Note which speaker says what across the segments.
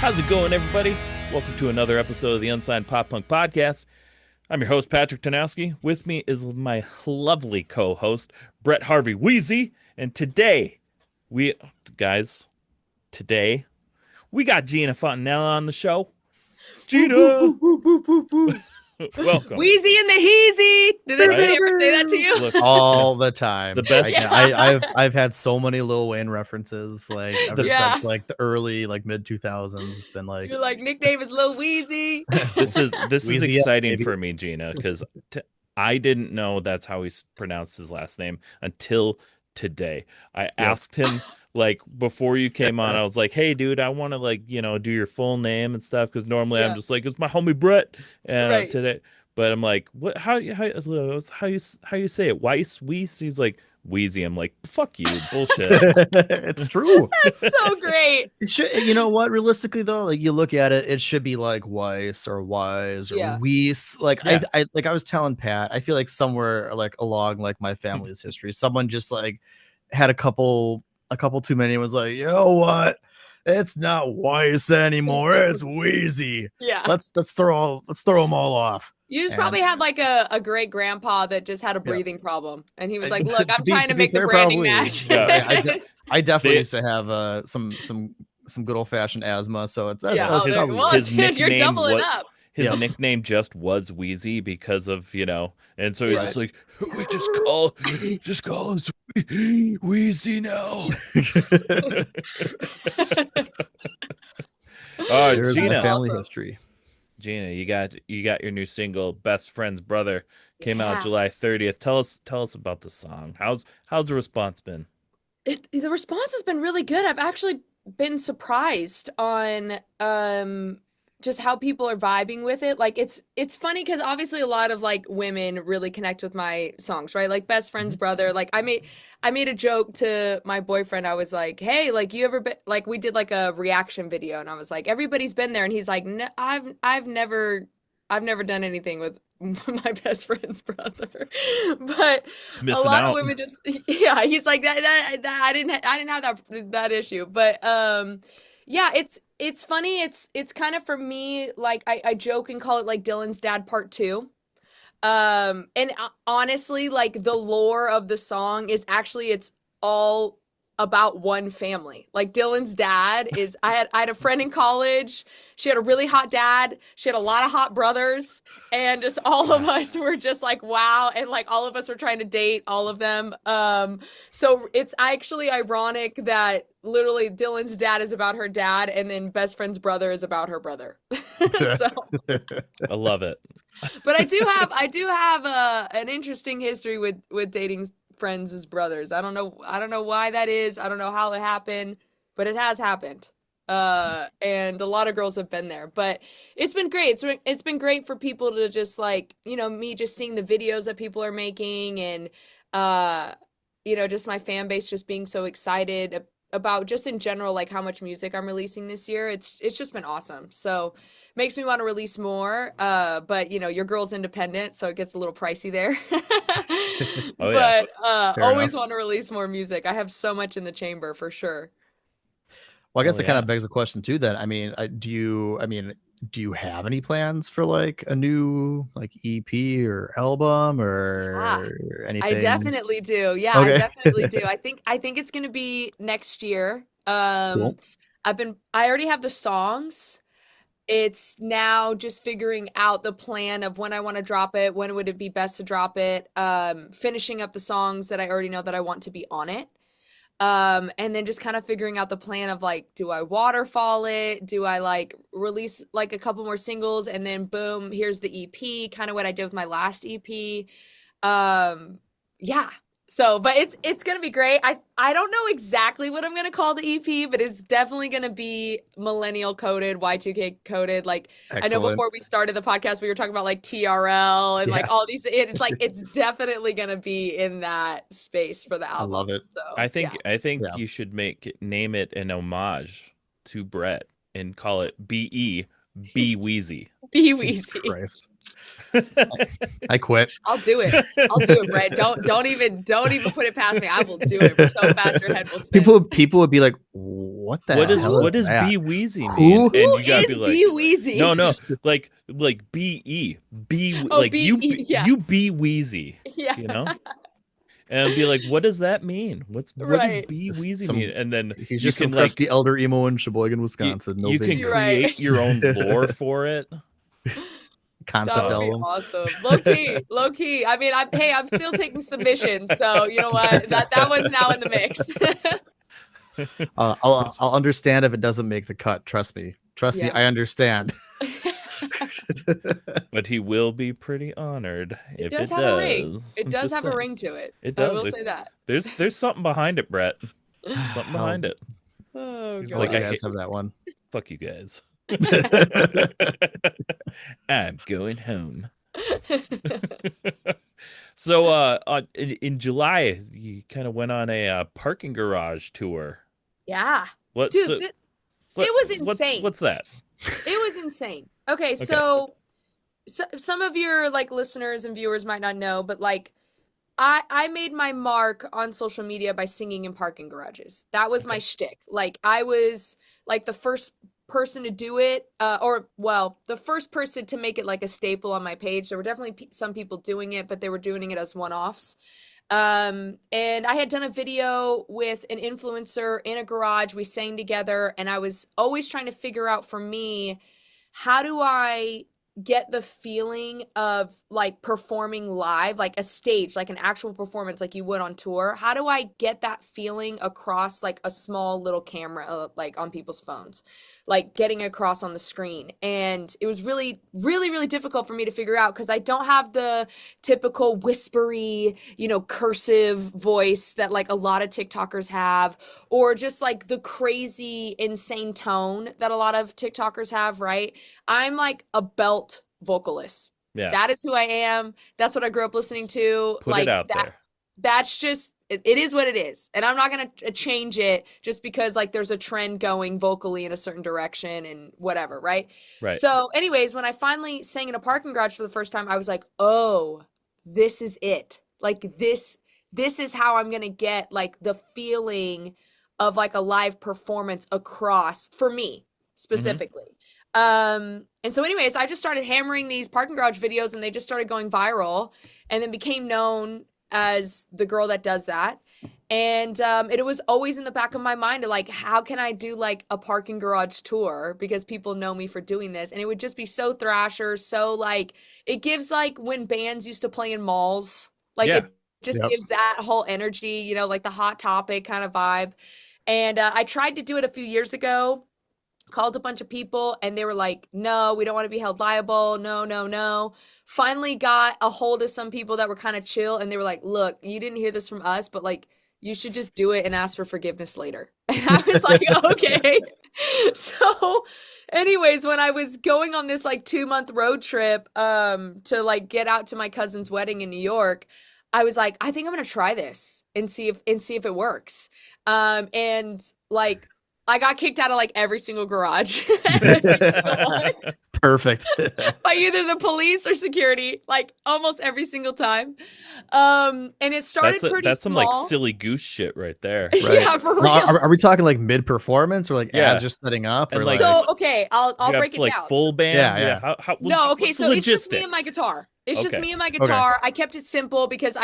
Speaker 1: How's it going, everybody? Welcome to another episode of the Unsigned Pop Punk Podcast. I'm your host, Patrick Tanowski. With me is my lovely co-host, Brett Harvey Wheezy. And today, we got Geena Fontanella on the show. Geena! Welcome.
Speaker 2: Wheezy and the Heezy. Did anybody ever say that to you?
Speaker 3: Look, all the time.
Speaker 1: The best.
Speaker 3: I've had so many Lil Wayne references ever since the early mid 2000s. It's been like
Speaker 2: your nickname is Lil Wheezy.
Speaker 1: This is
Speaker 3: Wheezy
Speaker 1: exciting for me, Geena, because I didn't know that's how he pronounced his last name until today. I asked him before you came on. I was like, "Hey, dude, I want to do your full name and stuff," because normally I'm just like, "It's my homie Brett," and today. But I'm like, "What? How you say it? Weiss? He's like Wheezy. I'm like, "Fuck you, bullshit."
Speaker 3: It's true.
Speaker 2: That's so great.
Speaker 3: It should, you know what? Realistically, though, you look at it, it should be like Weiss or Wise or Weiss. I was telling Pat, I feel like somewhere along my family's history, someone just had a couple too many and was like, you know what? It's not Weiss anymore. It's Wheezy.
Speaker 2: Yeah.
Speaker 3: Let's throw them all off.
Speaker 2: You just probably had a great grandpa that just had a breathing problem, and he was like, "Look, I'm trying to make the branding match."
Speaker 3: Yeah, I definitely used to have some good old fashioned asthma, so it's
Speaker 1: his nickname.
Speaker 2: You're doubling up.
Speaker 1: His nickname just was Wheezy because of and so he's just like, we just call us Wheezy now.
Speaker 3: There's
Speaker 1: Geena,
Speaker 3: my family history.
Speaker 1: Geena, you got your new single, "Best Friend's Brother," came out July 30th. Tell us about the song. How's the response been?
Speaker 2: The response has been really good. I've actually been surprised on just how people are vibing with it. It's funny because obviously a lot of women really connect with my songs, right? Best Friend's Brother. I made a joke to my boyfriend. I was like, "Hey, you ever been we did a reaction video," and I was like, "Everybody's been there," and he's like, "No, I've never done anything with my best friend's brother," but a lot of women just he's like that I didn't have that issue, but it's funny. It's kind of, for me, I joke and call it Dylan's Dad Part 2. And honestly, the lore of the song is actually, it's all about one family. Dylan's dad is, I had a friend in college. She had a really hot dad. She had a lot of hot brothers, and just all of us were just wow. And all of us were trying to date all of them. So it's actually ironic that literally Dylan's dad is about her dad, and then best friend's brother is about her brother. So
Speaker 1: I love it.
Speaker 2: But I do have an interesting history with dating friends as brothers. I don't know why that is. I don't know how it happened, but it has happened. And a lot of girls have been there, but it's been great. It's been great for people to just me just seeing the videos that people are making, and just my fan base just being so excited about just in general how much music I'm releasing this year. It's just been awesome. So makes me want to release more, but your girl's independent, so it gets a little pricey there. But always want to release more music. I have so much in the chamber, for sure.
Speaker 3: Well, I guess it kind of begs the question too, then. Do you have any plans for a new EP or album or anything?
Speaker 2: I definitely do. Yeah,
Speaker 3: okay.
Speaker 2: I definitely do. I think it's gonna be next year.
Speaker 3: Cool.
Speaker 2: I already have the songs. It's now just figuring out the plan of when I want to drop it, when would it be best to drop it, finishing up the songs that I already know that I want to be on it. And then just kind of figuring out the plan of do I waterfall it? Do I release a couple more singles, and then boom, here's the EP, kind of what I did with my last EP. So, but it's going to be great. I don't know exactly what I'm going to call the EP, but it's definitely going to be millennial coded, Y2K coded. I know before we started the podcast, we were talking about TRL and all these, it's it's definitely going to be in that space for the album.
Speaker 3: I love it.
Speaker 2: So
Speaker 1: I think you should name it an homage to Brett and call it Be Wheezy.
Speaker 2: Be Wheezy.
Speaker 3: Christ. I quit.
Speaker 2: I'll do it, Brett. Don't even put it past me. I will do it so fast your head will spin.
Speaker 3: People would be like, what what the hell
Speaker 1: what
Speaker 3: is
Speaker 1: does
Speaker 3: that?
Speaker 1: Be Wheezy mean?
Speaker 3: Who
Speaker 1: And you gotta
Speaker 2: is
Speaker 1: be like,
Speaker 2: Be Wheezy?
Speaker 1: no, like BE, like
Speaker 2: BE, yeah.
Speaker 1: you Be Wheezy,
Speaker 2: Yeah.
Speaker 1: you know, and be like, what does that mean? What does
Speaker 2: Right.
Speaker 1: Be
Speaker 3: Just
Speaker 1: Wheezy
Speaker 3: some-
Speaker 1: mean? And then
Speaker 3: He's
Speaker 1: you
Speaker 3: just some
Speaker 1: can
Speaker 3: crusty
Speaker 1: like
Speaker 3: elder emo in Sheboygan, Wisconsin. No
Speaker 1: you
Speaker 3: big
Speaker 1: can
Speaker 3: deal.
Speaker 2: Right.
Speaker 1: create your own lore for it.
Speaker 3: Concept
Speaker 2: That would be
Speaker 3: album.
Speaker 2: awesome. Low key. I mean, I'm still taking submissions, so you know what? That one's now in the mix.
Speaker 3: I'll understand if it doesn't make the cut. Trust me.
Speaker 2: Yeah.
Speaker 3: I understand.
Speaker 1: But he will be pretty honored
Speaker 2: It
Speaker 1: if
Speaker 2: does
Speaker 1: it
Speaker 2: have a ring.
Speaker 1: does.
Speaker 2: It
Speaker 1: I'm
Speaker 2: does
Speaker 1: just
Speaker 2: have a
Speaker 1: saying.
Speaker 2: ring to it.
Speaker 1: It
Speaker 2: I
Speaker 1: does.
Speaker 2: will say that.
Speaker 1: There's something behind it, Brett. Something behind it.
Speaker 2: Oh
Speaker 1: He's
Speaker 3: I'll
Speaker 1: like,
Speaker 3: let
Speaker 1: I
Speaker 3: you guys
Speaker 1: hate-
Speaker 3: have that one.
Speaker 1: Fuck you guys. I'm going home. So in July you kind of went on a parking garage tour.
Speaker 2: Yeah.
Speaker 1: What,
Speaker 2: Dude,
Speaker 1: so-
Speaker 2: it
Speaker 1: what-
Speaker 2: was insane.
Speaker 1: What's that?
Speaker 2: It was insane. Okay, so some of your like listeners and viewers might not know, but like I made my mark on social media by singing in parking garages. That was my shtick. Like I was like the first person to do it, the first person to make it like a staple on my page. There were definitely some people doing it, but they were doing it as one-offs. And I had done a video with an influencer in a garage. We sang together, and I was always trying to figure out for me, how do I get the feeling of like performing live, like a stage, like an actual performance like you would on tour? How do I get that feeling across like a small little camera, like on people's phones, like getting across on the screen? And it was really, really, really difficult for me to figure out because I don't have the typical whispery, cursive voice that like a lot of TikTokers have, or just like the crazy, insane tone that a lot of TikTokers have, right? I'm like a belt vocalist.
Speaker 1: Yeah.
Speaker 2: That is who I am. That's what I grew up listening to.
Speaker 1: Put
Speaker 2: like
Speaker 1: it out there.
Speaker 2: That's just it is what it is. And I'm not going to change it just because like there's a trend going vocally in a certain direction and whatever, right?
Speaker 1: Right.
Speaker 2: So anyways, when I finally sang in a parking garage for the first time, I was like, "Oh, this is it. Like this is how I'm going to get like the feeling of like a live performance across for me specifically." And so anyways, I just started hammering these parking garage videos and they just started going viral and then became known as the girl that does that. And it was always in the back of my mind of like, how can I do like a parking garage tour? Because people know me for doing this. And it would just be so thrasher, so like, it gives like when bands used to play in malls, like
Speaker 1: Yeah.
Speaker 2: it just gives that whole energy, like the Hot Topic kind of vibe. And I tried to do it a few years ago, called a bunch of people, and they were like, no, we don't want to be held liable. No. Finally got a hold of some people that were kind of chill, and they were like, look, you didn't hear this from us, but like, you should just do it and ask for forgiveness later. And I was like, okay. So anyways, when I was going on this like 2-month road trip to like get out to my cousin's wedding in New York, I was like, I think I'm gonna try this and see if it works. And like I got kicked out of like every single garage.
Speaker 3: Perfect.
Speaker 2: By either the police or security, like almost every single time. And it started pretty
Speaker 1: that's
Speaker 2: small.
Speaker 1: some like silly goose shit right there.
Speaker 3: Right.
Speaker 2: Yeah, for real.
Speaker 3: Now, are we talking like mid performance or like as you're setting up,
Speaker 1: And
Speaker 3: or
Speaker 1: like-
Speaker 2: So okay, I'll
Speaker 1: You
Speaker 2: break
Speaker 1: have,
Speaker 2: it
Speaker 1: like
Speaker 2: down.
Speaker 1: full band.
Speaker 3: Yeah.
Speaker 1: How,
Speaker 2: No, okay,
Speaker 1: what's the
Speaker 2: so it's just me and my
Speaker 1: logistics?
Speaker 2: guitar. It's just
Speaker 1: Okay.
Speaker 2: me and my guitar. I kept it simple because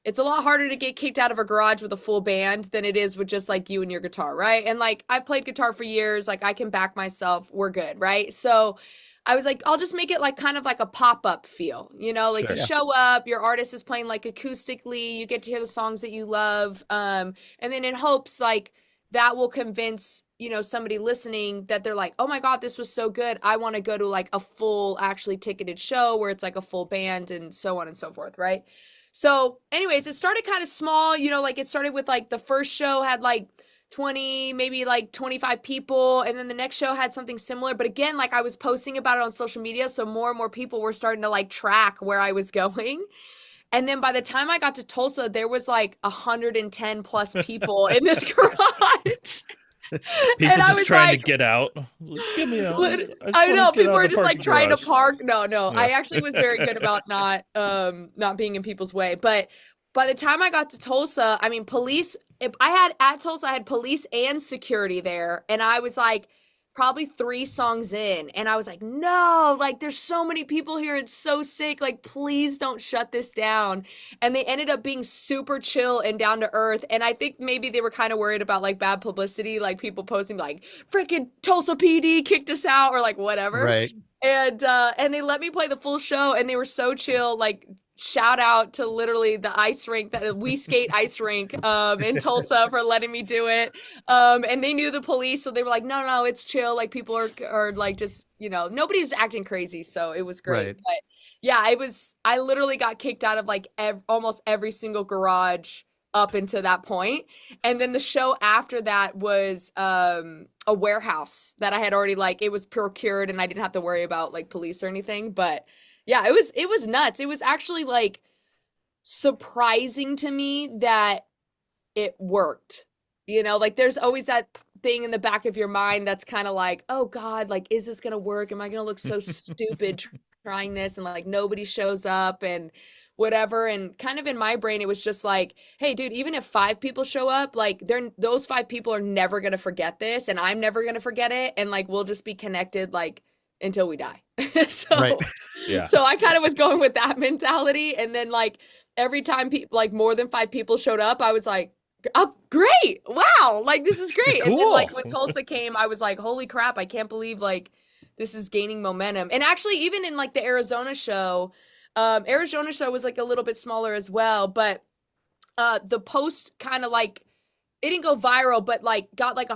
Speaker 2: it's a lot harder to get kicked out of a garage with a full band than it is with just like you and your guitar, right? And like I've played guitar for years, like I can back myself, we're good, right? So I was like, I'll just make it like kind of like a pop-up feel, like
Speaker 1: Sure.
Speaker 2: you show up, your artist is playing like acoustically, you get to hear the songs that you love, and then in hopes like that will convince somebody listening that they're like, oh my god, this was so good, I want to go to like a full actually ticketed show where it's like a full band and so on and so forth, right? So anyways, it started kind of small, like it started with like the first show had like 20, maybe like 25 people. And then the next show had something similar. But again, like I was posting about it on social media. So more and more people were starting to like track where I was going. And then by the time I got to Tulsa, there was like 110 plus people in this garage.
Speaker 1: People
Speaker 2: And I
Speaker 1: just
Speaker 2: was
Speaker 1: trying
Speaker 2: like,
Speaker 1: to get out. Get me out.
Speaker 2: I know people
Speaker 1: are
Speaker 2: are just like trying to park. No,
Speaker 1: Yeah.
Speaker 2: I actually was very good about not being in people's way. But by the time I got to Tulsa, I mean, at Tulsa, I had police and security there. And I was like, probably 3 songs in. And I was like, no, like, there's so many people here. It's so sick. Like, please don't shut this down. And they ended up being super chill and down to earth. And I think maybe they were kind of worried about like bad publicity, like people posting like, freaking Tulsa PD kicked us out or like whatever.
Speaker 3: Right.
Speaker 2: And they let me play the full show and they were so chill. Like, shout out to literally the ice rink, that We Skate ice rink in Tulsa, for letting me do it. And they knew the police, so they were like, no, it's chill. Like, people are like, just, you know, nobody's acting crazy, so it was great.
Speaker 3: Right.
Speaker 2: But yeah, I literally got kicked out of like almost every single garage up until that point. And then the show after that was a warehouse that I had already, like, it was procured and I didn't have to worry about like police or anything. But yeah, it was nuts. It was actually like surprising to me that it worked. You know, like, there's always that thing in the back of your mind that's kind of like, oh God, like, is this gonna work? Am I gonna look so stupid trying this? And like, nobody shows up and whatever. And kind of in my brain, it was just like, hey, dude, even if 5 people show up, like, those 5 people are never gonna forget this, and I'm never gonna forget it, and like, we'll just be connected like until we die. So
Speaker 3: Right.
Speaker 1: Yeah.
Speaker 2: So I kind of was going with that mentality. And then like every time like more than 5 people showed up, I was like, oh, great. Wow. Like, this is great. And then
Speaker 1: Cool.
Speaker 2: like when Tulsa came, I was like, holy crap, I can't believe like this is gaining momentum. And actually, even in like the Arizona show was like a little bit smaller as well. But the post kind of like, it didn't go viral, but like got like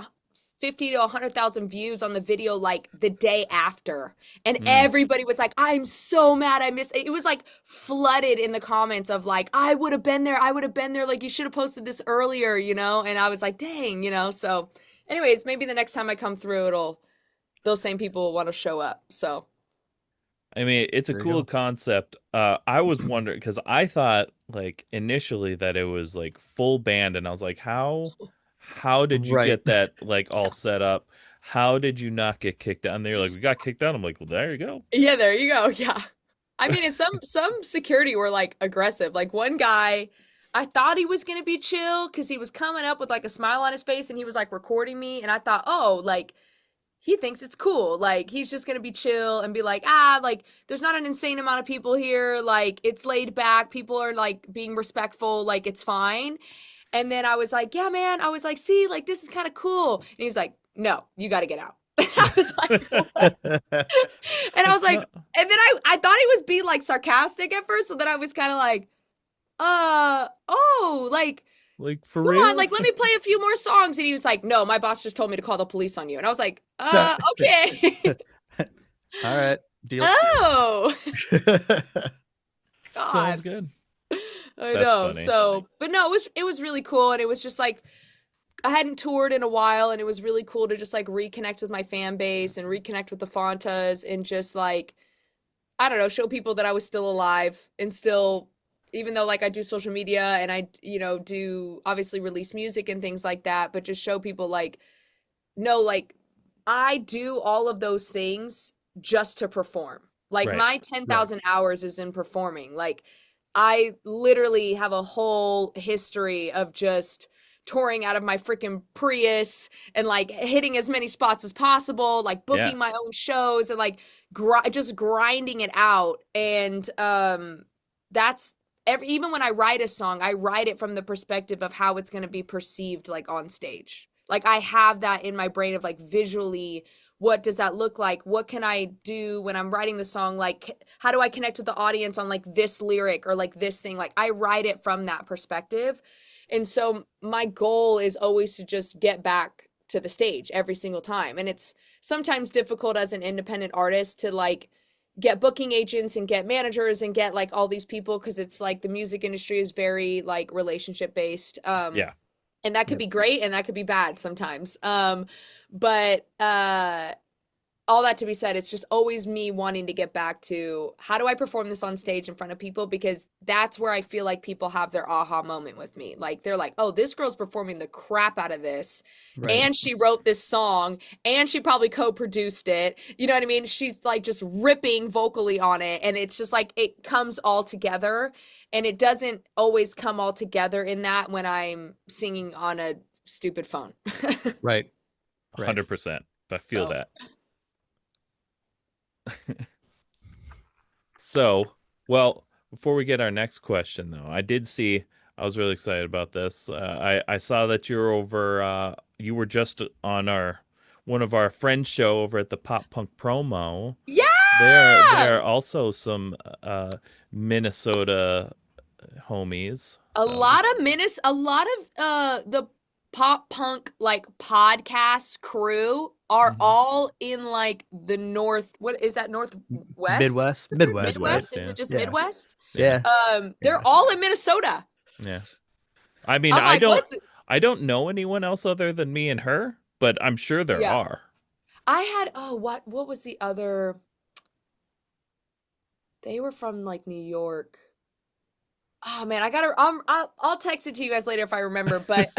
Speaker 2: 50 to 100,000 views on the video like the day after. And everybody was like, I'm so mad I missed it. It was like flooded in the comments of like, I would have been there. Like, you should have posted this earlier, you know? And I was like, dang, you know? So anyways, maybe the next time I come through, those same people will want to show up. So
Speaker 1: I mean, it's a
Speaker 3: There you
Speaker 1: cool
Speaker 3: go.
Speaker 1: concept. I was wondering, because I thought like initially that it was like full band, and I was like, how did you
Speaker 3: Right.
Speaker 1: get that like all set up? How did you not get kicked out? And they're like, we got kicked out. I'm like, well, there you go.
Speaker 2: yeah, there you go. Yeah. I mean, and some security were like aggressive. Like, one guy, I thought he was gonna be chill because he was coming up with like a smile on his face and he was like recording me, and I thought, oh, like, he thinks it's cool. Like, he's just gonna be chill and be like, like, there's not an insane amount of people here. Like, it's laid back. People are like being respectful. Like, it's fine. And then I was like, yeah, man. I was like, see, like, this is kind of cool. And he was like, no, you got to get out. I was like, what? And I was like, and then I thought he was being like sarcastic at first. So then I was kind of like, oh, like
Speaker 1: for
Speaker 2: come
Speaker 1: real?
Speaker 2: on, like, let me play a few more songs. And he was like, no, my boss just told me to call the police on you. And I was like, okay.
Speaker 3: All right. Deal.
Speaker 2: Oh, God.
Speaker 1: Sounds good.
Speaker 2: I
Speaker 1: That's
Speaker 2: know.
Speaker 1: funny.
Speaker 2: So, but no, it was really cool. And it was just like, I hadn't toured in a while, and it was really cool to just like reconnect with my fan base and reconnect with the Fontas and just like, I don't know, show people that I was still alive and still, even though like I do social media and I, you know, do obviously release music and things like that, but just show people like, no, like, I do all of those things just to perform. Like,
Speaker 1: Right.
Speaker 2: my 10,000 hours is in performing. Like, I literally have a whole history of just touring out of my freaking Prius and like hitting as many spots as possible, like booking my own shows and like just grinding it out. And that's even when I write a song, I write it from the perspective of how it's going to be perceived like on stage. Like, I have that in my brain of like visually, what does that look like? What can I do when I'm writing the song? Like, how do I connect with the audience on like this lyric or like this thing? Like, I write it from that perspective. And so my goal is always to just get back to the stage every single time. And it's sometimes difficult as an independent artist to like get booking agents and get managers and get like all these people, because it's like the music industry is very like relationship based.
Speaker 1: Yeah.
Speaker 2: And that could be great and that could be bad sometimes. But all that to be said, it's just always me wanting to get back to how do I perform this on stage in front of people? Because that's where I feel like people have their aha moment with me. Like they're like, oh, this girl's performing the crap out of this.
Speaker 3: Right.
Speaker 2: And she wrote this song and she probably co-produced it. You know what I mean? She's like just ripping vocally on it. And it's just like it comes all together. And it doesn't always come all together in that when I'm singing on a stupid phone.
Speaker 3: Right.
Speaker 1: 100%. I feel that. So, well, before we get our next question, though, I was really excited about this. I saw that you were over, you were just on one of our friends' show over at the Pop Punk Promo.
Speaker 2: Yeah!
Speaker 1: There are also some Minnesota homies.
Speaker 2: A lot of the pop punk like podcast crew are all in like the what is that, northwest?
Speaker 3: Midwest.
Speaker 2: Is it just
Speaker 3: Yeah.
Speaker 2: Midwest?
Speaker 3: Yeah.
Speaker 2: They're all in Minnesota.
Speaker 1: Yeah. I mean,
Speaker 2: I'm like,
Speaker 1: I don't know anyone else other than me and her, but I'm sure there are.
Speaker 2: I had what was the other? They were from like New York. Oh man, I'll text it to you guys later if I remember. But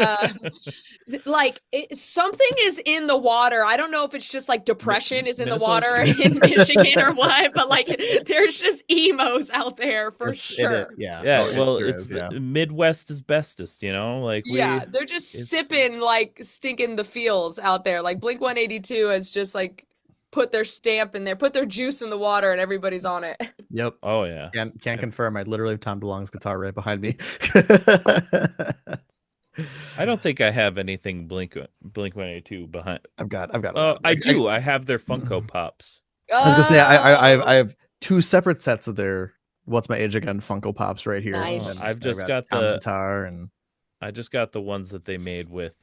Speaker 2: like something is in the water. I don't know if it's just like depression is in the water in Michigan or what, but like there's just emos out there for sure.
Speaker 3: Yeah.
Speaker 1: Well, it's Midwest is bestest, you know. Like
Speaker 2: they're just sipping like stinking the feels out there. Like Blink-182 has just like put their stamp in there, put their juice in the water, and everybody's on it.
Speaker 3: Yep.
Speaker 1: Oh yeah.
Speaker 3: Can't confirm. I literally have Tom DeLonge's guitar right behind me.
Speaker 1: I don't think I have anything Blink-182 behind.
Speaker 3: I've got.
Speaker 1: I do. I have their Funko Pops.
Speaker 3: I was gonna say I have two separate sets of their What's My Age Again Funko Pops right here.
Speaker 2: Nice.
Speaker 1: I've just got
Speaker 3: Tom's
Speaker 1: the
Speaker 3: guitar and
Speaker 1: I just got the ones that they made with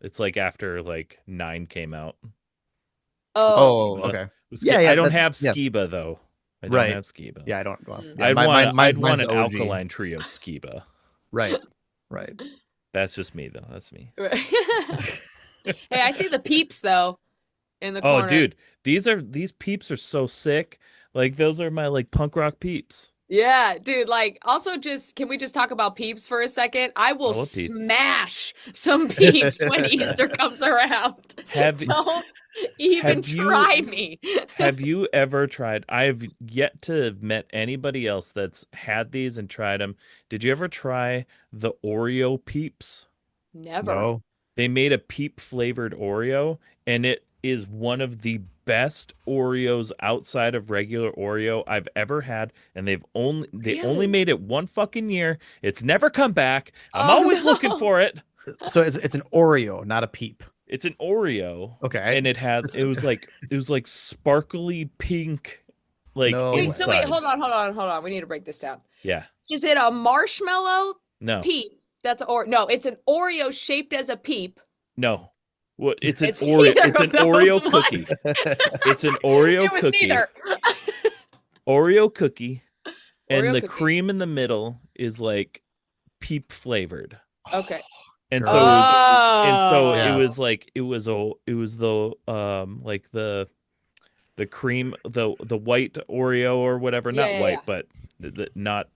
Speaker 1: it's like after like 9 came out.
Speaker 3: Oh, okay.
Speaker 1: Yeah, I don't have Skiba though. I don't have Skiba.
Speaker 3: Yeah, I don't. Well,
Speaker 1: I'd want an Alkaline Trio Skiba.
Speaker 3: Right.
Speaker 1: That's just me though. That's me.
Speaker 2: Right. Hey, I see the peeps though in the corner.
Speaker 1: Oh, dude, these peeps are so sick. Like those are my like punk rock peeps.
Speaker 2: Yeah, dude, like also can we just talk about peeps for a second? I will smash some peeps when Easter comes around. Don't even try me.
Speaker 1: Have you ever tried? I have yet to have met anybody else that's had these and tried them. Did you ever try the Oreo peeps?
Speaker 2: Never.
Speaker 3: No.
Speaker 1: They made a peep flavored Oreo, and it is one of the best Oreos outside of regular Oreo I've ever had, and they only made it one fucking year. It's never come back. I'm always looking for it.
Speaker 3: So it's an Oreo, not a peep.
Speaker 1: It's an Oreo.
Speaker 3: Okay.
Speaker 1: And it was like sparkly pink like inside.
Speaker 2: Wait, hold on. We need to break this down.
Speaker 1: Yeah.
Speaker 2: Is it a marshmallow
Speaker 1: peep?
Speaker 2: No, it's an Oreo shaped as a peep.
Speaker 1: No. Well, it's an Oreo. It's an Oreo cookie. It's an Oreo cookie. Oreo cookie, and the cream in the middle is like peep flavored.
Speaker 2: Okay.
Speaker 1: And so it was the cream, the white Oreo or whatever, not white, but not.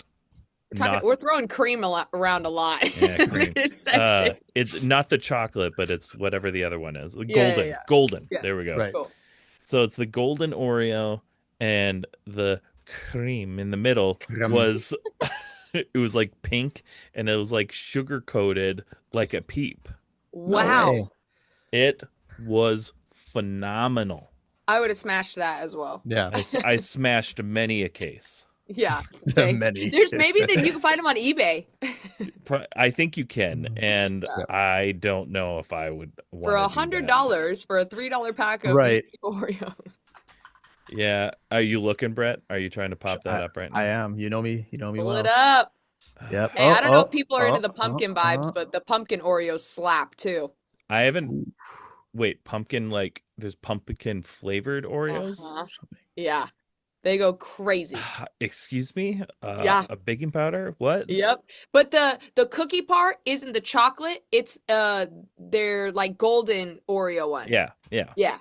Speaker 2: We're throwing cream around a lot.
Speaker 1: Yeah, cream. It's not the chocolate, but it's whatever the other one is. Golden.
Speaker 2: Yeah.
Speaker 1: There we go.
Speaker 3: Right.
Speaker 2: Cool.
Speaker 1: So it's the golden Oreo, and the cream in the middle was it was like pink, and it was like sugar coated like a peep.
Speaker 2: Wow.
Speaker 3: No.
Speaker 1: It was phenomenal.
Speaker 2: I would have smashed that as well.
Speaker 3: Yeah.
Speaker 1: I smashed many a case.
Speaker 2: Yeah.
Speaker 3: Many.
Speaker 2: There's maybe that you can find them on eBay.
Speaker 1: I think you can, and I don't know if I would want
Speaker 2: for $100 for a $3 pack of Oreos.
Speaker 1: Yeah. Are you looking, Brett? Are you trying to pop that up right now?
Speaker 3: I am. You know me. Pull
Speaker 2: well. It up.
Speaker 3: Yep.
Speaker 2: Hey, I don't know if people are into the pumpkin vibes, but the pumpkin Oreos slap too.
Speaker 1: I haven't. Wait, pumpkin, like there's pumpkin flavored Oreos?
Speaker 2: Yeah. They go crazy.
Speaker 1: Excuse me?
Speaker 2: Yeah.
Speaker 1: A baking powder? What?
Speaker 2: Yep. But the cookie part isn't the chocolate. It's their like golden Oreo one.
Speaker 1: Yeah, yeah.
Speaker 2: Yeah.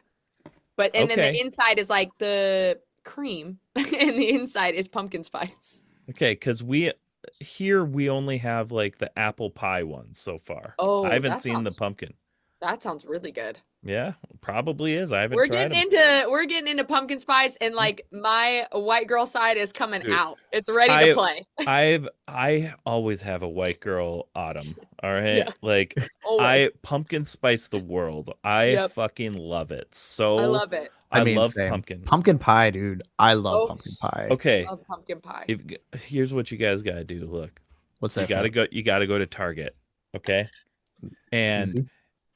Speaker 2: But and then the
Speaker 1: Okay.
Speaker 2: inside is like the cream and the inside is pumpkin spice.
Speaker 1: Okay, because we only have like the apple pie ones so far. I
Speaker 2: Oh,
Speaker 1: haven't seen the pumpkin.
Speaker 2: that sounds really good.
Speaker 1: Yeah, probably is. I haven't tried them.
Speaker 2: We're getting into pumpkin spice and like my white girl side is coming
Speaker 1: Dude,
Speaker 2: out. It's ready to play.
Speaker 1: I always have a white girl autumn. All right.
Speaker 2: Yeah.
Speaker 1: Like
Speaker 2: Always.
Speaker 1: pumpkin spice the world. I
Speaker 2: Yep.
Speaker 1: fucking love it. So
Speaker 2: I love it.
Speaker 3: I mean,
Speaker 1: love
Speaker 3: same.
Speaker 1: pumpkin.
Speaker 3: Pumpkin pie, dude. I love
Speaker 2: Oh.
Speaker 3: pumpkin pie.
Speaker 1: Okay.
Speaker 2: I love pumpkin pie.
Speaker 1: Here's what you guys gotta do. Look.
Speaker 3: What's that?
Speaker 1: You gotta go to Target. Okay. And
Speaker 3: Easy.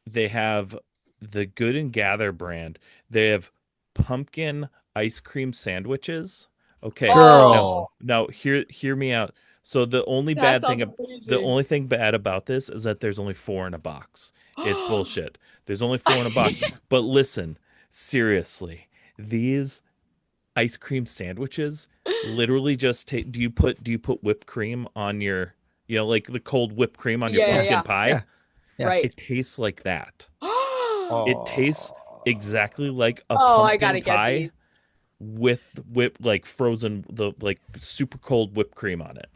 Speaker 1: they have the Good and Gather brand. They have pumpkin ice cream sandwiches. Okay.
Speaker 3: Girl.
Speaker 1: Now hear me out. So the only
Speaker 2: That
Speaker 1: bad thing
Speaker 2: sounds
Speaker 1: the
Speaker 2: amazing.
Speaker 1: only thing bad about this is that there's only 4 in a box. It's bullshit. There's only 4 in a box. But listen, seriously, these ice cream sandwiches literally just take. Do you put whipped cream on your, like the cold whipped cream on your
Speaker 2: Yeah,
Speaker 1: pumpkin
Speaker 2: yeah.
Speaker 1: pie?
Speaker 3: Yeah.
Speaker 2: Right.
Speaker 1: It tastes like that.
Speaker 3: Oh.
Speaker 1: It tastes exactly like a
Speaker 2: Oh, I
Speaker 1: pumpkin
Speaker 2: gotta get
Speaker 1: pie
Speaker 2: these.
Speaker 1: with like frozen, the like super cold whipped cream on it.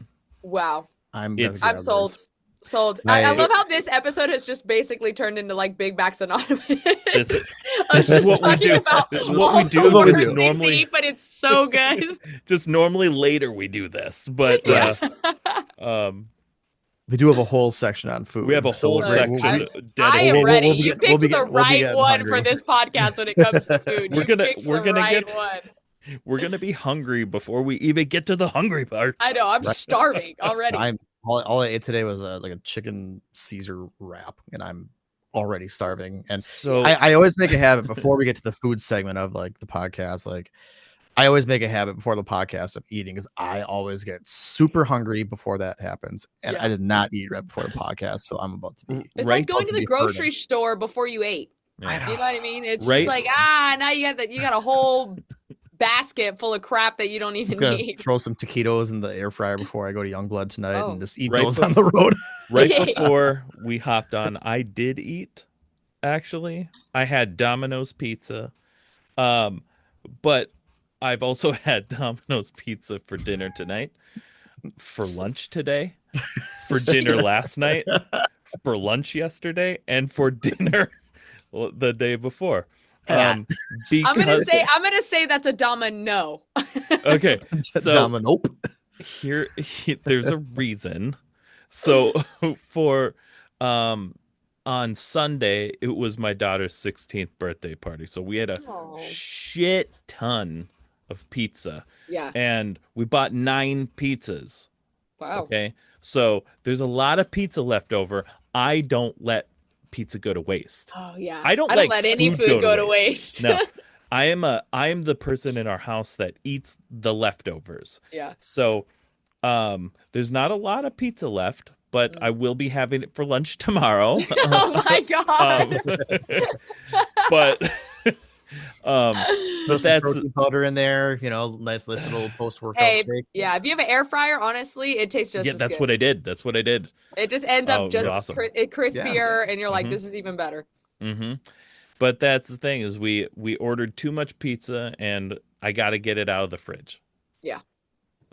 Speaker 2: Wow.
Speaker 3: I'm
Speaker 2: sold.
Speaker 3: those.
Speaker 2: Sold.
Speaker 3: My-
Speaker 2: I love how this episode has just basically turned into like Big Backs Anonymous.
Speaker 1: This
Speaker 2: Us
Speaker 1: is
Speaker 2: just
Speaker 1: what we
Speaker 2: talking
Speaker 1: do.
Speaker 2: about
Speaker 1: This is what we
Speaker 2: all
Speaker 1: do
Speaker 2: the
Speaker 3: because
Speaker 2: worst things to
Speaker 1: normally-
Speaker 2: eat, but it's so good.
Speaker 1: Just normally later we do this, but
Speaker 2: Yeah.
Speaker 3: We do have a whole section on food.
Speaker 1: we have a whole
Speaker 3: we're-
Speaker 1: section
Speaker 2: I
Speaker 1: dedicated.
Speaker 2: am ready.
Speaker 3: we'll be
Speaker 2: You
Speaker 3: get-
Speaker 2: picked
Speaker 3: we'll be
Speaker 2: the
Speaker 3: get- we'll be
Speaker 2: right
Speaker 3: getting
Speaker 2: one
Speaker 3: hungry.
Speaker 2: for this podcast when it comes to food.
Speaker 1: We're
Speaker 2: You
Speaker 1: gonna-
Speaker 2: picked
Speaker 1: we're
Speaker 2: the
Speaker 1: gonna
Speaker 2: right
Speaker 1: get-
Speaker 2: one.
Speaker 1: We're gonna be hungry before we even get to the hungry part.
Speaker 2: I know. I'm
Speaker 3: Right.
Speaker 2: starving already.
Speaker 3: all I ate today was like a chicken Caesar wrap, and I'm already starving. And
Speaker 1: So
Speaker 3: I always make a habit before we get to the food segment of like the podcast. Like I always make a habit before the podcast of eating, because I always get super hungry before that happens. And
Speaker 2: Yeah.
Speaker 3: I did not eat right before the podcast, so I'm about to be.
Speaker 2: It's
Speaker 1: right,
Speaker 2: like going to
Speaker 3: to
Speaker 2: the
Speaker 3: be
Speaker 2: grocery store before you ate.
Speaker 1: yeah.
Speaker 2: You know what I mean? It's
Speaker 1: Right.
Speaker 2: just like, now you got a whole basket full of crap that you don't
Speaker 3: I'm
Speaker 2: even
Speaker 3: just gonna
Speaker 2: need.
Speaker 3: throw some taquitos in the air fryer before I go to Youngblood tonight
Speaker 2: Oh.
Speaker 3: and just eat
Speaker 1: Right
Speaker 3: those on the road.
Speaker 1: right
Speaker 2: Yeah.
Speaker 1: before we hopped on, I did eat. Actually, I had Domino's pizza, but I've also had Domino's pizza for dinner tonight, for lunch today, for dinner last night, for lunch yesterday, and for dinner the day before.
Speaker 3: Yeah.
Speaker 1: Because
Speaker 2: I'm gonna say that's a domino.
Speaker 1: okay, so
Speaker 3: Domino.
Speaker 1: here there's a reason. So for on Sunday it was my daughter's 16th birthday party, so we had a
Speaker 2: Oh.
Speaker 1: shit ton of pizza,
Speaker 2: Yeah.
Speaker 1: and we bought 9 pizzas.
Speaker 2: Wow.
Speaker 1: Okay, so there's a lot of pizza left over. I don't let pizza go to waste.
Speaker 2: Oh yeah.
Speaker 1: I don't
Speaker 2: let
Speaker 1: like
Speaker 2: any food go to waste.
Speaker 1: No, I am the person in our house that eats the leftovers.
Speaker 2: Yeah.
Speaker 1: So, there's not a lot of pizza left, but I will be having it for lunch tomorrow.
Speaker 2: Oh my god.
Speaker 1: But
Speaker 3: Throw some
Speaker 1: that's
Speaker 3: protein powder in there, nice little post-workout
Speaker 2: Hey,
Speaker 3: shake.
Speaker 2: yeah. If you have an air fryer, honestly, it tastes just
Speaker 1: yeah,
Speaker 2: as
Speaker 1: that's
Speaker 2: good.
Speaker 1: what I did. That's what I did.
Speaker 2: It just ends
Speaker 1: Oh,
Speaker 2: up
Speaker 1: it was
Speaker 2: just
Speaker 1: awesome.
Speaker 2: crispier, and you're like,
Speaker 1: Mhm.
Speaker 2: this is even better.
Speaker 1: Hmm. But that's the thing, is we ordered too much pizza, and I got to get it out of the fridge.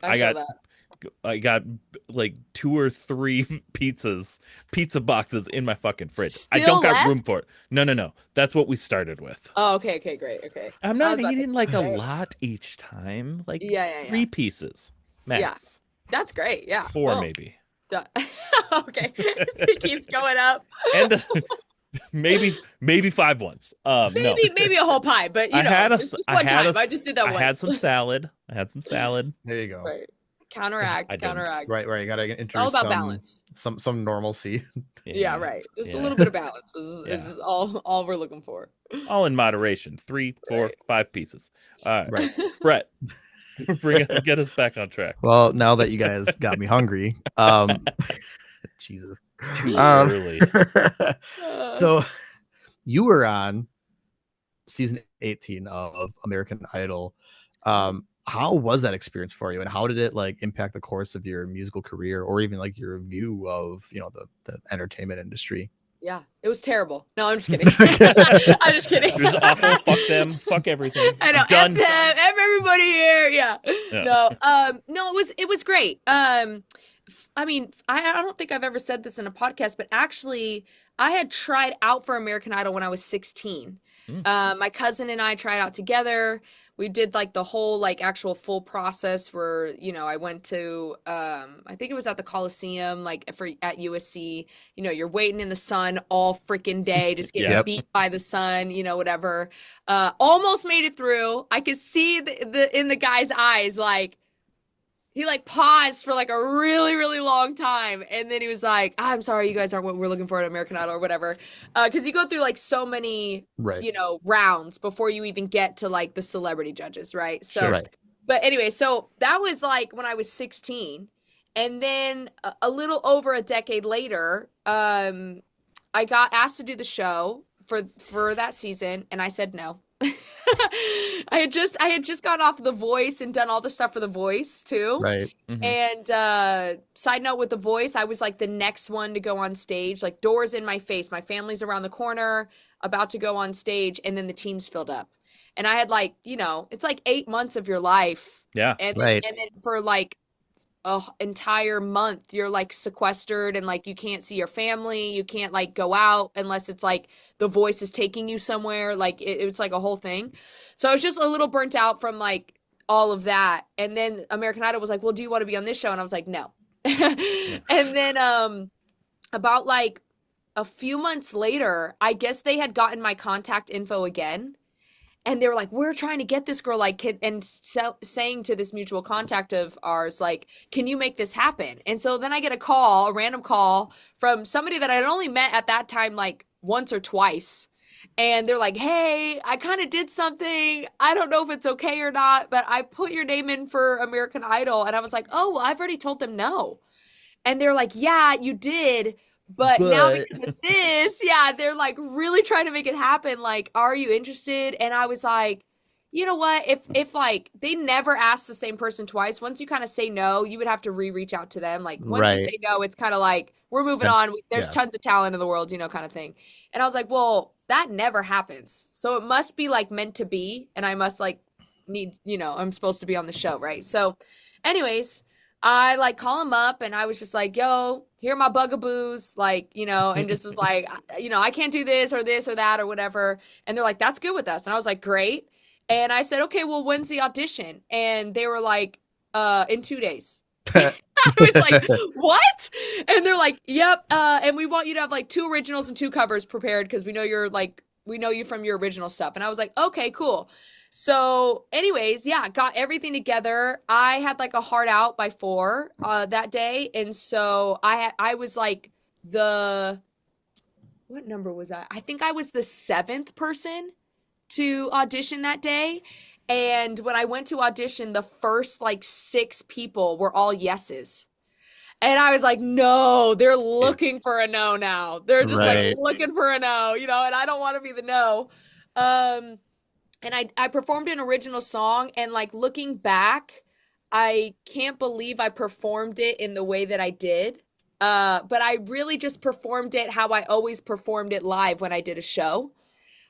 Speaker 1: I
Speaker 2: feel
Speaker 1: got-
Speaker 2: that.
Speaker 1: I got like 2 or 3 pizza boxes in my fucking fridge. I
Speaker 2: Still
Speaker 1: don't got
Speaker 2: left?
Speaker 1: room for it. No. That's what we started with.
Speaker 2: Oh, okay, great, okay.
Speaker 1: I'm
Speaker 2: I was
Speaker 1: not
Speaker 2: about to
Speaker 1: eating like a
Speaker 2: say.
Speaker 1: lot each time. Like
Speaker 2: Yeah.
Speaker 1: 3 pieces max.
Speaker 2: That's great. Yeah.
Speaker 1: 4
Speaker 2: Boom.
Speaker 1: maybe.
Speaker 2: Done. Okay. It keeps going up.
Speaker 1: And maybe 5 once. No.
Speaker 2: Maybe a whole pie, but
Speaker 1: I had a
Speaker 2: it's just
Speaker 1: I
Speaker 2: one
Speaker 1: had
Speaker 2: time.
Speaker 1: a
Speaker 2: I just did that
Speaker 1: I
Speaker 2: once.
Speaker 1: had some salad.
Speaker 3: There you go.
Speaker 2: Right. Counteract.
Speaker 1: I didn't.
Speaker 3: Right. You gotta introduce
Speaker 2: All about
Speaker 3: some,
Speaker 2: balance.
Speaker 3: some normalcy.
Speaker 2: Yeah, right. Just a
Speaker 1: Yeah.
Speaker 2: little bit of balance is
Speaker 1: Yeah.
Speaker 2: all we're looking for.
Speaker 1: All in moderation. 3, 4,
Speaker 2: Right.
Speaker 1: 5 pieces. All right.
Speaker 3: Right.
Speaker 1: Brett, get us back on track.
Speaker 3: Well, now that you guys got me hungry, Jesus.
Speaker 1: Too
Speaker 3: Um,
Speaker 1: early.
Speaker 3: So you were on season 18 of American Idol. how was that experience for you, and how did it like impact the course of your musical career, or even like your view of, you know, the entertainment industry?
Speaker 2: Yeah, it was terrible. No, I'm just kidding. I'm just kidding.
Speaker 1: It was awful. Fuck them. Fuck everything.
Speaker 2: I know.
Speaker 1: I'm done.
Speaker 2: F them, F everybody here. Yeah.
Speaker 1: Yeah.
Speaker 2: No, it was great. I mean, I don't think I've ever said this in a podcast, but actually, I had tried out for American Idol when I was 16. My cousin and I tried out together. We did like the whole like actual full process where, you know, I went to I think it was at the Coliseum, like at USC. You know, you're waiting in the sun all freaking day, just getting beat by the sun, you know, whatever. Almost made it through. I could see the in the guy's eyes, like he like paused for like a really, really long time. And then he was like, I'm sorry, you guys aren't what we're looking for at American Idol or whatever. Cause you go through like so many, you know, rounds before you even get to like the celebrity judges. Right. So, but anyway, so that was like when I was 16. And then a little over a decade later, I got asked to do the show for that season. And I said no. I had just gotten off The Voice and done all the stuff for The Voice too.
Speaker 3: Right.
Speaker 2: And side note with The Voice, I was like the next one to go on stage, like doors in my face. My family's around the corner, about to go on stage, and then the teams filled up. And I had like, you know, it's like 8 months of your life.
Speaker 1: Yeah.
Speaker 2: And then for like a entire month you're like sequestered and like you can't see your family, you can't like go out unless it's like The Voice is taking you somewhere, like it's like a whole thing. So I was just a little burnt out from like all of that. And then American Idol was like, well, do you want to be on this show? And I was like, no. And then about like a few months later, I guess they had gotten my contact info again. And they were like, we're trying to get this girl, like, saying to this mutual contact of ours, like, can you make this happen? And so then I get a random call from somebody that I'd only met at that time, like, once or twice. And they're like, hey, I kind of did something. I don't know if it's okay or not, but I put your name in for American Idol. And I was like, oh, well, I've already told them no. And they're like, yeah, you did. But now because of this, they're like really trying to make it happen. Like, are you interested? And I was like, you know what? If like they never ask the same person twice, once you kind of say no, you would have to reach out to them. Like once you say no, it's kind of like we're moving on. There's tons of talent in the world, you know, kind of thing. And I was like, well, that never happens. So it must be like meant to be. And I must like need, you know, I'm supposed to be on the show, right? So anyways, I like call him up and I was just like, yo, here are my bugaboos, like, you know, and just was like, you know, I can't do this or that or whatever. And they're like, that's good with us. And I was like, great. And I said, okay, well, when's the audition? And they were like, in 2 days. I was like, what? And they're like, yep. And we want you to have like 2 originals and 2 covers prepared because we know you from your original stuff. And I was like, okay, cool. So anyways, got everything together. I had like a hard out by 4 that day. And so I was like what number was I? I think I was the 7th person to audition that day. And when I went to audition, the first like 6 people were all yeses. And I was like, no, they're looking for a no now. They're just like looking for a no, you know, and I don't want to be the no. And I performed an original song, and like looking back, I can't believe I performed it in the way that I did. But I really just performed it how I always performed it live when I did a show,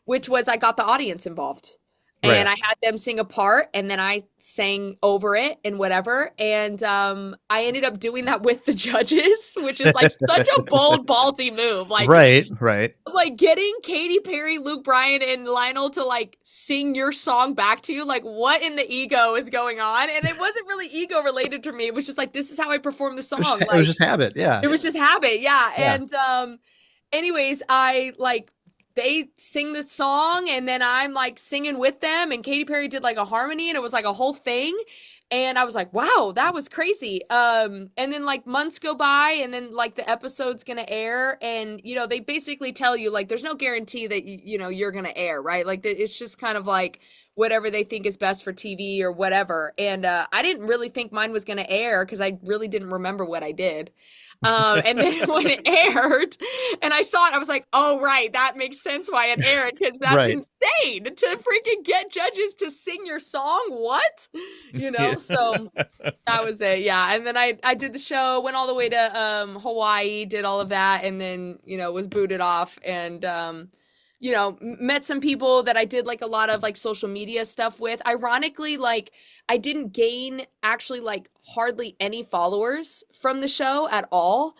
Speaker 2: which was I got the audience involved. And I had them sing a part, and then I sang over it and whatever. And I ended up doing that with the judges, which is like such a bold, ballsy move. Like,
Speaker 3: right.
Speaker 2: Like getting Katy Perry, Luke Bryan, and Lionel to like sing your song back to you. Like, what in the ego is going on? And it wasn't really ego related to me. It was just like, this is how I perform the song.
Speaker 3: It was just habit. Yeah.
Speaker 2: It was just habit. Yeah. And anyways, they sing this song and then I'm like singing with them, and Katy Perry did like a harmony and it was like a whole thing. And I was like, wow, that was crazy. And then like months go by and then like the episode's gonna air and they basically tell you like there's no guarantee that you're gonna air, right? Like it's just kind of like whatever they think is best for TV or whatever. And I didn't really think mine was gonna air because I really didn't remember what I did. And then when it aired and I saw it, I was like, oh, right, that makes sense why it aired because that's insane to freaking get judges to sing your song. What? So that was it. Yeah. And then I did the show, went all the way to Hawaii, did all of that, and then, was booted off and met some people that I did like a lot of like social media stuff with. Ironically, like I didn't gain actually like hardly any followers from the show at all,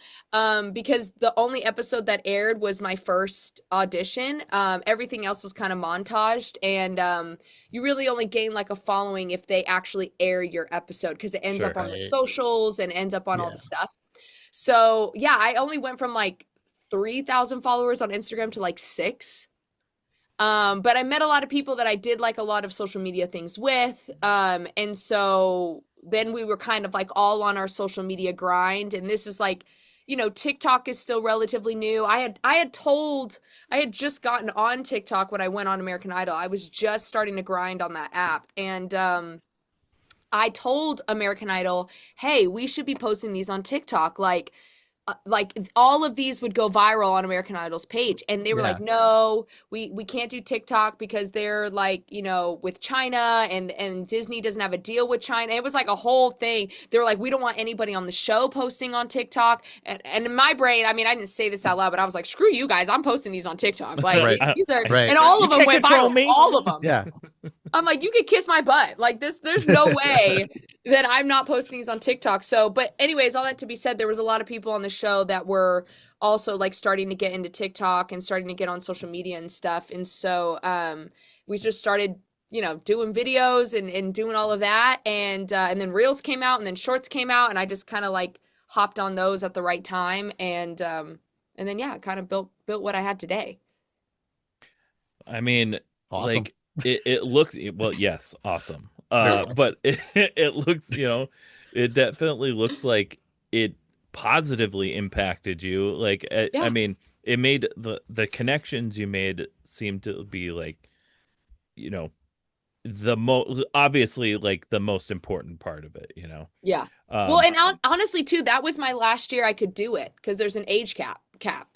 Speaker 2: because the only episode that aired was my first audition. Everything else was kind of montaged, and you really only gain like a following if they actually air your episode because it ends up on the socials and ends up on all the stuff. So yeah, I only went from like 3,000 followers on Instagram to like 6. But I met a lot of people that I did like a lot of social media things with. And so then we were kind of like all on our social media grind. And this is like, TikTok is still relatively new. I had just gotten on TikTok when I went on American Idol. I was just starting to grind on that app. And, I told American Idol, hey, we should be posting these on TikTok. Like all of these would go viral on American Idol's page. And they were like, no, we can't do TikTok because they're like, with China and Disney doesn't have a deal with China. It was like a whole thing. They were like, we don't want anybody on the show posting on TikTok. And in my brain, I mean, I didn't say this out loud, but I was like, screw you guys. I'm posting these on TikTok. Like these are, and all of them went viral. All of them.
Speaker 3: Yeah.
Speaker 2: I'm like, you could kiss my butt. Like there's no way that I'm not posting these on TikTok. So, but anyways, all that to be said, there was a lot of people on the show that were also like starting to get into TikTok and starting to get on social media and stuff. And so, we just started, doing videos and doing all of that. And then Reels came out and then Shorts came out and I just kind of like hopped on those at the right time. And then, yeah, kind of built what I had today.
Speaker 1: I mean,
Speaker 3: awesome.
Speaker 1: Like, it looked well, yes, awesome. But it looks, it definitely looks like it positively impacted you. Like, I mean, it made the connections you made seem to be like, obviously like the most important part of it.
Speaker 2: Yeah. Well, and honestly, too, that was my last year I could do it because there's an age cap.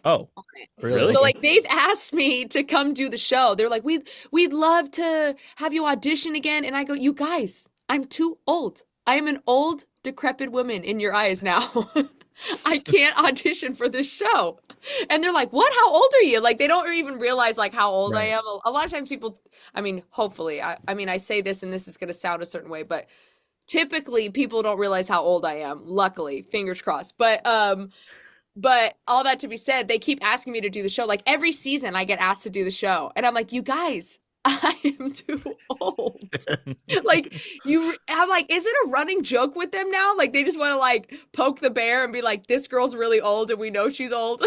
Speaker 1: Oh, really?
Speaker 2: So like they've asked me to come do the show. They're like, we'd love to have you audition again. And I go, you guys, I'm too old. I am an old, decrepit woman in your eyes now. I can't audition for this show. And they're like, what? How old are you? Like, they don't even realize like how old I am. A lot of times people, I mean, hopefully, I mean, I say this and this is going to sound a certain way, but typically people don't realize how old I am. Luckily, fingers crossed. But all that to be said, they keep asking me to do the show. Like every season I get asked to do the show. And I'm like, you guys, I am too old. Like I'm like, is it a running joke with them now? Like they just want to like poke the bear and be like, this girl's really old and we know she's old,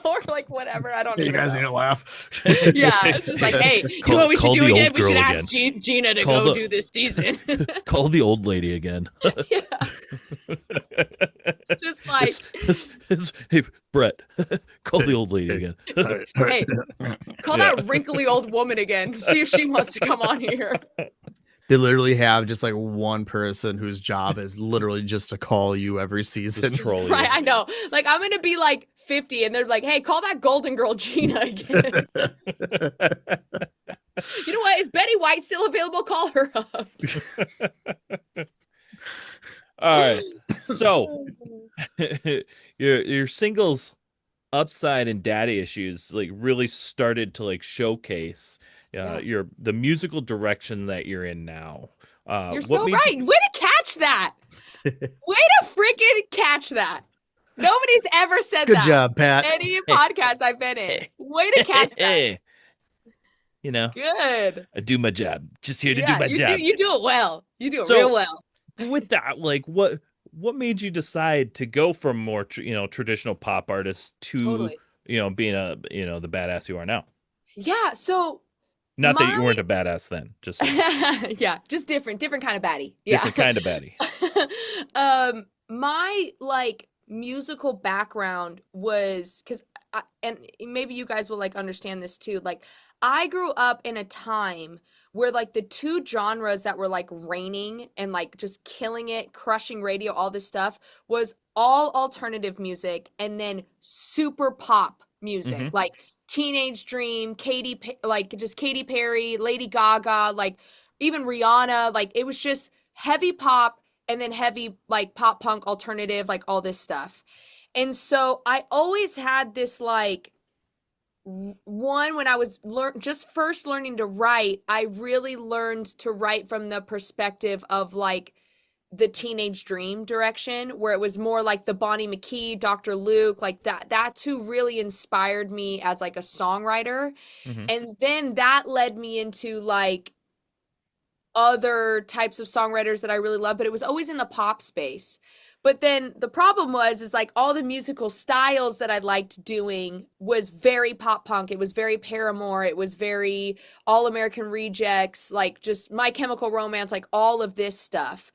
Speaker 2: or like whatever. I don't know.
Speaker 3: You guys need to laugh.
Speaker 2: Yeah. It's just like, hey, you know what we should do again? We should ask Geena to go do this season.
Speaker 1: Call the old lady again.
Speaker 2: Yeah. It's just like
Speaker 1: hey, Brett, call the old lady again.
Speaker 2: Hey, call that wrinkly old woman again. See if she wants to come on here.
Speaker 3: They literally have just like one person whose job is literally just to call you every season.
Speaker 1: Troll you.
Speaker 2: Right, I know. Like I'm gonna be like 50 and they're like, hey, call that golden girl Geena again. You know what? Is Betty White still available? Call her up.
Speaker 1: All right. So your singles Upside and Daddy Issues like really started to like showcase the musical direction that you're in now.
Speaker 2: You're so right. Way to catch that. Way to freaking catch that. Nobody's ever said
Speaker 3: Good
Speaker 2: that.
Speaker 3: Good job, Pat.
Speaker 2: Any podcast I've been in. Way to catch that. Good.
Speaker 1: I do my job. Just here to do my job.
Speaker 2: You do it well. You do it real well.
Speaker 1: With that, like what made you decide to go from more traditional pop artist to being the badass you are now?
Speaker 2: Yeah, so
Speaker 1: Not that you
Speaker 2: My
Speaker 1: weren't a badass then, just saying.
Speaker 2: yeah, just different kind of baddie. Yeah.
Speaker 1: Different kind of baddie.
Speaker 2: My like musical background was because, and maybe you guys will like understand this too. Like, I grew up in a time where like the two genres that were like reigning and like just killing it, crushing radio, all this stuff was all alternative music and then super pop music,
Speaker 1: Hmm.
Speaker 2: like Teenage Dream, like just Katy Perry, Lady Gaga, like even Rihanna. Like it was just heavy pop and then heavy like pop punk alternative, like all this stuff. And so I always had this like one when I was just first learning to write, I really learned to write from the perspective of like the Teenage Dream direction, where it was more like the Bonnie McKee, Dr. Luke, like that's who really inspired me as like a songwriter.
Speaker 1: Hmm.
Speaker 2: And then that led me into like other types of songwriters that I really love, but it was always in the pop space. But then the problem is like all the musical styles that I liked doing was very pop punk. It was very Paramore. It was very All American Rejects, like just My Chemical Romance, like all of this stuff.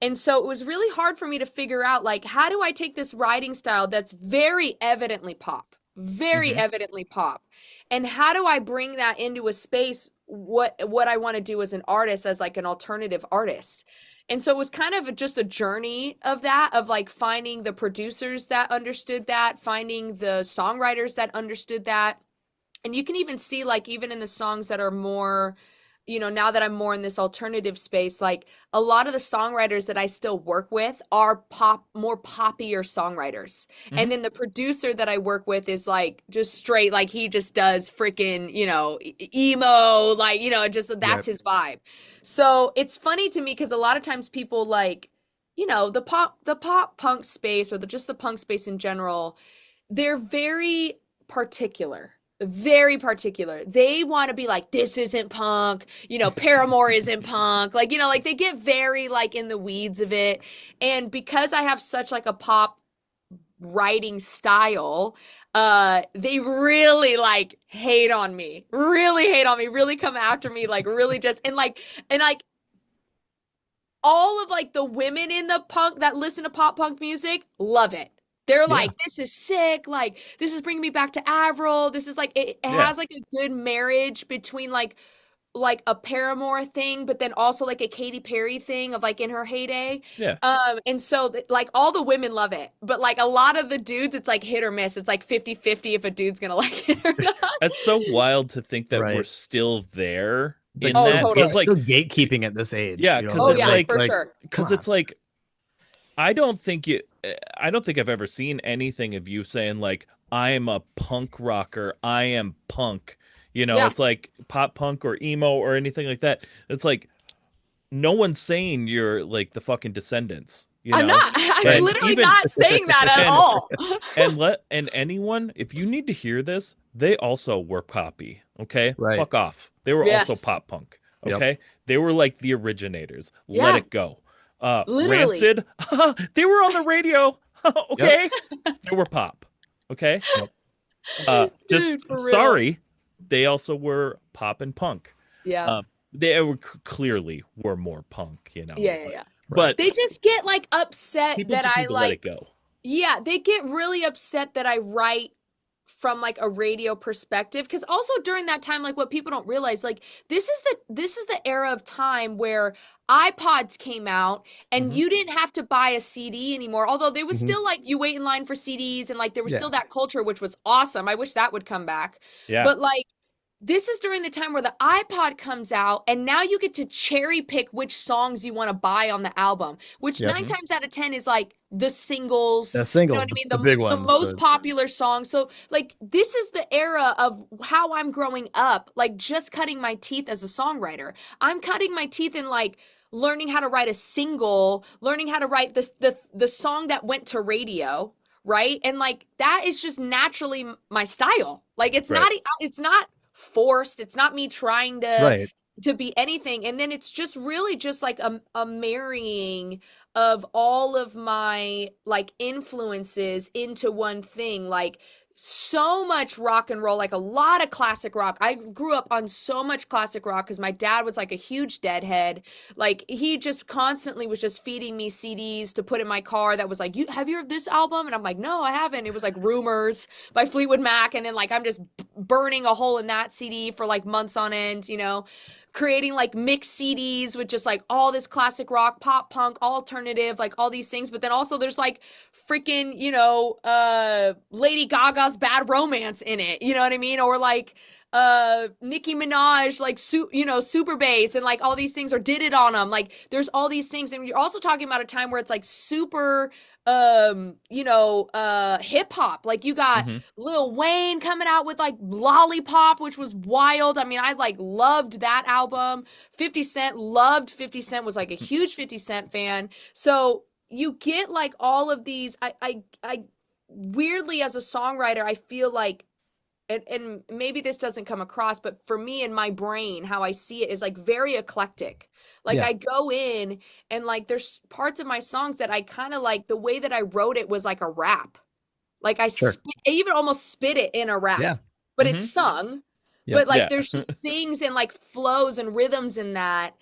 Speaker 2: And so it was really hard for me to figure out like, how do I take this writing style that's very evidently pop, very
Speaker 1: Hmm.
Speaker 2: evidently pop, and how do I bring that into a space what I want to do as an artist, as like an alternative artist. And so it was kind of just a journey of that, of like finding the producers that understood that, finding the songwriters that understood that. And you can even see like even in the songs that are more, now that I'm more in this alternative space, like a lot of the songwriters that I still work with are more poppier songwriters.
Speaker 1: Hmm.
Speaker 2: And then the producer that I work with is like just straight, like he just does freaking, emo, like, just
Speaker 3: Right.
Speaker 2: that's his vibe. So it's funny to me because a lot of times people like, the pop punk space or just the punk space in general, they're particular very particular. They want to be like, this isn't punk, Paramore isn't punk. Like, like they get very like in the weeds of it. And because I have such like a pop writing style, they really like really come after me, like really just and like all of like the women in the punk that listen to pop punk music love it. They're
Speaker 3: Yeah.
Speaker 2: like, this is sick. Like, this is bringing me back to Avril. This is like, it
Speaker 1: Yeah.
Speaker 2: has like a good marriage between like a Paramore thing, but then also like a Katy Perry thing of like in her heyday.
Speaker 1: Yeah.
Speaker 2: And so like all the women love it, but like a lot of the dudes, it's like hit or miss. It's like 50-50 if a dude's gonna like it or not.
Speaker 1: That's so wild to think that we're
Speaker 3: Right.
Speaker 1: still there
Speaker 3: Like
Speaker 1: in
Speaker 2: Oh,
Speaker 1: that. Because
Speaker 2: totally.
Speaker 1: like,
Speaker 3: still gatekeeping at this age.
Speaker 1: yeah,
Speaker 3: You know what
Speaker 1: because
Speaker 2: Oh
Speaker 3: I'm
Speaker 1: it's
Speaker 2: yeah,
Speaker 3: saying?
Speaker 1: like,
Speaker 2: for
Speaker 3: Like,
Speaker 2: sure.
Speaker 3: come
Speaker 1: because
Speaker 3: on.
Speaker 1: it's like, I don't think you, I don't think I've ever seen anything of you saying like, I am a punk rocker. I am punk.
Speaker 2: Yeah.
Speaker 1: It's like pop punk or emo or anything like that. It's like no one's saying you're like the fucking Descendants,
Speaker 2: I'm not. I'm
Speaker 1: And
Speaker 2: literally
Speaker 1: even
Speaker 2: not saying that at
Speaker 1: and
Speaker 2: all.
Speaker 1: and anyone, if you need to hear this, they also were poppy. Okay,
Speaker 3: Right.
Speaker 1: fuck off. They were also
Speaker 2: Yes.
Speaker 1: pop punk.
Speaker 3: Yep.
Speaker 1: Okay, they were like the originators. Let
Speaker 2: Yeah,
Speaker 1: it go.
Speaker 2: literally.
Speaker 1: Rancid, they were on the radio.
Speaker 3: Yep.
Speaker 1: Okay, they were pop. Okay,
Speaker 3: Yep.
Speaker 1: just
Speaker 2: Dude, for real.
Speaker 1: sorry, they also were pop and punk.
Speaker 2: Yeah.
Speaker 1: They were clearly were more punk,
Speaker 2: Yeah.
Speaker 1: but
Speaker 2: They just get like upset
Speaker 1: people
Speaker 2: that
Speaker 1: just
Speaker 2: I
Speaker 1: need to let it
Speaker 2: like,
Speaker 1: go.
Speaker 2: yeah, they get really upset that I write from like a radio perspective, because also during that time, like what people don't realize, like this is the era of time where iPods came out and
Speaker 3: Mhm.
Speaker 2: you didn't have to buy a CD anymore, although there was
Speaker 3: Mhm.
Speaker 2: still like you wait in line for CDs and like there was
Speaker 3: Yeah.
Speaker 2: still that culture, which was awesome. I wish that would come back.
Speaker 1: Yeah.
Speaker 2: But like this is during the time where the iPod comes out and now you get to cherry pick which songs you want to buy on the album, which
Speaker 3: Yep.
Speaker 2: nine times out of 10 is like the singles,
Speaker 3: The
Speaker 2: you know
Speaker 3: singles,
Speaker 2: what I mean?
Speaker 3: the big
Speaker 2: The
Speaker 3: ones.
Speaker 2: most popular songs. So like this is the era of how I'm growing up, like just cutting my teeth as a songwriter. I'm cutting my teeth in like learning how to write a single, learning how to write the song that went to radio, right? And like that is just naturally my style. Like it's not forced. It's not me trying
Speaker 3: Right.
Speaker 2: to be anything. And then it's just really just like a marrying of all of my like influences into one thing. Like so much rock and roll, like a lot of classic rock. I grew up on so much classic rock because my dad was like a huge Deadhead. Like he just constantly was just feeding me CDs to put in my car that was like, have you heard this album? And I'm like, no, I haven't. It was like Rumors by Fleetwood Mac. And then like I'm just burning a hole in that CD for like months on end, you know, creating like mixed CDs with just like all this classic rock, pop punk, alternative, like all these things. But then also there's like freaking, you know, Lady Gaga's Bad Romance in it, you know what I mean? Or like Nicki Minaj, like you know, Super Bass, and like all these things, or Did It On Them. Like there's all these things, and you're also talking about a time where it's like super you know, hip hop. Like you got Lil Wayne coming out with like Lollipop, which was wild. I mean, I like loved that album. 50 Cent, loved 50 Cent, was like a huge 50 Cent fan. So you get like all of these, I weirdly, as a songwriter, I feel like, and maybe this doesn't come across, but for me in my brain, how I see it is like very eclectic. Like I go in and like there's parts of my songs that I kind of like, the way that I wrote it was like a rap. Like I even almost spit it in a rap, but it's sung. But like there's just things and like flows and rhythms in that,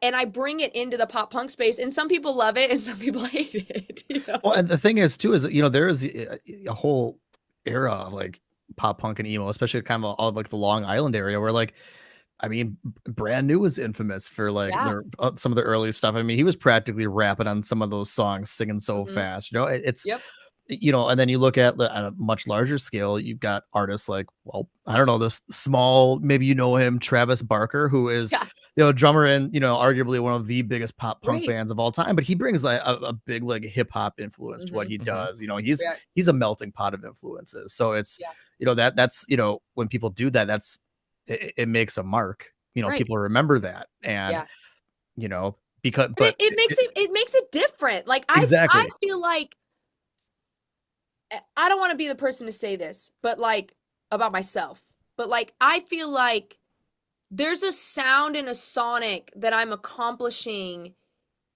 Speaker 2: and I bring it into the pop punk space, and some people love it and some people hate it. You know?
Speaker 3: Well, and the thing is too, is that, you know, there is a whole era of like pop punk and emo, especially kind of all like the Long Island area, where like, I mean, Brand New was infamous for like some of the early stuff. I mean, he was practically rapping on some of those songs, singing so fast, you know, it's, you know, and then you look at a much larger scale, you've got artists like, well, I don't know, this small, maybe you know him, Travis Barker, who is, you know, drummer and, you know, arguably one of the biggest pop punk bands of all time, but he brings like a big like hip hop influence to what he does. You know, he's a melting pot of influences. So it's, you know, that's, you know, when people do that, that's, it makes a mark, you know, people remember that. And, you know, because, but
Speaker 2: it makes it different. Like I feel like, I don't want to be the person to say this, but like about myself, but like, I feel like there's a sound and a sonic that I'm accomplishing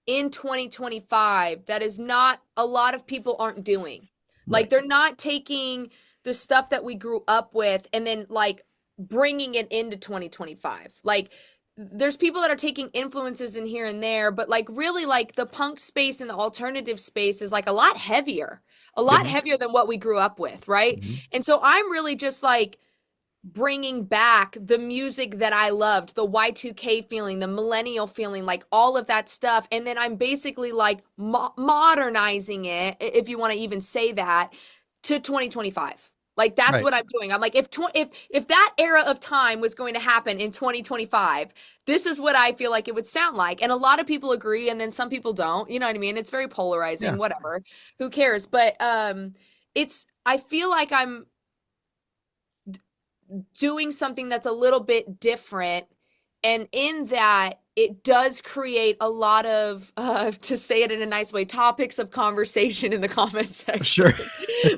Speaker 2: in 2025 that is not, a lot of people aren't doing. Like they're not taking the stuff that we grew up with and then like bringing it into 2025. Like there's people that are taking influences in here and there, but like really like the punk space and the alternative space is like a lot heavier than what we grew up with. Right. And so I'm really just like bringing back the music that I loved, the Y2K feeling, the millennial feeling, like all of that stuff. And then I'm basically like modernizing it, if you want to even say that, to 2025. Like that's what I'm doing. I'm like, if that era of time was going to happen in 2025, this is what I feel like it would sound like. And a lot of people agree, and then some people don't. You know what I mean? It's very polarizing. Whatever, who cares? But I feel like I'm doing something that's a little bit different, and in that it does create a lot of to say it in a nice way, topics of conversation in the comment section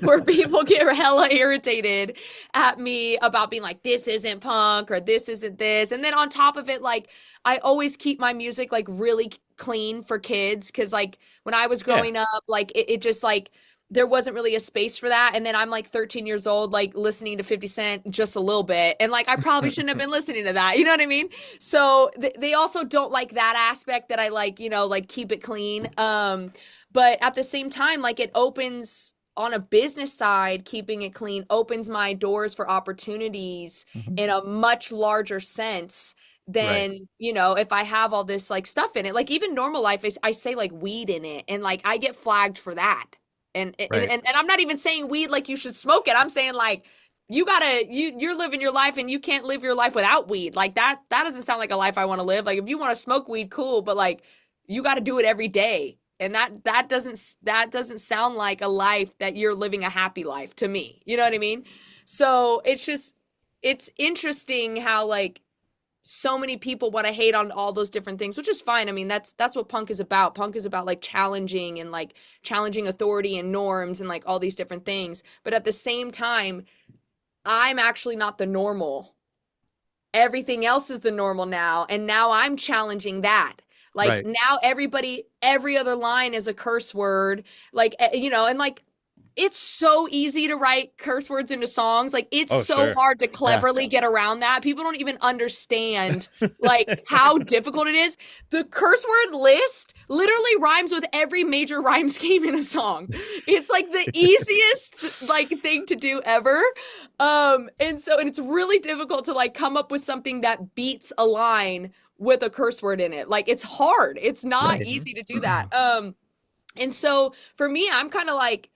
Speaker 2: where people get hella irritated at me about being like, this isn't punk or this isn't this. And then on top of it, like I always keep my music like really clean for kids, because like when I was growing up, like it just like there wasn't really a space for that. And then I'm like 13 years old, like listening to 50 Cent just a little bit. And like, I probably shouldn't have been listening to that. You know what I mean? So they also don't like that aspect that I like, you know, like keep it clean. But at the same time, like it opens, on a business side, keeping it clean opens my doors for opportunities in a much larger sense than, you know, if I have all this like stuff in it. Like even Normal Life, I say like weed in it, and like I get flagged for that. And I'm not even saying weed like you should smoke it. I'm saying like you're living your life and you can't live your life without weed. Like that doesn't sound like a life I want to live. Like if you want to smoke weed, cool, but like you got to do it every day. And that doesn't sound like a life that you're living, a happy life to me. You know what I mean? So it's interesting how like so many people want to hate on all those different things, which is fine. I mean, that's what punk is about. Punk is about like challenging authority and norms and like all these different things. But at the same time, I'm actually not the normal. Everything else is the normal now. And now I'm challenging that. Like now every other line is a curse word. Like, you know, and like it's so easy to write curse words into songs. Like it's
Speaker 1: Oh,
Speaker 2: so
Speaker 1: sure.
Speaker 2: hard to cleverly get around that. People don't even understand like how difficult it is. The curse word list literally rhymes with every major rhyme scheme in a song. It's like the easiest like thing to do ever. And it's really difficult to like come up with something that beats a line with a curse word in it. Like it's hard. It's not easy to do that. And so for me, I'm kind of like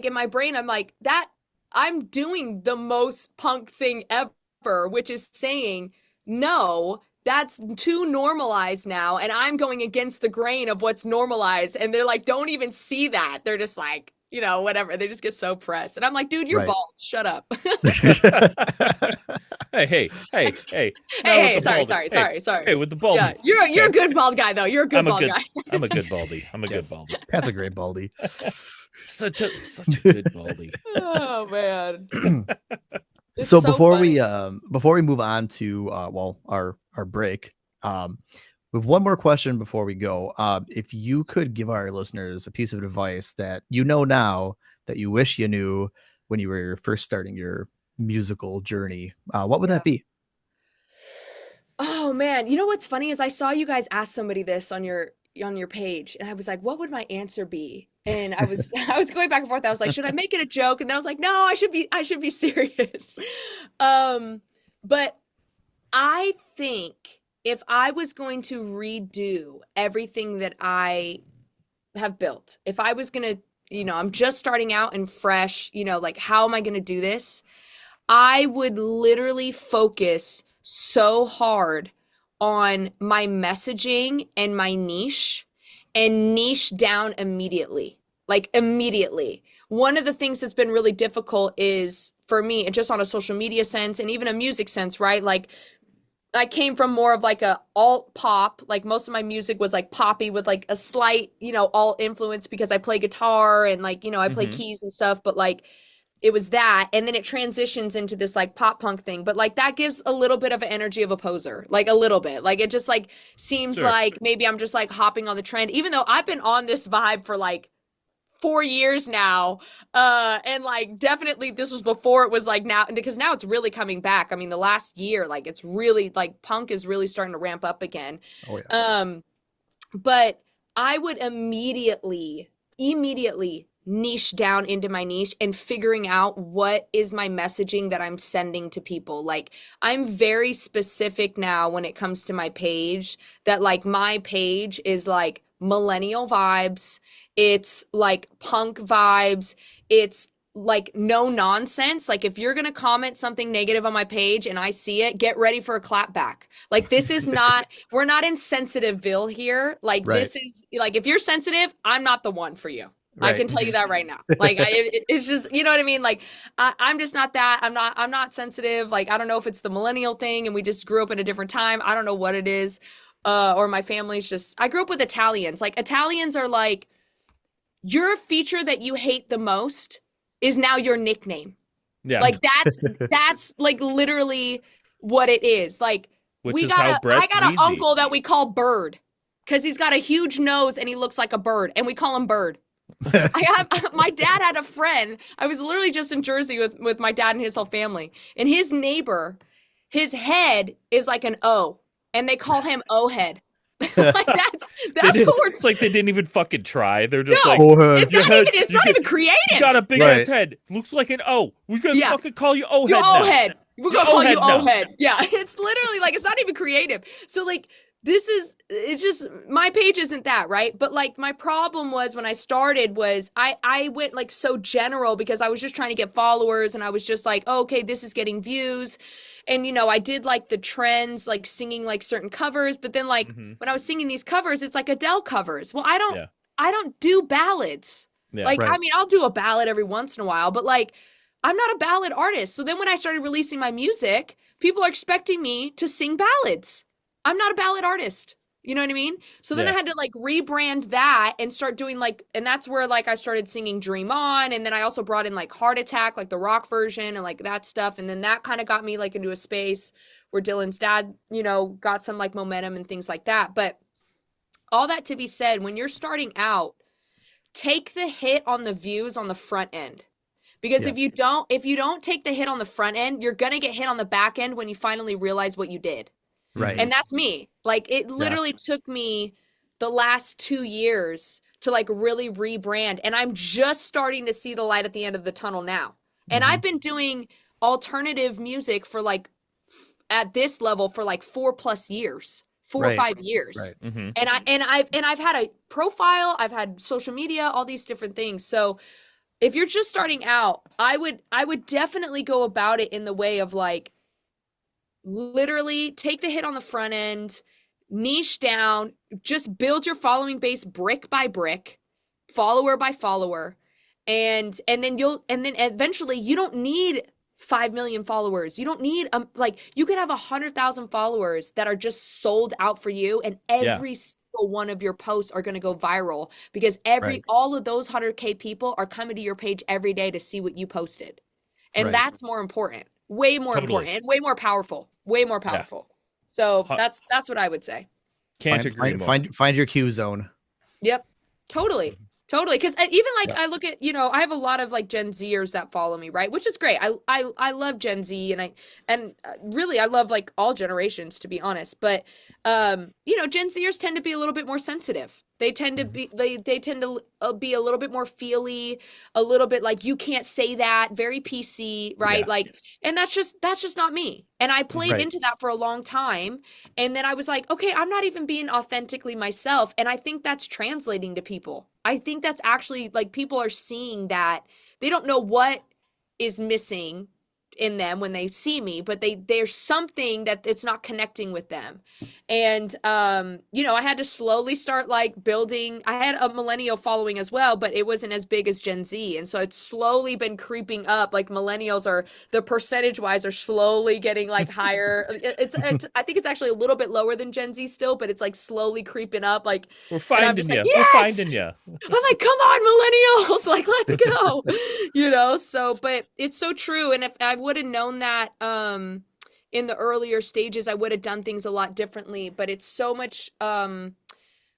Speaker 2: in my brain, I'm like, that I'm doing the most punk thing ever, which is saying, no, that's too normalized now. And I'm going against the grain of what's normalized. And they're like, don't even see that. They're just like, you know, whatever. They just get so pressed. And I'm like, dude, you're bald. Shut up.
Speaker 1: Hey.
Speaker 2: Hey, sorry.
Speaker 1: Hey, with the bald.
Speaker 2: Yeah, you're a good bald guy though. You're a good bald guy.
Speaker 1: I'm a good baldy. I'm a good baldy.
Speaker 3: Pat's a great baldy.
Speaker 1: Such a good baldy.
Speaker 2: Oh man.
Speaker 3: So before we move on to our break, we have one more question before we go. If you could give our listeners a piece of advice that you know now that you wish you knew when you were first starting your musical journey, what would that be?
Speaker 2: Oh man, you know what's funny is I saw you guys ask somebody this on your page, and I was like, what would my answer be? And I was going back and forth. I was like, should I make it a joke? And then I was like, no, I should be serious. But I think if I was going to redo everything that I have built, if I was going to, you know, I'm just starting out and fresh, you know, like how am I going to do this? I would literally focus so hard on my messaging and my niche and niche down immediately. Like immediately. One of the things that's been really difficult is for me, just on a social media sense and even a music sense, right? Like I came from more of like a alt pop, like most of my music was like poppy with like a slight, you know, alt influence because I play guitar and like, you know, I play keys and stuff, but like it was that, and then it transitions into this like pop punk thing, but like that gives a little bit of an energy of a poser, like a little bit, like it just like seems like maybe I'm just like hopping on the trend, even though I've been on this vibe for like 4 years now, and like definitely this was before it was like now, because now it's really coming back. I mean, the last year, like it's really like punk is really starting to ramp up again.
Speaker 3: Oh yeah.
Speaker 2: But I would immediately niche down into my niche and figuring out what is my messaging that I'm sending to people. Like I'm very specific now when it comes to my page, that like my page is like millennial vibes. It's like punk vibes. It's like no nonsense. Like if you're going to comment something negative on my page and I see it, get ready for a clap back. Like this is not, we're not in Sensitiveville here. Like this is like, if you're sensitive, I'm not the one for you. Right. I can tell you that right now. Like it's just, you know what I mean? Like I'm just not that. I'm not sensitive. Like I don't know if it's the millennial thing and we just grew up in a different time. I don't know what it is. Or my family's just, I grew up with Italians. Like Italians are like, your feature that you hate the most is now your nickname. Yeah. Like that's like literally what it is. Like I got an uncle that we call Bird because he's got a huge nose and he looks like a bird and we call him Bird. My dad had a friend. I was literally just in Jersey with my dad and his whole family, and his neighbor, his head is like an O, and they call him O head. Like that's what we're.
Speaker 1: It's like they didn't even fucking try. They're just like,
Speaker 2: it's not even creative.
Speaker 1: You got a big ass head. Looks like an O. We're gonna fucking call you O head.
Speaker 2: O head. We're gonna call you O head. Yeah, it's literally like it's not even creative. So like. It's just, my page isn't that, right? But like my problem was when I started was I went like so general because I was just trying to get followers and I was just like, oh, okay, this is getting views. And, you know, I did like the trends, like singing like certain covers. But then like when I was singing these covers, it's like Adele covers. Well, I don't do ballads. Yeah, like, I mean, I'll do a ballad every once in a while, but like, I'm not a ballad artist. So then when I started releasing my music, people are expecting me to sing ballads. I'm not a ballad artist. You know what I mean? So then I had to like rebrand that and start doing like, and that's where like I started singing Dream On. And then I also brought in like Heart Attack, like the rock version and like that stuff. And then that kind of got me like into a space where Dylan's dad, you know, got some like momentum and things like that. But all that to be said, when you're starting out, take the hit on the views on the front end. Because if you don't take the hit on the front end, you're going to get hit on the back end when you finally realize what you did.
Speaker 3: Right.
Speaker 2: And that's me. Like, it literally took me the last 2 years to like really rebrand, and I'm just starting to see the light at the end of the tunnel now. And I've been doing alternative music for like at this level for like 4+ years, 4 or 5 years.
Speaker 3: Right.
Speaker 2: And I've had a profile, I've had social media, all these different things. So if you're just starting out, I would definitely go about it in the way of like literally take the hit on the front end, niche down, just build your following base brick by brick, follower by follower, and then eventually you don't need 5 million followers. You don't need like you could have 100,000 followers that are just sold out for you, and every single one of your posts are going to go viral because all of those 100K people are coming to your page every day to see what you posted. And that's more important. Way more important and way more powerful. Way more powerful. So that's what I would say.
Speaker 1: Can't agree more.
Speaker 3: Find your Q zone.
Speaker 2: Yep. Totally. Because even like I look at, I have a lot of like Gen Zers that follow me, right? Which is great. I love Gen Z, and really I love like all generations, to be honest. But Gen Zers tend to be a little bit more sensitive. They tend to be they tend to be a little bit more feely, a little bit like you can't say that, very PC, right?
Speaker 1: Yeah.
Speaker 2: Like, and that's just not me. And I played into that for a long time, and then I was like, okay, I'm not even being authentically myself, and I think that's translating to people. I think that's actually like people are seeing that they don't know what is missing in them when they see me, but there's something that it's not connecting with them. And I had to slowly start like building. I had a millennial following as well, but it wasn't as big as Gen Z, and so it's slowly been creeping up. Like millennials are, the percentage wise, are slowly getting like higher. It's I think it's actually a little bit lower than Gen Z still, but it's like slowly creeping up. Like,
Speaker 1: we're finding you.
Speaker 2: Yes!
Speaker 1: We're finding you.
Speaker 2: I'm like, come on, millennials, like, let's go. So, but it's so true. And if I would have known that in the earlier stages, I would have done things a lot differently. But it's so much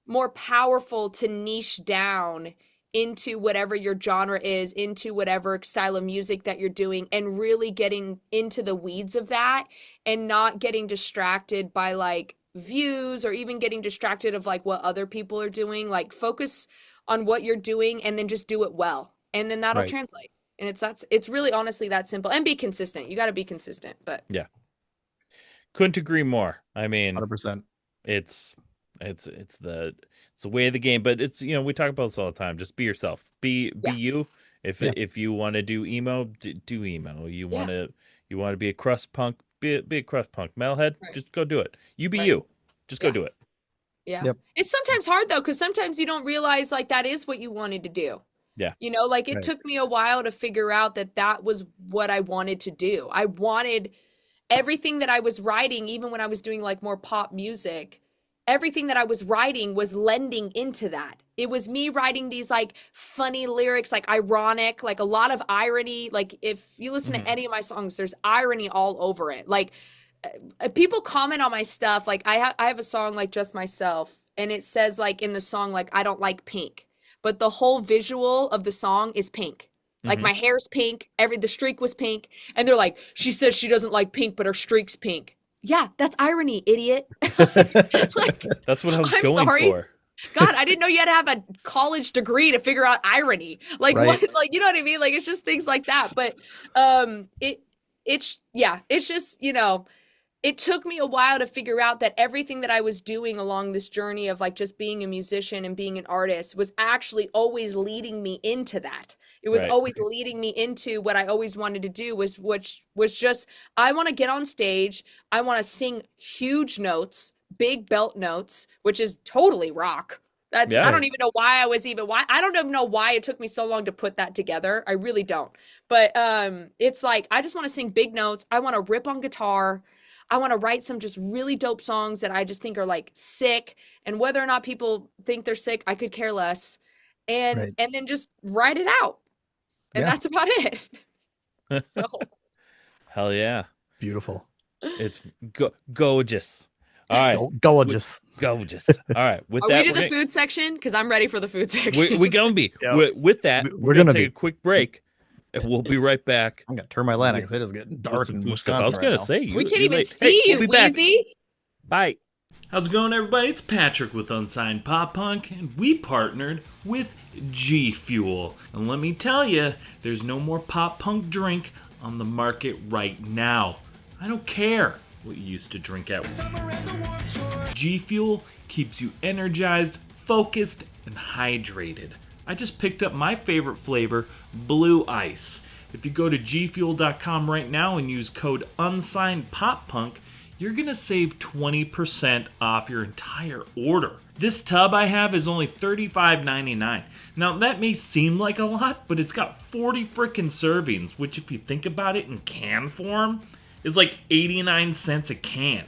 Speaker 2: more powerful to niche down into whatever your genre is, into whatever style of music that you're doing, and really getting into the weeds of that and not getting distracted by like views or even getting distracted of like what other people are doing. Like, focus on what you're doing and then just do it well, and then that'll translate. And it's really honestly that simple. And be consistent. You got to be consistent. But
Speaker 1: yeah, couldn't agree more. I mean,
Speaker 3: 100%.
Speaker 1: It's the way of the game. But it's, we talk about this all the time. Just be yourself. Be you. If you want to do emo, do emo. You want to be a crust punk, be a crust punk. Metalhead, just go do it. You be you. Just go do it.
Speaker 2: Yeah. Yep. It's sometimes hard though, because sometimes you don't realize like that is what you wanted to do.
Speaker 1: Yeah.
Speaker 2: Like it took me a while to figure out that was what I wanted to do. I wanted everything that I was writing, even when I was doing like more pop music, everything that I was writing was lending into that. It was me writing these like funny lyrics, like ironic, like a lot of irony. Like if you listen to any of my songs, there's irony all over it. Like people comment on my stuff. Like I have a song like Just Myself, and it says like in the song, like, I don't like pink, but the whole visual of the song is pink. Like my hair's pink, the streak was pink, and they're like, she says she doesn't like pink, but her streak's pink. Yeah, that's irony, idiot.
Speaker 1: Like, that's what I was going for.
Speaker 2: God, I didn't know you had to have a college degree to figure out irony. Like what? Like, you know what I mean? Like, it's just things like that. But it's just, it took me a while to figure out that everything that I was doing along this journey of like just being a musician and being an artist was actually always leading me into that. It was always leading me into what I always wanted to do, which was just, I want to get on stage. I want to sing huge notes, big belt notes, which is totally rock. I don't even know why I don't even know why it took me so long to put that together. I really don't. But it's like, I just want to sing big notes. I want to rip on guitar. I want to write some just really dope songs that I just think are like sick, and whether or not people think they're sick, I could care less. And then just write it out. And that's about it. So
Speaker 1: hell yeah.
Speaker 3: Beautiful.
Speaker 1: It's gorgeous. All right.
Speaker 3: Gorgeous.
Speaker 1: Gorgeous. All right. With
Speaker 2: Are
Speaker 1: that,
Speaker 2: we to the food section? Because I'm ready for the food
Speaker 1: we
Speaker 2: section.
Speaker 1: we gonna be.
Speaker 3: Yeah.
Speaker 1: With that,
Speaker 3: We're
Speaker 1: gonna
Speaker 3: gonna
Speaker 1: take
Speaker 3: be.
Speaker 1: a quick break, and we'll be right back
Speaker 3: I'm gonna turn my light on
Speaker 1: with,
Speaker 3: because it is getting
Speaker 1: with
Speaker 3: dark
Speaker 1: some
Speaker 3: in
Speaker 1: food stuff. I
Speaker 3: Wisconsin
Speaker 1: was
Speaker 3: right
Speaker 1: gonna
Speaker 3: now.
Speaker 1: say
Speaker 2: We can't
Speaker 1: you're
Speaker 2: even
Speaker 1: late.
Speaker 2: see
Speaker 1: Hey,
Speaker 2: you,
Speaker 1: we'll be back.
Speaker 2: Wheezy.
Speaker 1: Bye. How's it going, everybody? It's Patrick with Unsigned Pop Punk, and we partnered with GFUEL. And let me tell you, there's no more pop punk drink on the market right now. I don't care what you used to drink at. GFUEL keeps you energized, focused, and hydrated. I just picked up my favorite flavor, Blue Ice. If you go to gfuel.com right now and use code UNSIGNEDPOPPUNK, you're going to save 20% off your entire order. This tub I have is only $35.99. Now that may seem like a lot, but it's got 40 frickin' servings, which if you think about it in can form, is like 89 cents a can.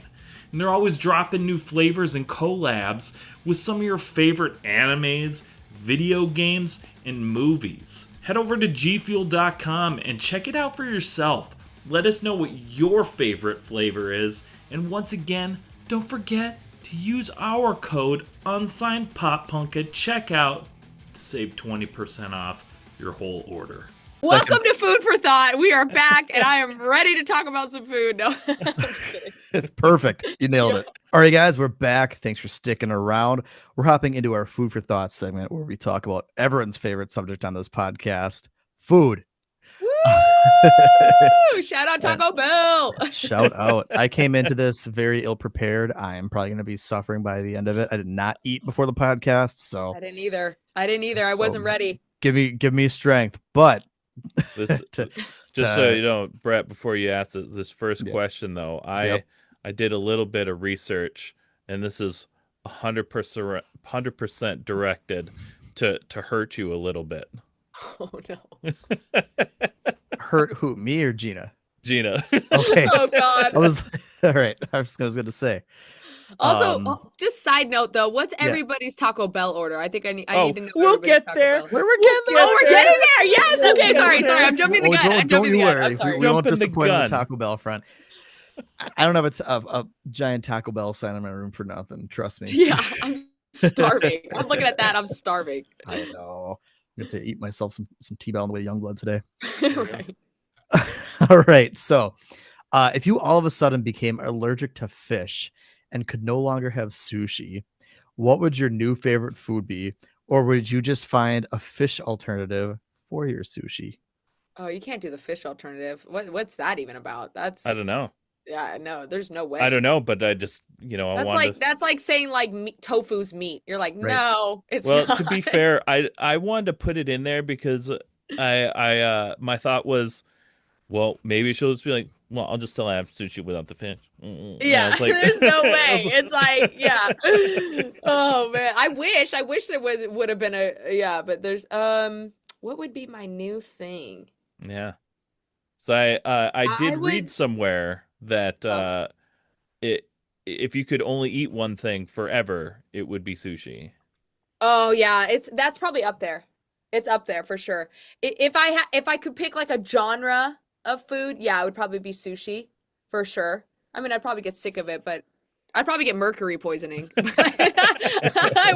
Speaker 1: And they're always dropping new flavors and collabs with some of your favorite animes, video games, and movies. Head over to gfuel.com and check it out for yourself. Let us know what your favorite flavor is. And once again, don't forget to use our code UNSIGNEDPOPPUNK at checkout to save 20% off your whole order.
Speaker 2: Welcome to Food for Thought. We are back, and I am ready to talk about some food. No, I'm just kidding.
Speaker 3: It's perfect. You nailed it. All right, guys, we're back. Thanks for sticking around. We're hopping into our Food for Thought segment where we talk about everyone's favorite subject on this podcast, food.
Speaker 2: Woo! Shout out Taco Bell.
Speaker 3: Shout out. I came into this very ill prepared. I am probably going to be suffering by the end of it. I did not eat before the podcast, so
Speaker 2: I didn't either. I
Speaker 3: So-
Speaker 2: wasn't ready.
Speaker 3: give me strength. But
Speaker 1: This, just so you know, Brett, before you ask this first
Speaker 3: Yeah.
Speaker 1: question, though,
Speaker 3: Yep.
Speaker 1: I did a little bit of research, and this is 100% directed to hurt you a little bit.
Speaker 2: Oh no.
Speaker 3: hurt who? Me or Gina?
Speaker 1: Gina.
Speaker 3: Okay.
Speaker 2: Oh god.
Speaker 3: I was all right. I was going to say.
Speaker 2: Also, just side note though, what's
Speaker 3: yeah.
Speaker 2: everybody's Taco Bell order? I think I need to know.
Speaker 1: we'll
Speaker 2: everybody's
Speaker 1: get
Speaker 2: Taco
Speaker 1: there.
Speaker 2: Bell.
Speaker 3: We're getting there.
Speaker 2: Oh, we're getting there. Yes. Okay. Sorry. I'm jumping the
Speaker 3: Oh,
Speaker 2: gun. I'm
Speaker 3: don't
Speaker 2: jumping
Speaker 3: you
Speaker 2: the gun.
Speaker 3: worry.
Speaker 2: I'm sorry.
Speaker 3: We won't
Speaker 1: Jumping the
Speaker 3: disappoint on the
Speaker 1: gun.
Speaker 3: Taco Bell front. I don't have a giant Taco Bell sign in my room for nothing. Trust me.
Speaker 2: Yeah, I'm starving. I'm looking at that. I'm starving.
Speaker 3: I know. I'm going to eat myself some T-Bell on the way to Youngblood today.
Speaker 2: Right.
Speaker 3: All right. So, if you all of a sudden became allergic to fish and could no longer have sushi, what would your new favorite food be? Or would you just find a fish alternative for your sushi?
Speaker 2: Oh, you can't do the fish alternative. What's that even about? That's
Speaker 1: I don't know.
Speaker 2: Yeah, no, there's no way.
Speaker 1: I don't know, but I just, I wanted to...
Speaker 2: That's like saying like tofu's meat. You're like,
Speaker 3: Right.
Speaker 2: no, it's
Speaker 1: Well,
Speaker 2: not.
Speaker 1: to be fair, I wanted to put it in there because I my thought was, well, maybe she'll just be like, well, I'll just still have sushi without the fish. And I
Speaker 2: Yeah,
Speaker 1: was like-
Speaker 2: there's no way.
Speaker 1: I was like-
Speaker 2: It's like, yeah. Oh man, I wish there would have been but there's what would be my new thing?
Speaker 1: Yeah. So I did
Speaker 2: I
Speaker 1: read
Speaker 2: would-
Speaker 1: somewhere that if you could only eat one thing forever, it would be sushi.
Speaker 2: Oh yeah, that's probably up there. It's up there for sure. If I could pick like a genre of food, yeah, it would probably be sushi for sure. I mean, I'd probably get sick of it, but I'd probably get mercury poisoning. I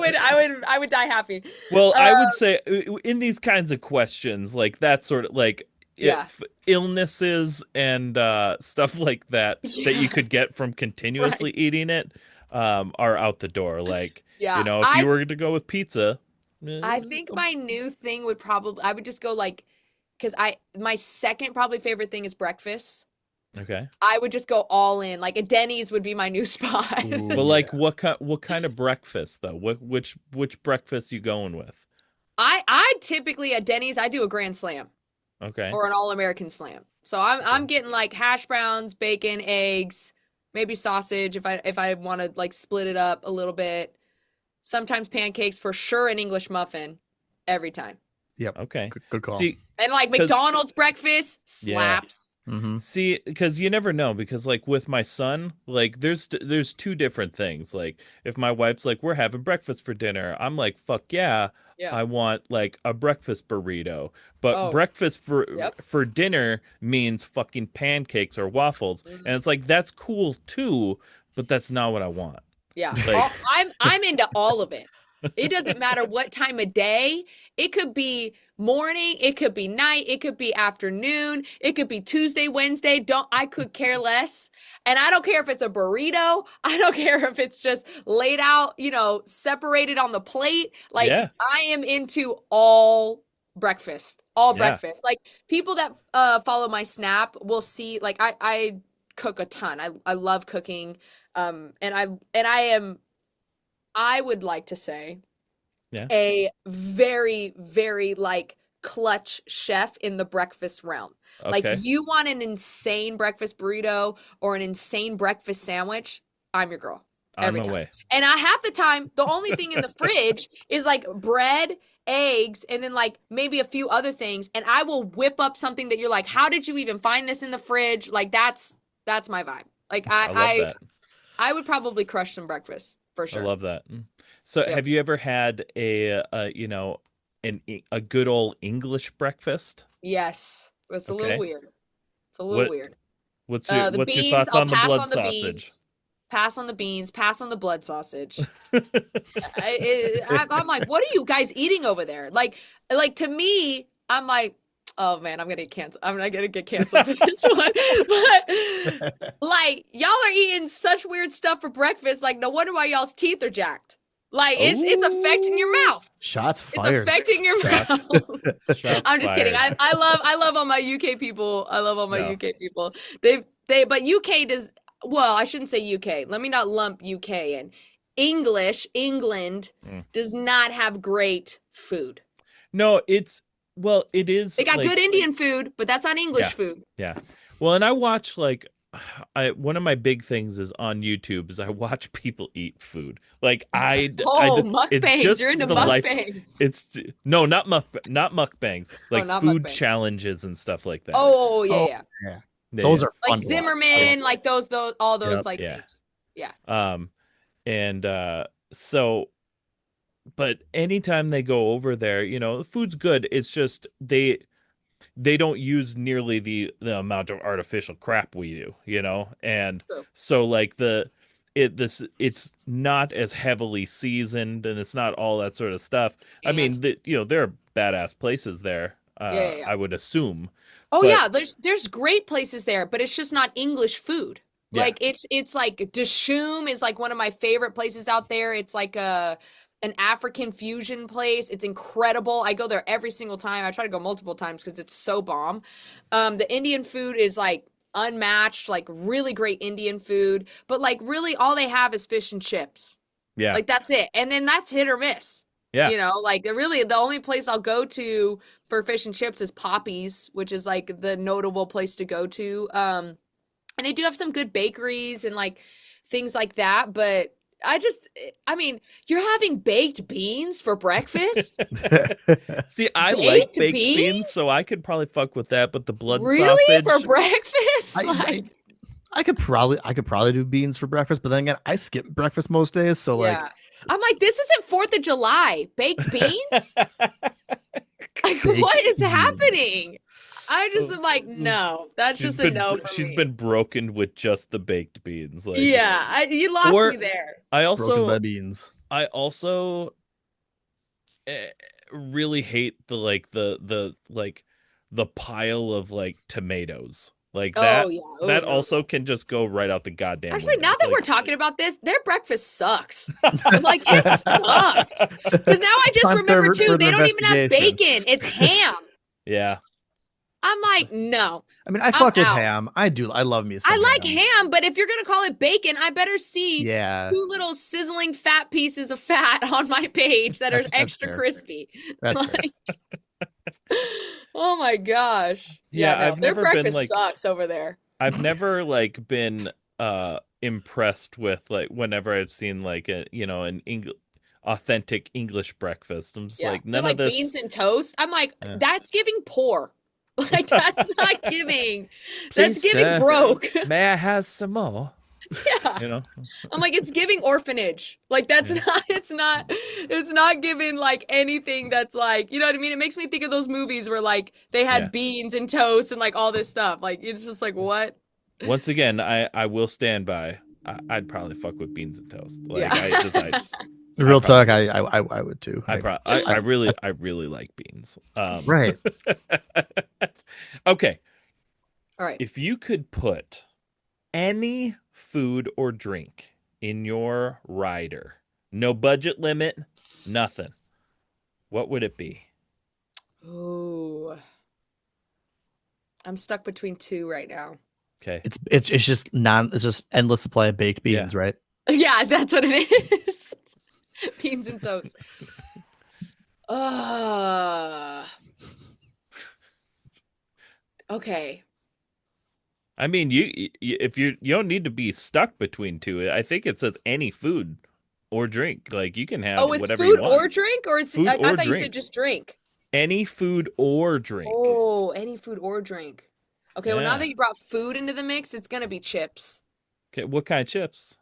Speaker 2: would die happy.
Speaker 1: Well, I would say in these kinds of questions, like that sort of like
Speaker 2: Yeah.
Speaker 1: illnesses and stuff like that that you
Speaker 2: Yeah.
Speaker 1: could get from continuously eating it are out the door. Like,
Speaker 2: Yeah,
Speaker 1: if you were to go with pizza,
Speaker 2: I think my new thing would I would just go like, because my second probably favorite thing is breakfast.
Speaker 1: okay.
Speaker 2: I would just go all in. Like a Denny's would be my new spot.
Speaker 3: Ooh,
Speaker 1: But like,
Speaker 3: yeah.
Speaker 1: what kind of breakfast though? Which breakfast you going with?
Speaker 2: I typically at Denny's I do a grand slam
Speaker 1: Okay.
Speaker 2: or an all American slam. So I'm getting like hash browns, bacon, eggs, maybe sausage if I want to like split it up a little bit. Sometimes pancakes, for sure an English muffin every time.
Speaker 3: Yep.
Speaker 1: Okay.
Speaker 3: Good call.
Speaker 1: See,
Speaker 2: And like
Speaker 1: 'Cause-
Speaker 2: McDonald's breakfast
Speaker 1: Yeah.
Speaker 2: slaps.
Speaker 3: Mm-hmm.
Speaker 1: See, because you never know. Because like with my son, like there's two different things. Like if my wife's like, we're having breakfast for dinner, I'm like, fuck yeah,
Speaker 2: Yeah.
Speaker 1: I want like a breakfast burrito. But
Speaker 2: Oh.
Speaker 1: breakfast
Speaker 2: Yep.
Speaker 1: for dinner means fucking pancakes or waffles,
Speaker 2: Mhm.
Speaker 1: and it's like that's cool too. but that's not what I want.
Speaker 2: Yeah.
Speaker 1: Like,
Speaker 2: I'm into all of it. It doesn't matter what time of day. It could be morning, it could be night, it could be afternoon, it could be Tuesday, Wednesday. I could care less. And I don't care if it's a burrito. I don't care if it's just laid out, separated on the plate. Like
Speaker 1: yeah,
Speaker 2: I am into all breakfast. All
Speaker 1: yeah,
Speaker 2: breakfast. Like people that follow my Snap will see like I cook a ton. I love cooking. I would like to say
Speaker 1: yeah.
Speaker 2: a very, very like clutch chef in the breakfast realm. Like
Speaker 1: Okay,
Speaker 2: you want an insane breakfast burrito or an insane breakfast sandwich, I'm your girl
Speaker 1: on
Speaker 2: every
Speaker 1: my
Speaker 2: time.
Speaker 1: way.
Speaker 2: And I half the time, the only thing in the fridge is like bread, eggs, and then like maybe a few other things. And I will whip up something that you're like, how did you even find this in the fridge? Like that's my vibe. Like
Speaker 1: I love that.
Speaker 2: I would probably crush some breakfast for
Speaker 1: I
Speaker 2: sure.
Speaker 1: love that. So,
Speaker 2: Yep.
Speaker 1: have you ever had a good old English breakfast?
Speaker 2: Yes. It's a
Speaker 1: Okay.
Speaker 2: little weird. It's a little
Speaker 1: What
Speaker 2: weird.
Speaker 1: what's
Speaker 2: The
Speaker 1: your
Speaker 2: beans,
Speaker 1: thoughts
Speaker 2: I'll
Speaker 1: on the
Speaker 2: pass
Speaker 1: blood
Speaker 2: on the
Speaker 1: sausage?
Speaker 2: beans. Pass on the beans, pass on the blood sausage. I'm like, what are you guys eating over there? Like to me, I'm like, oh man, I'm gonna get canceled for this one. But like, y'all are eating such weird stuff for breakfast. Like, no wonder why y'all's teeth are jacked. Like, it's affecting your mouth.
Speaker 3: Shots
Speaker 2: It's
Speaker 3: fired.
Speaker 2: affecting your
Speaker 3: Shots.
Speaker 2: mouth.
Speaker 1: Shots
Speaker 2: I'm just kidding.
Speaker 1: fired.
Speaker 2: I love all my UK people. I love all my
Speaker 1: No.
Speaker 2: UK people. But UK does, well, I shouldn't say UK. Let me not lump UK in. England
Speaker 1: Mm.
Speaker 2: does not have great food.
Speaker 1: No, it is
Speaker 2: They got
Speaker 1: like,
Speaker 2: good Indian food, but that's not English
Speaker 1: Yeah.
Speaker 2: food.
Speaker 1: Yeah. Well, and I watch like one of my big things is on YouTube is I watch people eat food. Like
Speaker 2: Oh,
Speaker 1: it's
Speaker 2: mukbangs.
Speaker 1: just
Speaker 2: You're into
Speaker 1: the life.
Speaker 2: mukbangs.
Speaker 1: It's no, not mukbangs. Like
Speaker 2: not
Speaker 1: food
Speaker 2: mukbangs.
Speaker 1: challenges and stuff like that.
Speaker 2: Oh, yeah,
Speaker 3: Oh,
Speaker 2: yeah.
Speaker 3: Yeah.
Speaker 1: Yeah,
Speaker 3: Those
Speaker 1: yeah.
Speaker 3: are
Speaker 2: Like
Speaker 3: fun to watch.
Speaker 2: Zimmerman, like those all those
Speaker 3: Yep.
Speaker 2: like
Speaker 1: Yeah.
Speaker 2: things. Yeah.
Speaker 1: And so, but anytime they go over there, the food's good. It's just they don't use nearly the amount of artificial crap we do, and
Speaker 2: True.
Speaker 1: so like it's not as heavily seasoned and it's not all that sort of stuff. I mean, there are badass places there.
Speaker 2: Yeah.
Speaker 1: I would assume.
Speaker 2: Oh
Speaker 1: But-
Speaker 2: yeah, there's great places there, but it's just not English food.
Speaker 1: Yeah.
Speaker 2: Like it's like Dishoom is like one of my favorite places out there. It's like an African fusion place. It's incredible. I go there every single time. I try to go multiple times because it's so bomb. The Indian food is like unmatched, like really great Indian food, but like really all they have is fish and chips.
Speaker 1: Yeah.
Speaker 2: Like that's it. And then that's hit or miss.
Speaker 1: Yeah.
Speaker 2: Like really the only place I'll go to for fish and chips is Poppy's, which is like the notable place to go to. And they do have some good bakeries and like things like that, but I mean, you're having baked beans for breakfast?
Speaker 1: See, I
Speaker 2: Baked
Speaker 1: like baked
Speaker 2: beans?
Speaker 1: beans, so I could probably fuck with that. But the blood
Speaker 2: Really?
Speaker 1: sausage
Speaker 2: For breakfast?
Speaker 3: I could probably do beans for breakfast, but then again, I skip breakfast most days, so like
Speaker 2: yeah. I'm like, this isn't 4th of July. Baked beans? Like, what is
Speaker 3: beans.
Speaker 2: happening? I just am like, no, that's just a no for
Speaker 1: She's
Speaker 2: me.
Speaker 1: been broken with just the baked beans. Like,
Speaker 2: Yeah, you lost
Speaker 1: Or-
Speaker 2: me there.
Speaker 1: I
Speaker 3: broken
Speaker 1: also
Speaker 3: by beans.
Speaker 1: I also really hate the pile of like tomatoes. Like that
Speaker 2: Oh, yeah. Oh,
Speaker 1: that
Speaker 2: no.
Speaker 1: also can just go right out the goddamn
Speaker 2: Actually,
Speaker 1: window.
Speaker 2: now that
Speaker 1: Like,
Speaker 2: we're talking about this, their breakfast sucks. Like, it sucks. Because now I just
Speaker 3: Time
Speaker 2: remember, too,
Speaker 3: for
Speaker 2: they
Speaker 3: the
Speaker 2: don't even have
Speaker 3: investigation.
Speaker 2: bacon. It's ham.
Speaker 1: yeah.
Speaker 2: I'm like, no.
Speaker 3: I mean, I fuck with
Speaker 2: out.
Speaker 3: ham. I do. I love me some
Speaker 2: I like
Speaker 3: ham.
Speaker 2: ham, but if you're going to call it bacon, I better see
Speaker 3: Yeah.
Speaker 2: 2 little sizzling fat pieces of fat on my page that are
Speaker 3: That's
Speaker 2: extra
Speaker 3: fair.
Speaker 2: crispy.
Speaker 3: That's fair.
Speaker 2: Oh my gosh.
Speaker 1: Yeah,
Speaker 2: no,
Speaker 1: I've
Speaker 2: their
Speaker 1: never been,
Speaker 2: breakfast
Speaker 1: like-
Speaker 2: sucks over there.
Speaker 1: I've never like been impressed with like whenever I've seen like an authentic English breakfast. I'm just
Speaker 2: Yeah.
Speaker 1: like
Speaker 2: They're
Speaker 1: none
Speaker 2: like
Speaker 1: of this.
Speaker 2: beans and toast. I'm like,
Speaker 1: Yeah.
Speaker 2: that's giving poor. Like that's not giving. That's
Speaker 1: Please,
Speaker 2: giving
Speaker 1: sir,
Speaker 2: broke.
Speaker 1: May I have some more?
Speaker 2: Yeah. I'm like, it's giving orphanage. Like that's
Speaker 1: Yeah.
Speaker 2: it's not giving like anything that's like, you know what I mean? It makes me think of those movies where like they had
Speaker 1: Yeah.
Speaker 2: beans and toast and like all this stuff. Like it's just like what?
Speaker 1: Once again, I will stand by I'd probably fuck with beans and toast. Like
Speaker 2: Yeah.
Speaker 3: Real talk,
Speaker 1: probably
Speaker 3: I would too.
Speaker 1: I really like beans.
Speaker 3: Right.
Speaker 1: Okay.
Speaker 2: All right.
Speaker 1: If you could put any food or drink in your rider, no budget limit, nothing, what would it be?
Speaker 2: Ooh. I'm stuck between two right now.
Speaker 1: Okay.
Speaker 3: It's just endless supply of baked beans,
Speaker 1: Yeah.
Speaker 3: right?
Speaker 2: Yeah, that's what it is. Beans and toast. Okay.
Speaker 1: I mean, if you don't need to be stuck between two. I think it says any food or drink. Like you can have
Speaker 2: Oh, it's
Speaker 1: whatever you
Speaker 2: food
Speaker 1: want.
Speaker 2: or drink, or it's
Speaker 1: Food
Speaker 2: I
Speaker 1: or
Speaker 2: thought you said
Speaker 1: drink.
Speaker 2: just drink.
Speaker 1: Any food or drink.
Speaker 2: Oh, any food or drink. Okay, well now
Speaker 1: Yeah.
Speaker 2: that you brought food into the mix, it's gonna be chips.
Speaker 1: Okay, what kind of chips?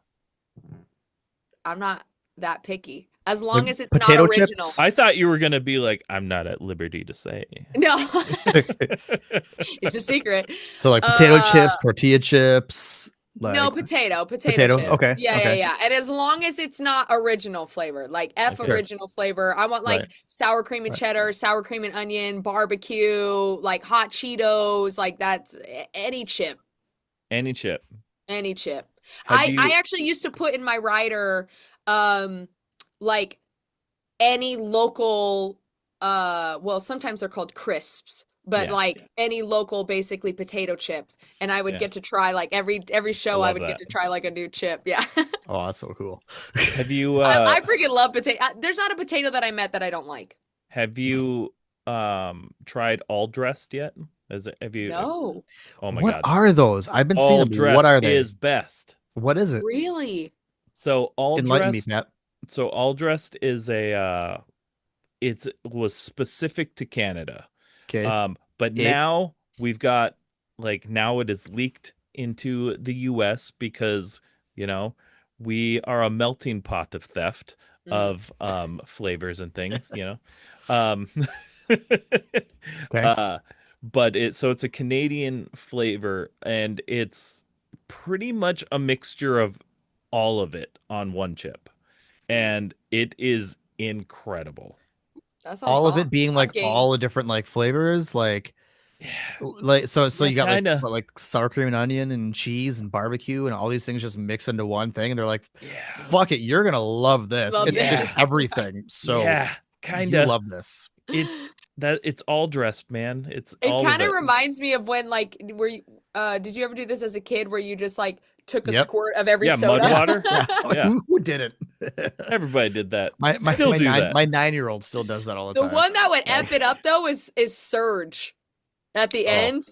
Speaker 2: I'm not that picky. As long
Speaker 3: Like
Speaker 2: as it's not
Speaker 3: potato
Speaker 2: original.
Speaker 3: chips?
Speaker 1: I thought you were gonna be like, I'm not at liberty to say.
Speaker 2: No. It's a secret.
Speaker 3: So like potato chips, tortilla chips,
Speaker 2: No,
Speaker 3: like
Speaker 2: potato
Speaker 3: potato.
Speaker 2: chips.
Speaker 3: Okay.
Speaker 2: Yeah,
Speaker 3: okay.
Speaker 2: yeah. And as long as it's not original flavor, like
Speaker 1: Okay.
Speaker 2: original flavor. I want like
Speaker 1: Right.
Speaker 2: sour cream and cheddar, sour cream and onion, barbecue, like hot Cheetos, like that's any chip.
Speaker 1: Any chip.
Speaker 2: Any chip.
Speaker 1: Have you-
Speaker 2: I actually used to put in my rider like any local well sometimes they're called crisps, but
Speaker 1: Yeah.
Speaker 2: like any local basically potato chip, and I would
Speaker 1: Yeah.
Speaker 2: get to try like every show I
Speaker 1: love
Speaker 2: would
Speaker 1: that.
Speaker 2: get to try like a new chip. Yeah.
Speaker 3: Oh, that's so cool.
Speaker 1: Have you
Speaker 2: I freaking love potato. There's not a potato that I met that I don't like.
Speaker 1: have you tried all dressed yet? Have you
Speaker 2: No.
Speaker 1: Oh my
Speaker 3: What
Speaker 1: god.
Speaker 3: are those? I've been seeing
Speaker 1: All
Speaker 3: them.
Speaker 1: dressed
Speaker 3: What are they?
Speaker 1: is best.
Speaker 3: What is it?
Speaker 2: Really?
Speaker 1: So all
Speaker 3: Enlighten me,
Speaker 1: dressed
Speaker 3: Matt.
Speaker 1: So all dressed is a it was specific to Canada.
Speaker 3: Okay.
Speaker 1: But
Speaker 3: It-
Speaker 1: now we've got now it is leaked into the US because, we are a melting pot of theft of flavors and things, Um
Speaker 3: Okay.
Speaker 1: but it's a Canadian flavor, and it's pretty much a mixture of all of it on one chip. And it is incredible.
Speaker 2: That sounds
Speaker 3: all of
Speaker 2: bomb.
Speaker 3: it being like
Speaker 2: game.
Speaker 3: all the different like flavors, like so
Speaker 1: Yeah,
Speaker 3: you got
Speaker 1: kinda.
Speaker 3: like sour cream and onion and cheese and barbecue and all these things just mix into one thing, and they're like,
Speaker 1: Yeah.
Speaker 3: fuck it, you're gonna love this.
Speaker 2: Love
Speaker 3: It's just
Speaker 1: this.
Speaker 3: everything. So
Speaker 1: yeah,
Speaker 3: you
Speaker 1: kind of.
Speaker 3: love this.
Speaker 1: It's all dressed, man. It's
Speaker 2: It
Speaker 1: all
Speaker 2: kind
Speaker 1: of
Speaker 2: of
Speaker 1: it.
Speaker 2: reminds me of when did you ever do this as a kid where you just like took a
Speaker 3: Yep.
Speaker 2: squirt of every
Speaker 1: Yeah,
Speaker 2: soda?
Speaker 1: mud water.
Speaker 3: Yeah.
Speaker 1: Yeah.
Speaker 3: Who didn't?
Speaker 1: Everybody did that.
Speaker 3: my
Speaker 1: Still do that.
Speaker 3: my 9-year-old still does that all the
Speaker 2: The
Speaker 3: time.
Speaker 2: one that would F it up though is Surge at the
Speaker 1: Oh.
Speaker 2: end.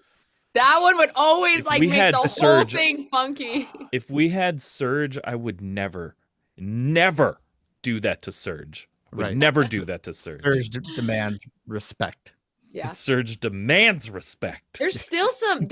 Speaker 2: That one would always
Speaker 1: If we
Speaker 2: make
Speaker 1: had
Speaker 2: the
Speaker 1: Surge-
Speaker 2: whole thing funky.
Speaker 1: If we had Surge, I would never do that to Surge. Would
Speaker 3: Right.
Speaker 1: never do that to Surge.
Speaker 3: Surge demands respect.
Speaker 2: Yeah.
Speaker 1: Surge demands respect.
Speaker 2: There's still some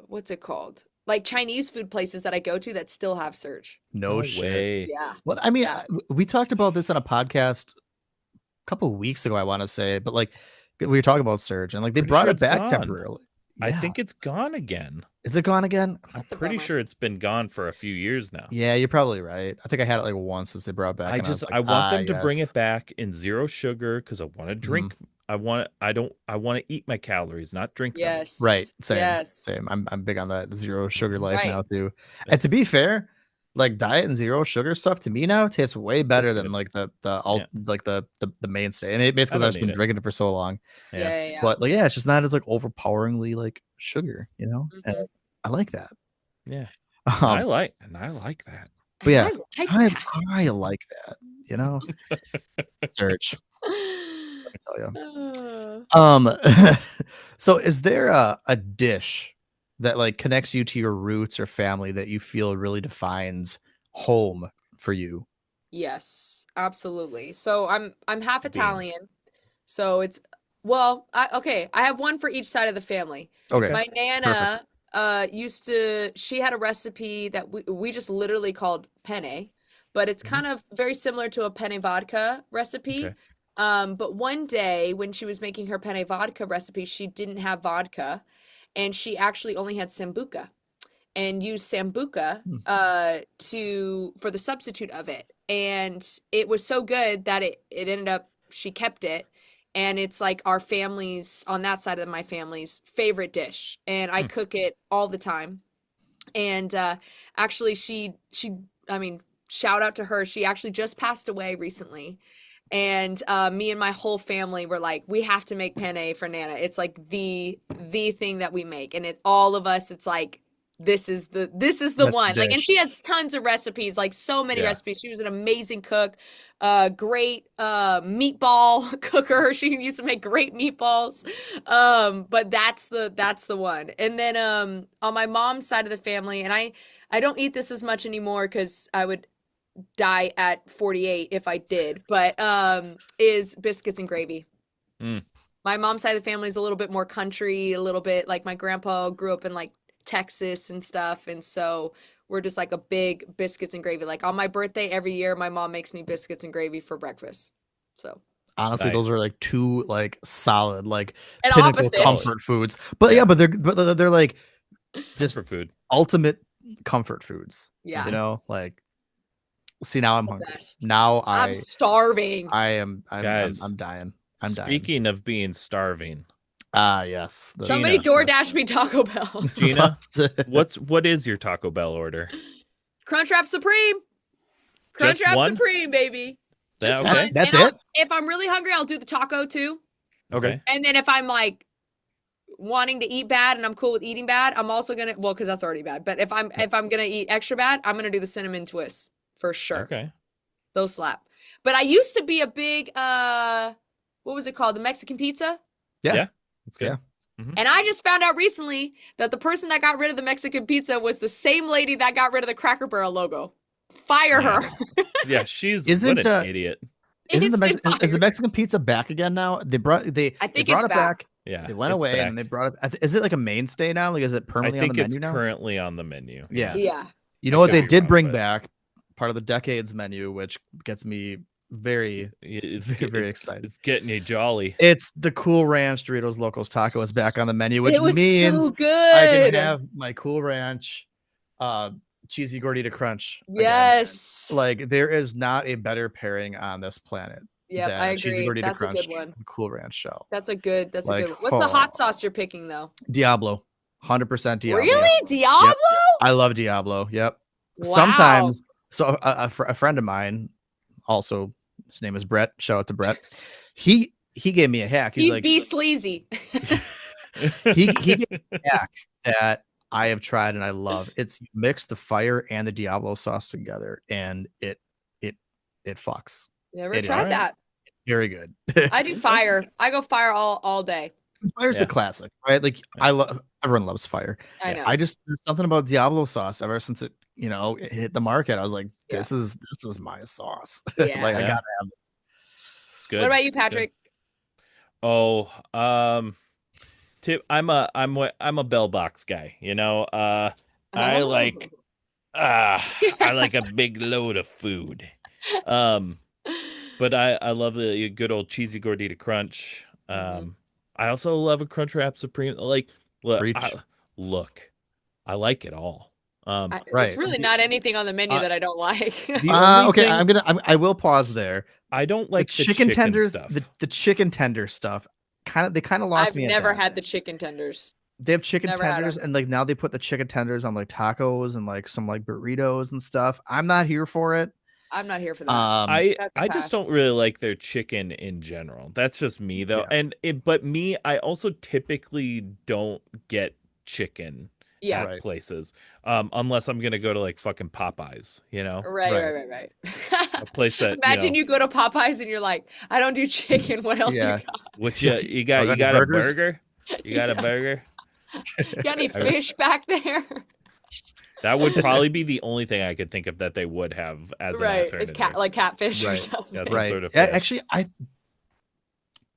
Speaker 2: what's it called? Like Chinese food places that I go to that still have Surge.
Speaker 3: No shit.
Speaker 1: way.
Speaker 2: Yeah.
Speaker 3: Well, I mean,
Speaker 2: Yeah.
Speaker 3: we talked about this on a podcast a couple of weeks ago, I want to say, but like we were talking about Surge, and like they
Speaker 1: Pretty
Speaker 3: brought
Speaker 1: sure
Speaker 3: it
Speaker 1: it's
Speaker 3: back
Speaker 1: gone.
Speaker 3: temporarily.
Speaker 1: I
Speaker 3: Yeah.
Speaker 1: think it's gone again.
Speaker 3: Is it gone again?
Speaker 1: I'm
Speaker 2: That's a
Speaker 1: pretty
Speaker 2: bummer.
Speaker 1: sure it's been gone for a few years now.
Speaker 3: Yeah, you're probably right. I think I had it like once since they brought it back.
Speaker 1: I
Speaker 3: and was
Speaker 1: just
Speaker 3: like,
Speaker 1: I want them to bring
Speaker 3: yes.
Speaker 1: it back in zero sugar because I want to drink. I want to eat my calories, not drink them.
Speaker 2: Yes.
Speaker 3: Right. Same.
Speaker 2: Yes.
Speaker 3: Same. I'm big on that zero sugar life
Speaker 2: Right.
Speaker 3: now too. And to be fair, like diet and zero sugar stuff to me now tastes way better than
Speaker 1: good.
Speaker 3: like the
Speaker 1: Yeah.
Speaker 3: the mainstay. And it's
Speaker 1: I
Speaker 3: because
Speaker 1: don't
Speaker 3: I've just been
Speaker 1: need it.
Speaker 3: drinking it for so long.
Speaker 2: Yeah.
Speaker 3: But like it's just not as like overpoweringly like sugar, you know? And
Speaker 2: Mhm.
Speaker 3: I like that.
Speaker 1: Yeah, I
Speaker 3: Um,
Speaker 1: like that.
Speaker 3: but yeah,
Speaker 2: I like that.
Speaker 3: I like that, you know. Search, I tell you. So is there a dish that like connects you to your roots or family that you feel really defines home for you?
Speaker 2: Yes, absolutely. So I'm half
Speaker 1: Beans.
Speaker 2: Italian. So it's I have one for each side of the family.
Speaker 3: Okay.
Speaker 2: My Nana she had a recipe that we just literally called penne, but it's kind of very similar to a penne vodka recipe.
Speaker 1: Okay.
Speaker 2: But one day when she was making her penne vodka recipe, she didn't have vodka. and she actually only had sambuca and used sambuca for the substitute of it. And it was so good that it ended up, she kept it. And it's like our family's, on that side of my family's favorite dish. And I cook it all the time. And actually I mean, shout out to her. She actually just passed away recently. And me and my whole family were like, we have to make penne for Nana. It's like the thing that we make. And all of us, it's like, this is the one. Like, and she has tons of recipes, like so many recipes. She was an amazing cook, great meatball cooker. She used to make great meatballs. But that's the one. And then on my mom's side of the family, and I don't eat this as much anymore because I would die at 48 if I did, but is biscuits and gravy. My mom's side of the family is a little bit more country, a little bit like my grandpa grew up in like Texas and stuff, and so we're just like a big biscuits and gravy. Like on my birthday every year, my mom makes me biscuits and gravy for breakfast. So
Speaker 3: honestly, those are like two like solid like
Speaker 2: and
Speaker 3: pinnacle
Speaker 2: opposites.
Speaker 3: comfort foods. But but they're like just
Speaker 1: comfort food,
Speaker 3: ultimate comfort foods.
Speaker 2: Yeah,
Speaker 3: you know, like. See, now I'm hungry.
Speaker 2: Best.
Speaker 3: Now
Speaker 2: I'm starving.
Speaker 3: I'm
Speaker 1: Guys,
Speaker 3: I'm dying.
Speaker 1: Speaking of being starving.
Speaker 3: Yes.
Speaker 2: Somebody DoorDash me Taco Bell.
Speaker 1: Geena, what is your Taco Bell order?
Speaker 2: Crunchwrap Supreme. Crunchwrap Supreme, baby. Just
Speaker 1: okay.
Speaker 3: That's it?
Speaker 2: If I'm really hungry, I'll do the taco too.
Speaker 3: Okay.
Speaker 2: And then if I'm like wanting to eat bad and I'm cool with eating bad, I'm also gonna, well, because that's already bad. But if I'm gonna eat extra bad, I'm gonna do the cinnamon twists for sure.
Speaker 1: Okay.
Speaker 2: Those slap. But I used to be a big what was it called? The Mexican pizza?
Speaker 1: Yeah. That's good.
Speaker 3: Yeah.
Speaker 1: Mm-hmm.
Speaker 2: And I just found out recently that the person that got rid of the Mexican pizza was the same lady that got rid of the Cracker Barrel logo. Fire her.
Speaker 1: Yeah, she's
Speaker 3: what
Speaker 1: an idiot.
Speaker 3: Is the Mexican pizza back again now? They brought it back.
Speaker 1: Yeah.
Speaker 3: They went away and they brought it. Is it like a mainstay now? Like, is it permanently on the menu now?
Speaker 1: I think it's currently on the menu.
Speaker 3: Yeah.
Speaker 2: Yeah.
Speaker 3: You know what they did bring back? Part of the decades menu, which gets me very excited.
Speaker 1: It's getting you jolly.
Speaker 3: It's the Cool Ranch Doritos Locos Taco is back on the menu, which means
Speaker 2: so good.
Speaker 3: I can have my Cool Ranch cheesy gordita crunch.
Speaker 2: Yes.
Speaker 3: Again. Like, there is not a better pairing on this planet.
Speaker 2: Yeah, I agree.
Speaker 3: Cheesy gordita
Speaker 2: That's
Speaker 3: crunch,
Speaker 2: a good one.
Speaker 3: Cool Ranch shell.
Speaker 2: That's a good one. What's the hot sauce you're picking though?
Speaker 3: Diablo. 100% Diablo.
Speaker 2: Really? Diablo?
Speaker 3: Yep. I love Diablo. Yep.
Speaker 2: Wow.
Speaker 3: Sometimes, so a friend of mine, also his name is Brett. Shout out to Brett. He gave me a hack. He's like,
Speaker 2: be sleazy.
Speaker 3: he gave me a hack that I have tried and I love. It's you mix the fire and the Diablo sauce together, and it fucks.
Speaker 2: Never tried that.
Speaker 3: Very good.
Speaker 2: I do fire. I go fire all day.
Speaker 3: Fire's the classic, right? Like everyone loves fire.
Speaker 2: I know.
Speaker 3: There's something about Diablo sauce ever since it hit the market. I was like, this is my sauce.
Speaker 2: Yeah.
Speaker 3: Like, I gotta have this.
Speaker 1: It's good.
Speaker 2: What about you, Patrick?
Speaker 1: Good. Oh, I'm a bell box guy. You know, I like a big load of food. But I love the good old cheesy gordita crunch. I also love a Crunchwrap Supreme. Like, look, I like it all.
Speaker 3: Right.
Speaker 2: There's really not anything on the menu that I don't like.
Speaker 3: Okay, I will pause there.
Speaker 1: I don't like the
Speaker 3: chicken tender
Speaker 1: stuff.
Speaker 3: The chicken tender stuff. They kind of lost me.
Speaker 2: I've never had the chicken tenders.
Speaker 3: They have chicken tenders, and like now they put the chicken tenders on like tacos and like some like burritos and stuff. I'm not here for it.
Speaker 2: I'm not here for that.
Speaker 1: I just don't really like their chicken in general. That's just me though.
Speaker 3: Yeah.
Speaker 1: But I also typically don't get chicken at places. Unless I'm gonna go to like fucking Popeyes, you know?
Speaker 2: Right.
Speaker 1: A place that
Speaker 2: imagine you go to Popeyes and you're like, I don't do chicken. What else you got?
Speaker 1: What you got? You got a burger? You got a burger?
Speaker 2: You got any fish back there?
Speaker 1: That would probably be the only thing I could think of that they would have as an alternative.
Speaker 2: It's catfish or something.
Speaker 1: Yeah,
Speaker 3: right.
Speaker 1: Sort of
Speaker 3: actually,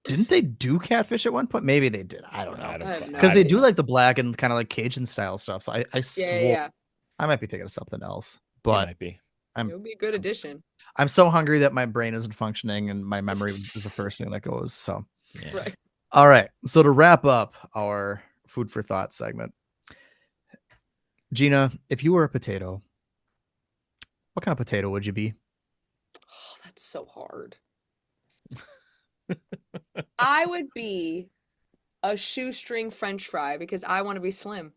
Speaker 3: didn't they do catfish at one point? Maybe they did. I don't know. Because they do like the black and kind of like Cajun style stuff. So I swore I might be thinking of something else. But
Speaker 1: it might be.
Speaker 2: It would be a good addition.
Speaker 3: I'm so hungry that my brain isn't functioning and my memory is the first thing that goes. So
Speaker 2: Right.
Speaker 3: All right. So to wrap up our food for thought segment. Geena, if you were a potato, what kind of potato would you be?
Speaker 2: Oh, that's so hard. I would be a shoestring French fry because I want to be slim.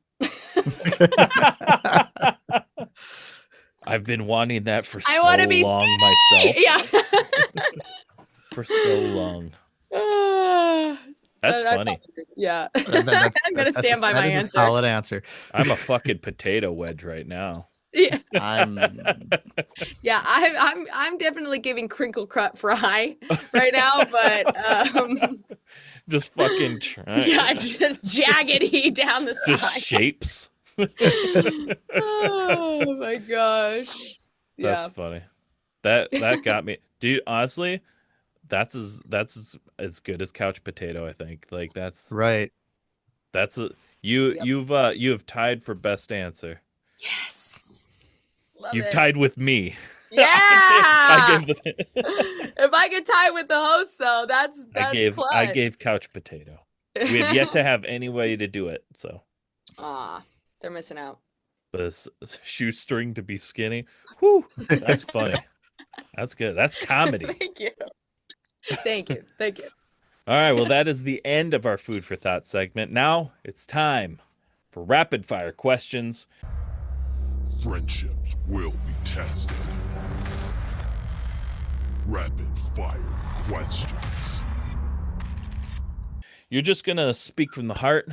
Speaker 1: I've been wanting that for
Speaker 2: I
Speaker 1: so
Speaker 2: want to be
Speaker 1: long
Speaker 2: skinny!
Speaker 1: myself.
Speaker 2: Yeah.
Speaker 1: For so long. That's
Speaker 2: I'd
Speaker 1: funny.
Speaker 2: Yeah.
Speaker 3: That's
Speaker 2: I'm gonna stand by
Speaker 3: that
Speaker 2: my
Speaker 3: is a
Speaker 2: answer.
Speaker 3: solid answer.
Speaker 1: I'm a fucking potato wedge right now.
Speaker 2: Yeah.
Speaker 3: Yeah,
Speaker 2: I'm definitely giving crinkle cut fry right now, but
Speaker 1: just fucking trying.
Speaker 2: yeah, just jaggedy down the side.
Speaker 1: Just shapes.
Speaker 2: Oh my gosh.
Speaker 1: That's
Speaker 2: Yeah.
Speaker 1: funny. That got me. Dude, honestly, that's as good as couch potato, I think. Like that's
Speaker 3: right.
Speaker 1: That's you
Speaker 2: Yep.
Speaker 1: you have tied for best answer.
Speaker 2: Yes. Love
Speaker 1: You've
Speaker 2: it.
Speaker 1: tied with me.
Speaker 2: Yeah.
Speaker 1: I gave
Speaker 2: If I could tie with the host though, that's clutch.
Speaker 1: I gave couch potato. We have yet to have any way to do it, so.
Speaker 2: They're missing out.
Speaker 1: But it's shoestring to be skinny. Whew, that's funny. That's good. That's comedy.
Speaker 2: Thank you. Thank you. Thank you.
Speaker 1: All right, well, that is the end of our Food for Thought segment. Now it's time for rapid fire questions.
Speaker 4: Friendships will be tested. Rapid fire questions.
Speaker 1: You're just going to speak from the heart.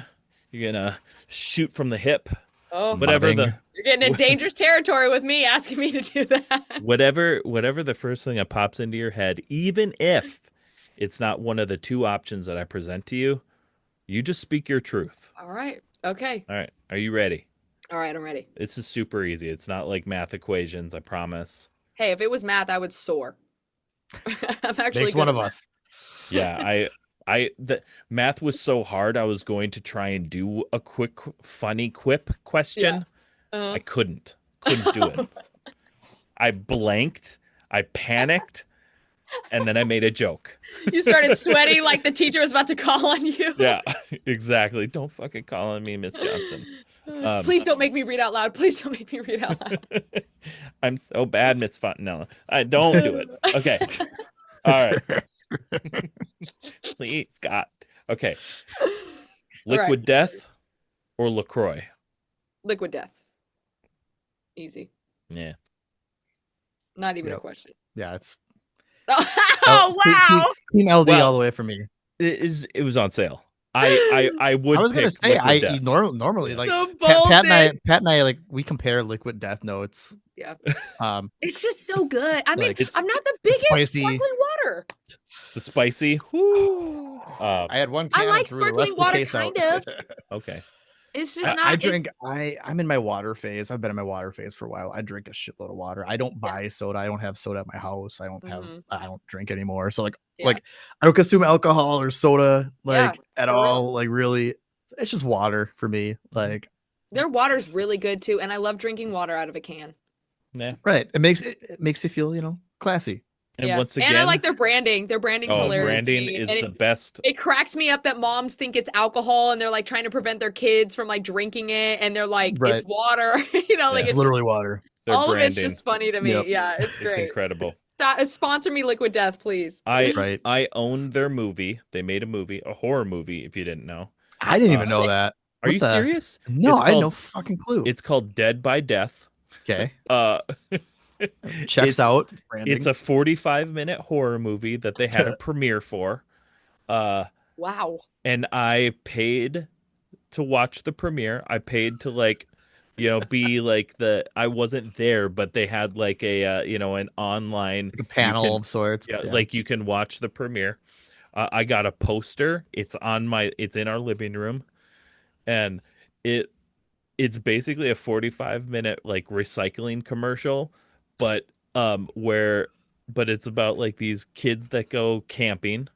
Speaker 1: You're going to shoot from the hip.
Speaker 2: Oh,
Speaker 1: Whatever
Speaker 3: Loving.
Speaker 2: you're getting in dangerous territory with me asking me to do that.
Speaker 1: whatever the first thing that pops into your head, even if it's not one of the two options that I present to you, you just speak your truth.
Speaker 2: All right. Okay.
Speaker 1: All right. Are you ready?
Speaker 2: All right, I'm ready.
Speaker 1: This is super easy. It's not like math equations, I promise.
Speaker 2: Hey, if it was math, I would soar. I'm actually
Speaker 3: Makes
Speaker 2: good
Speaker 3: one
Speaker 2: at
Speaker 3: of
Speaker 2: math.
Speaker 3: us.
Speaker 1: Yeah, the math was so hard. I was going to try and do a quick, funny quip question.
Speaker 2: Yeah.
Speaker 1: I couldn't do it. I blanked. I panicked. And then I made a joke.
Speaker 2: You started sweating like the teacher was about to call on you.
Speaker 1: Yeah, exactly. Don't fucking call on me, Miss Johnson.
Speaker 2: Please don't make me read out loud. Please don't make me read out loud.
Speaker 1: I'm so bad, Miss Fontanella. I don't do it. Okay. All right. Please, God. Okay. Liquid
Speaker 2: right.
Speaker 1: Death or LaCroix?
Speaker 2: Liquid death. Easy.
Speaker 1: Yeah.
Speaker 2: Not even a
Speaker 3: Yep.
Speaker 2: question.
Speaker 3: Yeah, it's
Speaker 2: Oh, wow.
Speaker 3: Team LD
Speaker 1: Well,
Speaker 3: all the way for me.
Speaker 1: It was on sale. I would.
Speaker 3: I was gonna
Speaker 1: pick
Speaker 3: say
Speaker 1: Liquid Death.
Speaker 3: normally like
Speaker 2: The
Speaker 3: Pat and I
Speaker 2: boldness.
Speaker 3: like we compare Liquid Death notes.
Speaker 2: Yeah.
Speaker 3: It's
Speaker 2: just so good. I mean,
Speaker 3: Like,
Speaker 2: I'm not the biggest
Speaker 3: spicy-
Speaker 2: sparkling water.
Speaker 1: The spicy. Whoo.
Speaker 3: I had one
Speaker 2: I
Speaker 3: can
Speaker 2: like
Speaker 3: threw the rest
Speaker 2: sparkling
Speaker 3: of the case
Speaker 2: water,
Speaker 3: out.
Speaker 2: kind of.
Speaker 1: Okay.
Speaker 2: It's just
Speaker 3: I
Speaker 2: not.
Speaker 3: drink. I'm in my water phase. I've been in my water phase for a while. I drink a shitload of water. I don't buy soda. I don't have soda at my house. I don't have.
Speaker 2: Mhm.
Speaker 3: I don't drink anymore. So like
Speaker 2: Yeah.
Speaker 3: I don't consume alcohol or soda
Speaker 2: Yeah,
Speaker 3: at
Speaker 2: for real.
Speaker 3: all. Like really, it's just water for me. Like
Speaker 2: Their water's really good too, and I love drinking water out of a can.
Speaker 1: Yeah.
Speaker 3: right. It makes you feel classy.
Speaker 1: And once again,
Speaker 2: and I like their branding. Their branding's hilarious. to
Speaker 1: branding
Speaker 2: me,
Speaker 1: is
Speaker 2: and
Speaker 1: the best.
Speaker 2: It cracks me up that moms think it's alcohol and they're like trying to prevent their kids from like drinking it, and they're like,
Speaker 3: Right.
Speaker 2: it's water. You know, like
Speaker 3: It's literally water.
Speaker 1: Their
Speaker 2: all
Speaker 1: branding.
Speaker 2: of it's just funny to me.
Speaker 3: Yep.
Speaker 2: Yeah, it's
Speaker 1: It's
Speaker 2: great.
Speaker 1: incredible.
Speaker 2: Sponsor me, Liquid Death, please.
Speaker 3: Right.
Speaker 1: I own their movie. They made a movie, a horror movie, if you didn't know.
Speaker 3: I didn't even know that.
Speaker 1: Are
Speaker 3: What
Speaker 1: you
Speaker 3: the-
Speaker 1: serious?
Speaker 3: No,
Speaker 1: It's
Speaker 3: I had no
Speaker 1: called-
Speaker 3: fucking clue.
Speaker 1: It's called Dead by Death.
Speaker 3: Okay.
Speaker 1: It's-
Speaker 3: Checks out. Branding.
Speaker 1: It's a 45-minute horror movie that they had a premiere for.
Speaker 2: Wow.
Speaker 1: And I paid to watch the premiere. I paid to be like I wasn't there, but they had like a an online
Speaker 3: Like a panel
Speaker 1: you can-
Speaker 3: of sorts.
Speaker 1: Yeah, like you can watch the premiere. I got a poster. It's in our living room, and it's basically a 45-minute like recycling commercial, but it's about like these kids that go camping,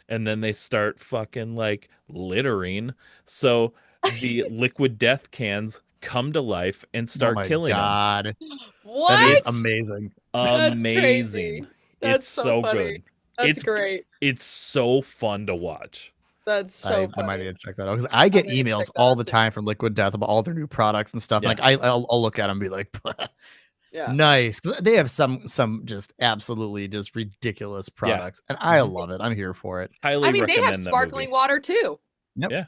Speaker 1: and then they start fucking like littering. So the Liquid Death cans come to life and start
Speaker 3: oh my
Speaker 1: killing
Speaker 3: God.
Speaker 2: What?
Speaker 3: That is amazing.
Speaker 1: them.
Speaker 2: That's
Speaker 1: Amazing.
Speaker 2: crazy. That's
Speaker 1: It's
Speaker 2: so
Speaker 1: so
Speaker 2: funny.
Speaker 1: good.
Speaker 2: That's
Speaker 1: It's
Speaker 2: great.
Speaker 1: It's so fun to watch.
Speaker 2: That's so
Speaker 3: I might
Speaker 2: funny.
Speaker 3: need to check that out because I get
Speaker 2: I'm gonna
Speaker 3: emails
Speaker 2: check that
Speaker 3: all
Speaker 2: out
Speaker 3: the
Speaker 2: too.
Speaker 3: time from Liquid Death about all their new products and stuff.
Speaker 1: Yeah.
Speaker 3: Like I'll look at them and be like,
Speaker 2: Yeah.
Speaker 3: nice, because they have some just absolutely just ridiculous products, and I love it. I'm here for it.
Speaker 1: Highly
Speaker 2: I mean, they
Speaker 1: recommend
Speaker 2: have
Speaker 1: that
Speaker 2: sparkling
Speaker 1: movie.
Speaker 2: water too,
Speaker 3: Yep.
Speaker 1: Yeah.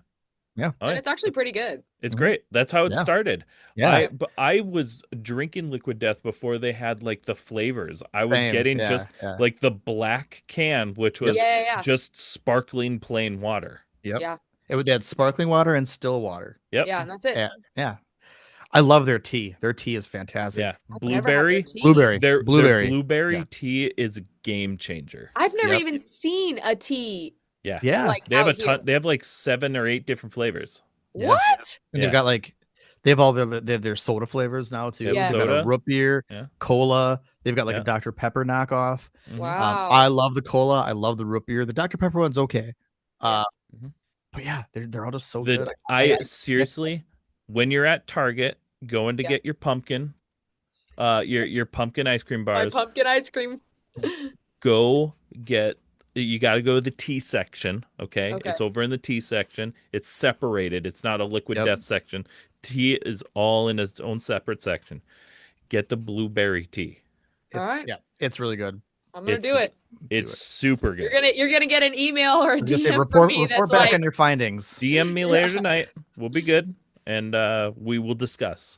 Speaker 3: Yeah.
Speaker 1: Oh,
Speaker 2: and
Speaker 1: yeah.
Speaker 2: it's actually pretty good.
Speaker 1: It's
Speaker 3: Mhm.
Speaker 1: great. That's how it
Speaker 3: Yeah.
Speaker 1: started.
Speaker 3: Yeah.
Speaker 1: But I was drinking Liquid Death before they had like the flavors. I was
Speaker 3: Same.
Speaker 1: getting
Speaker 3: Yeah.
Speaker 1: just
Speaker 3: Yeah.
Speaker 1: like the black can, which was
Speaker 2: Yeah.
Speaker 1: just sparkling plain water.
Speaker 3: Yep.
Speaker 2: Yeah.
Speaker 3: They had sparkling water and still water.
Speaker 1: Yep.
Speaker 2: Yeah, and that's it.
Speaker 3: Yeah. Yeah. I love their tea. Their tea is fantastic.
Speaker 1: Yeah.
Speaker 2: I've never had their
Speaker 1: Blueberry.
Speaker 2: tea.
Speaker 3: Blueberry.
Speaker 1: Their
Speaker 3: Blueberry.
Speaker 1: blueberry
Speaker 3: Yeah.
Speaker 1: tea is a game changer.
Speaker 2: I've never
Speaker 3: Yep.
Speaker 2: even seen a tea.
Speaker 1: Yeah.
Speaker 3: Yeah.
Speaker 2: Like
Speaker 1: They have a
Speaker 2: out
Speaker 1: ton.
Speaker 2: here.
Speaker 1: They have like 7 or 8 different flavors.
Speaker 3: Yeah.
Speaker 2: What?
Speaker 3: And
Speaker 1: Yeah.
Speaker 3: they've got like they have all their soda flavors now too.
Speaker 1: They have
Speaker 2: Yeah.
Speaker 3: They've got a
Speaker 1: soda.
Speaker 3: root beer,
Speaker 1: Yeah.
Speaker 3: cola. They've got like
Speaker 1: Yeah.
Speaker 3: a Dr. Pepper knockoff.
Speaker 1: Mhm.
Speaker 2: Wow.
Speaker 3: I love the cola. I love the root beer. The Dr. Pepper one's okay.
Speaker 1: Mhm.
Speaker 3: But yeah, they're all just so
Speaker 1: The
Speaker 3: good.
Speaker 1: I seriously, when you're at Target going to
Speaker 2: Yeah.
Speaker 1: get your pumpkin, your pumpkin ice cream
Speaker 2: My
Speaker 1: bars,
Speaker 2: pumpkin ice cream.
Speaker 1: go get. You got to go to the tea section. Okay?
Speaker 2: Okay.
Speaker 1: It's over in the tea section. It's separated. It's not a Liquid
Speaker 3: Yep.
Speaker 1: Death section. Tea is all in its own separate section. Get the blueberry tea.
Speaker 2: All right.
Speaker 3: Yeah, it's really good.
Speaker 2: I'm gonna do
Speaker 1: It's-
Speaker 2: it.
Speaker 1: It's super good.
Speaker 2: You're gonna get an email or a
Speaker 3: I was gonna say,
Speaker 2: DM from
Speaker 3: report
Speaker 2: me that's
Speaker 3: back
Speaker 2: like,
Speaker 3: on your findings.
Speaker 1: DM me later tonight. We'll be good, and we will discuss.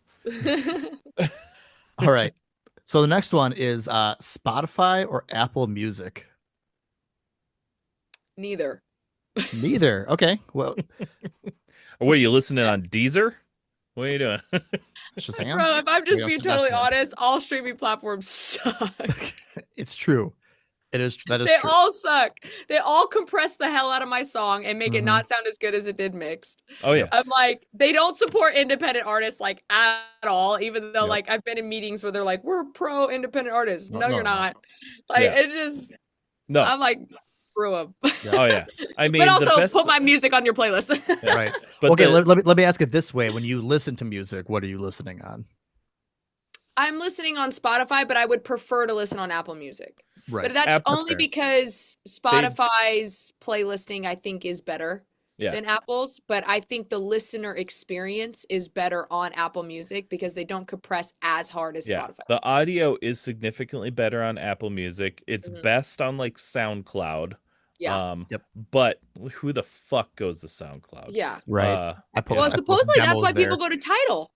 Speaker 3: All right. So the next one is Spotify or Apple Music.
Speaker 2: neither.
Speaker 3: Neither. Okay. Well,
Speaker 1: Or what are you listening on Deezer? What are you doing?
Speaker 3: Shazam.
Speaker 2: Bro, if I'm just
Speaker 3: We
Speaker 2: being
Speaker 3: don't
Speaker 2: totally
Speaker 3: suggest that.
Speaker 2: honest, all streaming platforms suck.
Speaker 3: It's true. That is
Speaker 2: They
Speaker 3: true.
Speaker 2: all suck. They all compress the hell out of my song and make it
Speaker 3: Mhm.
Speaker 2: not sound as good as it did mixed.
Speaker 1: Oh yeah.
Speaker 2: I'm like, they don't support independent artists like at all, even though
Speaker 3: Yep.
Speaker 2: like I've been in meetings where they're like, we're pro independent artists.
Speaker 3: No,
Speaker 2: No,
Speaker 3: no,
Speaker 2: you're
Speaker 3: no.
Speaker 2: not. Like
Speaker 1: Yeah.
Speaker 2: it just,
Speaker 1: No.
Speaker 2: I'm like, screw them.
Speaker 1: Oh yeah. I mean,
Speaker 2: but
Speaker 1: the
Speaker 2: also
Speaker 1: best.
Speaker 2: put my music on your playlist.
Speaker 3: Right.
Speaker 1: But
Speaker 3: Okay.
Speaker 1: the-
Speaker 3: Let me ask it this way: when you listen to music, what are you listening on?
Speaker 2: I'm listening on Spotify, but I would prefer to listen on Apple Music.
Speaker 3: Right.
Speaker 2: But that's
Speaker 1: Apple-
Speaker 2: only
Speaker 3: fair.
Speaker 2: because Spotify's playlisting, I think, is better
Speaker 1: Yeah.
Speaker 2: than Apple's. But I think the listener experience is better on Apple Music because they don't compress as hard as
Speaker 1: Yeah.
Speaker 2: Spotify.
Speaker 1: The
Speaker 2: does.
Speaker 1: audio is significantly better on Apple Music. It's
Speaker 2: Mhm.
Speaker 1: best on like SoundCloud.
Speaker 2: Yeah.
Speaker 3: Yep.
Speaker 1: But who the fuck goes to SoundCloud?
Speaker 2: Yeah.
Speaker 3: Right. I post,
Speaker 2: Well,
Speaker 3: I post
Speaker 2: supposedly that's
Speaker 3: demos
Speaker 2: why
Speaker 3: there.
Speaker 2: people go to Tidal.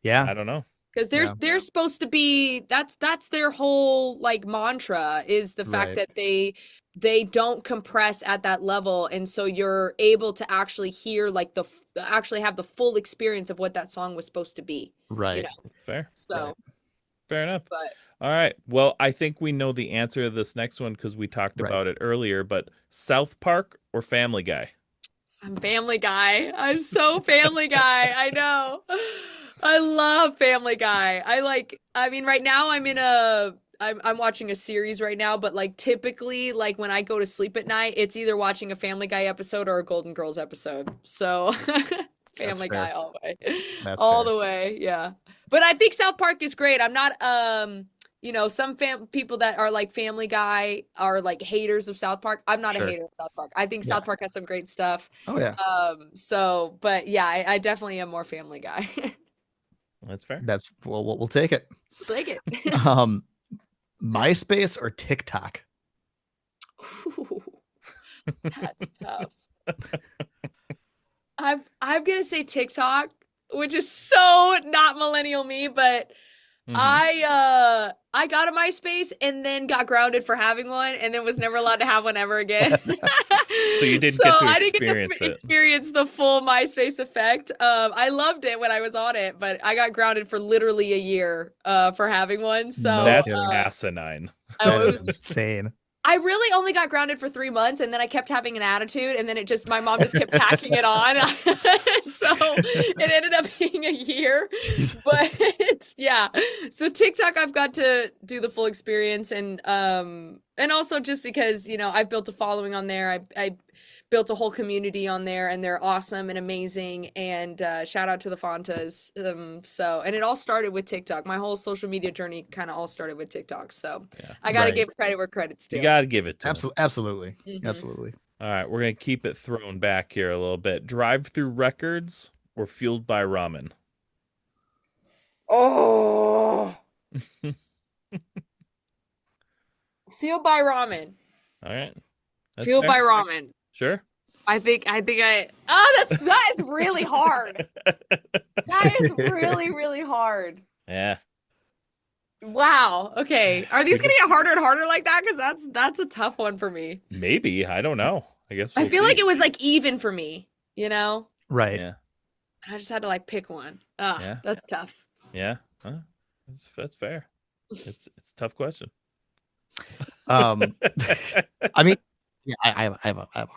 Speaker 3: Yeah.
Speaker 1: I don't know.
Speaker 2: Because
Speaker 3: Yeah.
Speaker 2: they're supposed to be that's their whole like mantra is the fact
Speaker 3: Right.
Speaker 2: that they don't compress at that level, and so you're able to actually hear like actually have the full experience of what that song was supposed to be.
Speaker 3: Right.
Speaker 2: know.
Speaker 1: Fair.
Speaker 2: So,
Speaker 3: Right.
Speaker 1: Fair enough.
Speaker 2: but
Speaker 1: All right. Well, I think we know the answer to this next one because we talked
Speaker 3: Right.
Speaker 1: about it earlier. But South Park or Family Guy?
Speaker 2: I'm Family Guy. I'm so Family Guy. I know. I love Family Guy. I mean, right now I'm watching a series right now, but like typically, like when I go to sleep at night, it's either watching a Family Guy episode or a Golden Girls episode. So Family Guy
Speaker 3: fair.
Speaker 2: all the way.
Speaker 3: That's
Speaker 2: all
Speaker 3: fair.
Speaker 2: the way, yeah. But I think South Park is great. I'm not some people that are like Family Guy are like haters of South Park. I'm not
Speaker 3: Sure.
Speaker 2: a hater of South Park. I think
Speaker 3: Yeah.
Speaker 2: South Park has some great stuff.
Speaker 3: Oh yeah.
Speaker 2: But yeah, I definitely am more Family Guy.
Speaker 1: That's fair.
Speaker 3: That's we'll take it.
Speaker 2: Like it.
Speaker 3: MySpace or TikTok?
Speaker 2: Ooh, that's tough. I'm gonna say TikTok, which is so not millennial me, but
Speaker 1: Mhm.
Speaker 2: I got a MySpace and then got grounded for having one, and then was never allowed to have one ever again.
Speaker 1: So you didn't
Speaker 2: So
Speaker 1: get to
Speaker 2: I didn't
Speaker 1: experience
Speaker 2: get to
Speaker 1: it.
Speaker 2: experience the full MySpace effect. I loved it when I was on it, but I got grounded for literally a year for having one. So
Speaker 3: No
Speaker 1: That's
Speaker 3: kidding.
Speaker 1: asanine.
Speaker 2: I
Speaker 3: That is
Speaker 2: was
Speaker 3: insane.
Speaker 2: I really only got grounded for 3 months, and then I kept having an attitude, and then my mom just kept tacking it on. So it ended up being a year. But yeah, so TikTok, I've got to do the full experience, and also just because I've built a following on there. I built a whole community on there, and they're awesome and amazing. And shout out to the Fontas. And it all started with TikTok. My whole social media journey kind of all started with TikTok. So
Speaker 1: Yeah.
Speaker 2: I got to
Speaker 3: Right.
Speaker 2: give credit where credit's due.
Speaker 1: You got to give it to him.
Speaker 3: Absolutely.
Speaker 2: Mhm.
Speaker 3: Absolutely.
Speaker 1: All right, we're gonna keep it thrown back here a little bit. Drive-through records or fueled by ramen?
Speaker 2: Oh, fueled by ramen.
Speaker 1: All right, that's
Speaker 2: Fueled by
Speaker 1: fair.
Speaker 2: ramen.
Speaker 1: Sure.
Speaker 2: I think oh, that is really hard. That is really, really hard.
Speaker 1: Yeah.
Speaker 2: Wow. Okay. Are these gonna get harder and harder like that? Because that's a tough one for me.
Speaker 1: Maybe. I don't know. I guess
Speaker 2: I
Speaker 1: we'll
Speaker 2: feel
Speaker 1: see.
Speaker 2: like it was like even for me, you know?
Speaker 3: Right.
Speaker 1: Yeah.
Speaker 2: I just had to like pick one. Ah,
Speaker 1: Yeah.
Speaker 2: that's tough.
Speaker 1: Yeah. Huh? That's fair. It's a tough question.
Speaker 3: I mean, yeah, I have a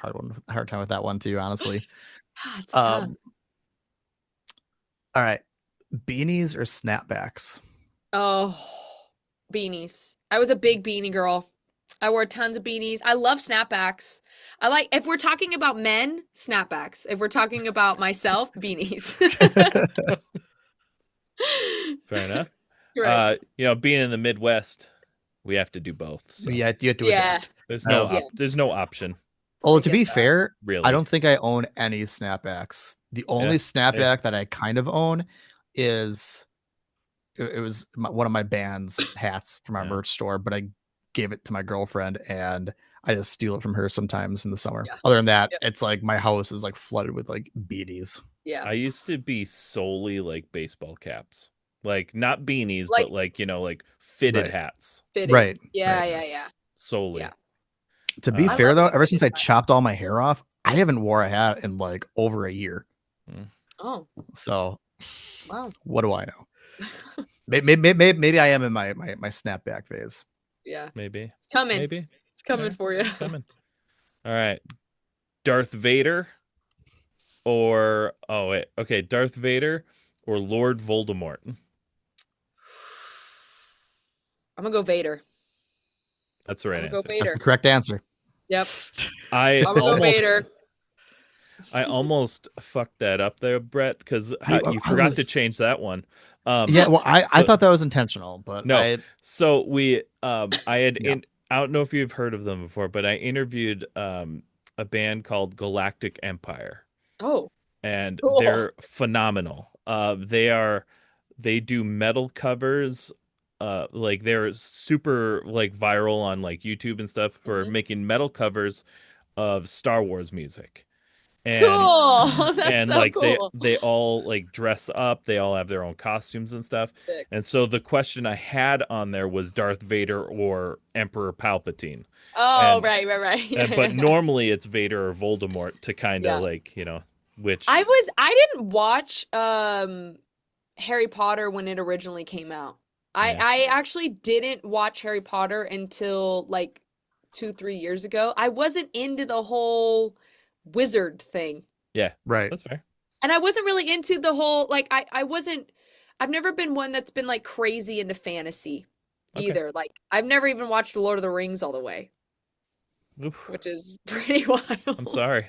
Speaker 3: hard time with that one too, honestly.
Speaker 2: It's tough.
Speaker 3: All right, beanies or snapbacks?
Speaker 2: Oh, beanies. I was a big beanie girl. I wore tons of beanies. I love snapbacks. I like, if we're talking about men, snapbacks. If we're talking about myself, beanies.
Speaker 1: Fair enough.
Speaker 2: Right.
Speaker 1: Being in the Midwest, we have to do both. So
Speaker 3: Yeah, you have to
Speaker 2: Yeah.
Speaker 3: adapt.
Speaker 1: there's no option,
Speaker 3: Well,
Speaker 2: I
Speaker 3: to
Speaker 2: get
Speaker 3: be
Speaker 2: that.
Speaker 3: fair,
Speaker 1: really.
Speaker 3: I don't think I own any snapbacks. The only snapback that I kind of own is it was one of my band's hats from our merch store, but I gave it to my girlfriend and I just steal it from her sometimes in the summer.
Speaker 2: Yeah.
Speaker 3: Other than that, it's like my house is like flooded with like beanies.
Speaker 2: Yeah.
Speaker 1: I used to be solely like baseball caps, like not beanies,
Speaker 2: Like-
Speaker 1: but like fitted
Speaker 3: Right.
Speaker 1: hats,
Speaker 2: Fitting.
Speaker 3: Right.
Speaker 2: Yeah,
Speaker 3: right.
Speaker 2: yeah.
Speaker 1: solely.
Speaker 2: Yeah.
Speaker 3: To be
Speaker 2: I
Speaker 3: fair
Speaker 2: love
Speaker 3: though,
Speaker 2: it.
Speaker 3: ever since I
Speaker 2: It's fine.
Speaker 3: chopped all my hair off, I haven't wore a hat in like over a year.
Speaker 2: Oh,
Speaker 3: So
Speaker 2: wow.
Speaker 3: what do I know? Maybe I am in my snapback phase.
Speaker 2: Yeah.
Speaker 1: Maybe.
Speaker 2: It's coming.
Speaker 1: Maybe.
Speaker 2: It's coming
Speaker 1: Yeah,
Speaker 2: for you.
Speaker 1: Coming. All right. Darth Vader or Darth Vader or Lord Voldemort?
Speaker 2: I'm gonna go Vader.
Speaker 1: That's the right
Speaker 2: I'm gonna
Speaker 1: answer.
Speaker 2: go
Speaker 3: That's
Speaker 2: Vader.
Speaker 3: the correct answer.
Speaker 2: Yep.
Speaker 1: I
Speaker 2: I'm gonna go Vader.
Speaker 1: almost fucked that up there, Brett, because
Speaker 3: I
Speaker 1: you forgot to
Speaker 3: was-
Speaker 1: change that one.
Speaker 3: Yeah, well, I
Speaker 1: so-
Speaker 3: thought that was intentional, but
Speaker 1: No. So we I had
Speaker 3: Yeah.
Speaker 1: I don't know if you've heard of them before, but I interviewed a band called Galactic Empire,
Speaker 2: Oh,
Speaker 1: and
Speaker 2: Cool.
Speaker 1: they're phenomenal. They do metal covers, like they're super like viral on like YouTube and stuff for
Speaker 2: Mhm.
Speaker 1: making metal covers of Star Wars music. And
Speaker 2: cool. That's
Speaker 1: and
Speaker 2: so
Speaker 1: like
Speaker 2: cool.
Speaker 1: they all like dress up, they all have their own costumes and stuff.
Speaker 2: Sick.
Speaker 1: And so the question I had on there was Darth Vader or Emperor Palpatine.
Speaker 2: Oh,
Speaker 1: and-
Speaker 2: right.
Speaker 1: But normally it's Vader or Voldemort to kind of
Speaker 2: Yeah.
Speaker 1: like, which
Speaker 2: I didn't watch Harry Potter when it originally came out.
Speaker 1: Yeah.
Speaker 2: I actually didn't watch Harry Potter until like 2-3 years ago. I wasn't into the whole wizard thing.
Speaker 3: right.
Speaker 1: that's fair.
Speaker 2: And I wasn't really into the whole like I've never been one that's been like crazy into fantasy
Speaker 1: Okay.
Speaker 2: either. Like I've never even watched Lord of the Rings all the way,
Speaker 1: Oof,
Speaker 2: which is pretty wild.
Speaker 1: I'm sorry.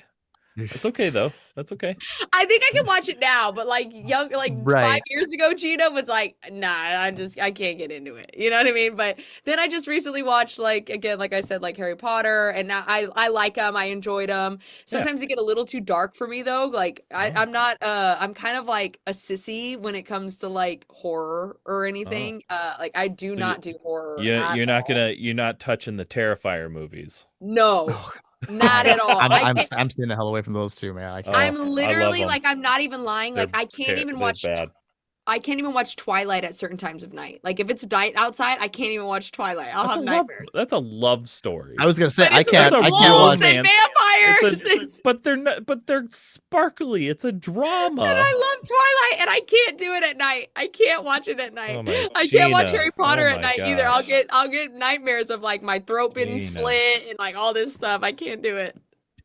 Speaker 1: That's okay though. That's okay.
Speaker 2: I think I can watch it now, but like 5
Speaker 3: Right.
Speaker 2: years ago, Gina was like, nah, I can't get into it. You know what I mean? But then I just recently watched like I said, like Harry Potter, and now I like them. I enjoyed them. Sometimes they get a little too dark for me though. Like I'm not I'm kind of like a sissy when it comes to like horror or anything. Like I do
Speaker 1: So
Speaker 2: not do horror.
Speaker 1: You're not
Speaker 2: all.
Speaker 1: you're not touching the Terrifier movies.
Speaker 2: No, not at all.
Speaker 3: I'm staying the hell away from those two, man. I can't.
Speaker 1: Oh, I
Speaker 2: I'm
Speaker 1: love
Speaker 2: literally
Speaker 1: 'em.
Speaker 2: like I'm not even lying. Like I can't even watch.
Speaker 1: Bad.
Speaker 2: I can't even watch Twilight at certain times of night. Like if it's night outside, I can't even watch Twilight. I'll have nightmares.
Speaker 1: That's a love story.
Speaker 3: I was gonna say
Speaker 2: But
Speaker 3: I
Speaker 2: it's
Speaker 3: can't.
Speaker 1: a
Speaker 3: I can't
Speaker 2: wolves
Speaker 3: watch.
Speaker 2: and vampires.
Speaker 1: but they're not. But they're sparkly. It's a drama.
Speaker 2: And I love Twilight, and I can't do it at night. I can't watch it at night.
Speaker 1: Oh my
Speaker 2: I can't watch
Speaker 1: Gina.
Speaker 2: Harry Potter
Speaker 1: Oh
Speaker 2: at
Speaker 1: my
Speaker 2: night either. I'll
Speaker 1: gosh.
Speaker 2: get nightmares of like my throat being
Speaker 1: Gina.
Speaker 2: slit and like all this stuff. I can't do it.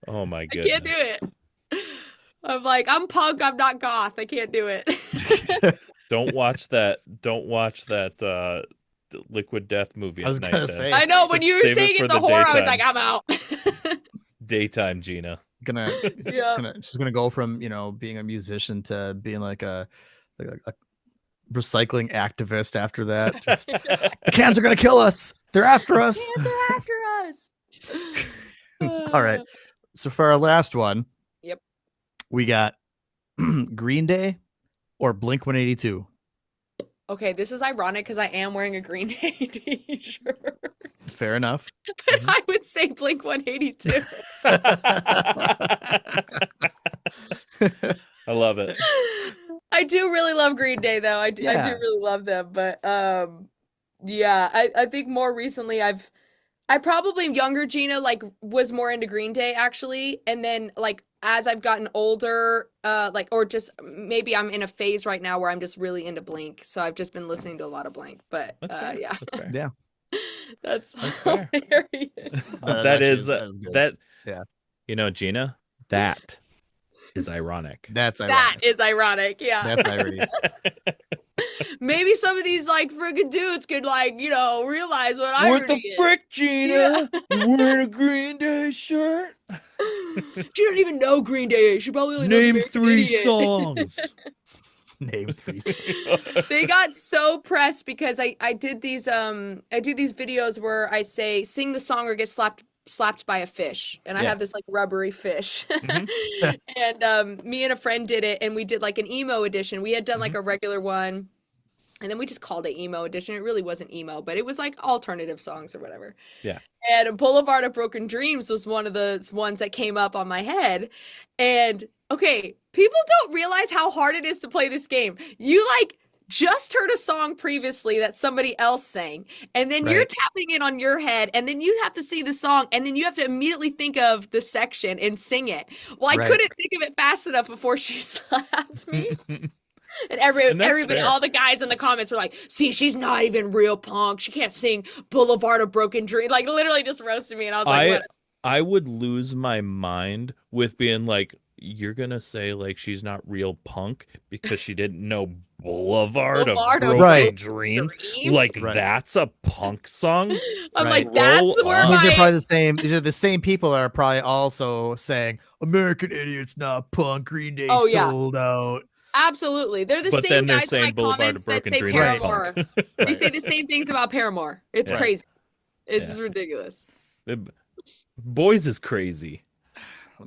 Speaker 1: Oh my
Speaker 2: I
Speaker 1: goodness.
Speaker 2: can't do it. I'm like I'm punk. I'm not goth. I can't do it.
Speaker 1: Don't watch that. Don't watch that Liquid Death movie.
Speaker 3: I was
Speaker 1: at night,
Speaker 3: gonna
Speaker 1: then.
Speaker 3: say.
Speaker 2: I know when you were
Speaker 1: Save it
Speaker 2: saying
Speaker 1: for
Speaker 2: it the
Speaker 1: the
Speaker 2: horror, I was
Speaker 1: daytime.
Speaker 2: like I'm out.
Speaker 1: Daytime, Gina.
Speaker 2: Yeah.
Speaker 3: She's gonna go from being a musician to being like a recycling activist after that. Just, the cans are gonna kill us. They're after us.
Speaker 2: Yeah, they're after us.
Speaker 3: All right. So for our last one,
Speaker 2: Yep.
Speaker 3: we got Green Day or Blink-182.
Speaker 2: Okay, this is ironic because I am wearing a Green Day t-shirt.
Speaker 3: Fair enough.
Speaker 2: But I would say Blink-182.
Speaker 1: I love it.
Speaker 2: I do really love Green Day though. I do really love them, but yeah, I think more recently I probably younger Geena like was more into Green Day actually, and then like as I've gotten older, like or just maybe I'm in a phase right now where I'm just really into Blink, so I've just been listening to a lot of Blink. But yeah,
Speaker 1: That's fair.
Speaker 3: Yeah.
Speaker 2: that's
Speaker 1: fair.
Speaker 2: hilarious.
Speaker 1: That is
Speaker 3: good.
Speaker 1: that.
Speaker 3: Yeah.
Speaker 1: You know, Geena, that is ironic.
Speaker 3: That's ironic.
Speaker 2: That is ironic. Yeah.
Speaker 3: That's irony.
Speaker 2: Maybe some of these like friggin' dudes could like, you know, realize what
Speaker 1: What the
Speaker 2: irony is.
Speaker 1: frick, Geena? You wearing a Green Day shirt?
Speaker 2: She don't even know Green Day. She probably only knows
Speaker 1: Name
Speaker 2: American
Speaker 1: 3
Speaker 2: Idiot.
Speaker 1: songs.
Speaker 3: Name 3.
Speaker 2: They got so pressed because I did these videos where I say sing the song or get slapped by a fish, and I have this like rubbery fish. And me and a friend did it, and we did like an emo edition. We had done like a regular one, and then we just called it emo edition. It really wasn't emo, but it was like alternative songs or whatever.
Speaker 1: Yeah.
Speaker 2: And Boulevard of Broken Dreams was one of the ones that came up on my head. And okay, people don't realize how hard it is to play this game. You like just heard a song previously that somebody else sang, and then you're tapping it on your head, and then you have to see the song, and then you have to immediately think of the section and sing it. Well, I couldn't think of it fast enough before she slapped me. And everybody,
Speaker 1: fair.
Speaker 2: all the guys in the comments were like, see, she's not even real punk. She can't sing Boulevard of Broken Dreams. Like, literally just roasted me. And I was like, what?
Speaker 1: I would lose my mind with being like, you're going to say like she's not real punk because she didn't know Boulevard of Broken Dreams? Like, that's a punk song?
Speaker 2: I'm like, that's where
Speaker 3: These are probably the same. These are the same people that are probably also saying American Idiot's not punk. Green Day sold out.
Speaker 2: Absolutely. They're the
Speaker 1: but
Speaker 2: same
Speaker 1: then
Speaker 2: guys in my comments that say Paramore. They say the same things about Paramore. It's crazy. It's ridiculous.
Speaker 1: Boys is crazy.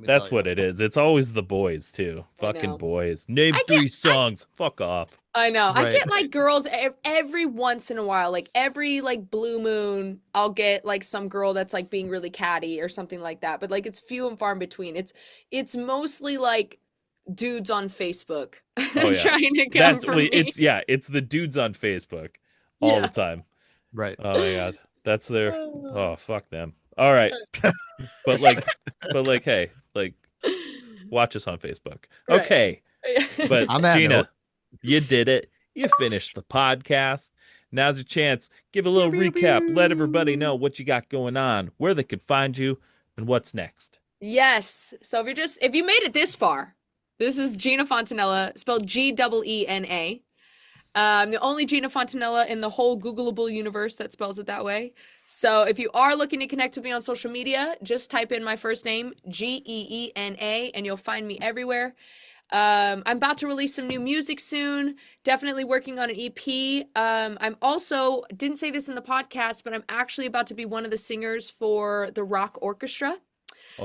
Speaker 1: That's what it is. It's always the boys too. Fucking boys. Name 3 songs. Fuck off.
Speaker 2: I know. I get like girls every once in a while, like every like blue moon, I'll get like some girl that's like being really catty or something like that. But like it's few and far in between. It's mostly like dudes on Facebook trying to come for me.
Speaker 1: It's the dudes on Facebook all the time.
Speaker 3: Right.
Speaker 1: Oh my god. That's their fuck them. All right. but like hey, like watch us on Facebook. Okay. But Geena, you did it. You finished the podcast. Now's your chance. Give a little recap. Let everybody know what you got going on, where they could find you, and what's next.
Speaker 2: Yes. So if you made it this far, this is Geena Fontanella, spelled G-E-E-N-A. I'm the only Geena Fontanella in the whole Googleable universe that spells it that way. So if you are looking to connect with me on social media, just type in my first name, Geena, and you'll find me everywhere. I'm about to release some new music soon. Definitely working on an EP. I'm also, didn't say this in the podcast, but I'm actually about to be one of the singers for the Rock Orchestra.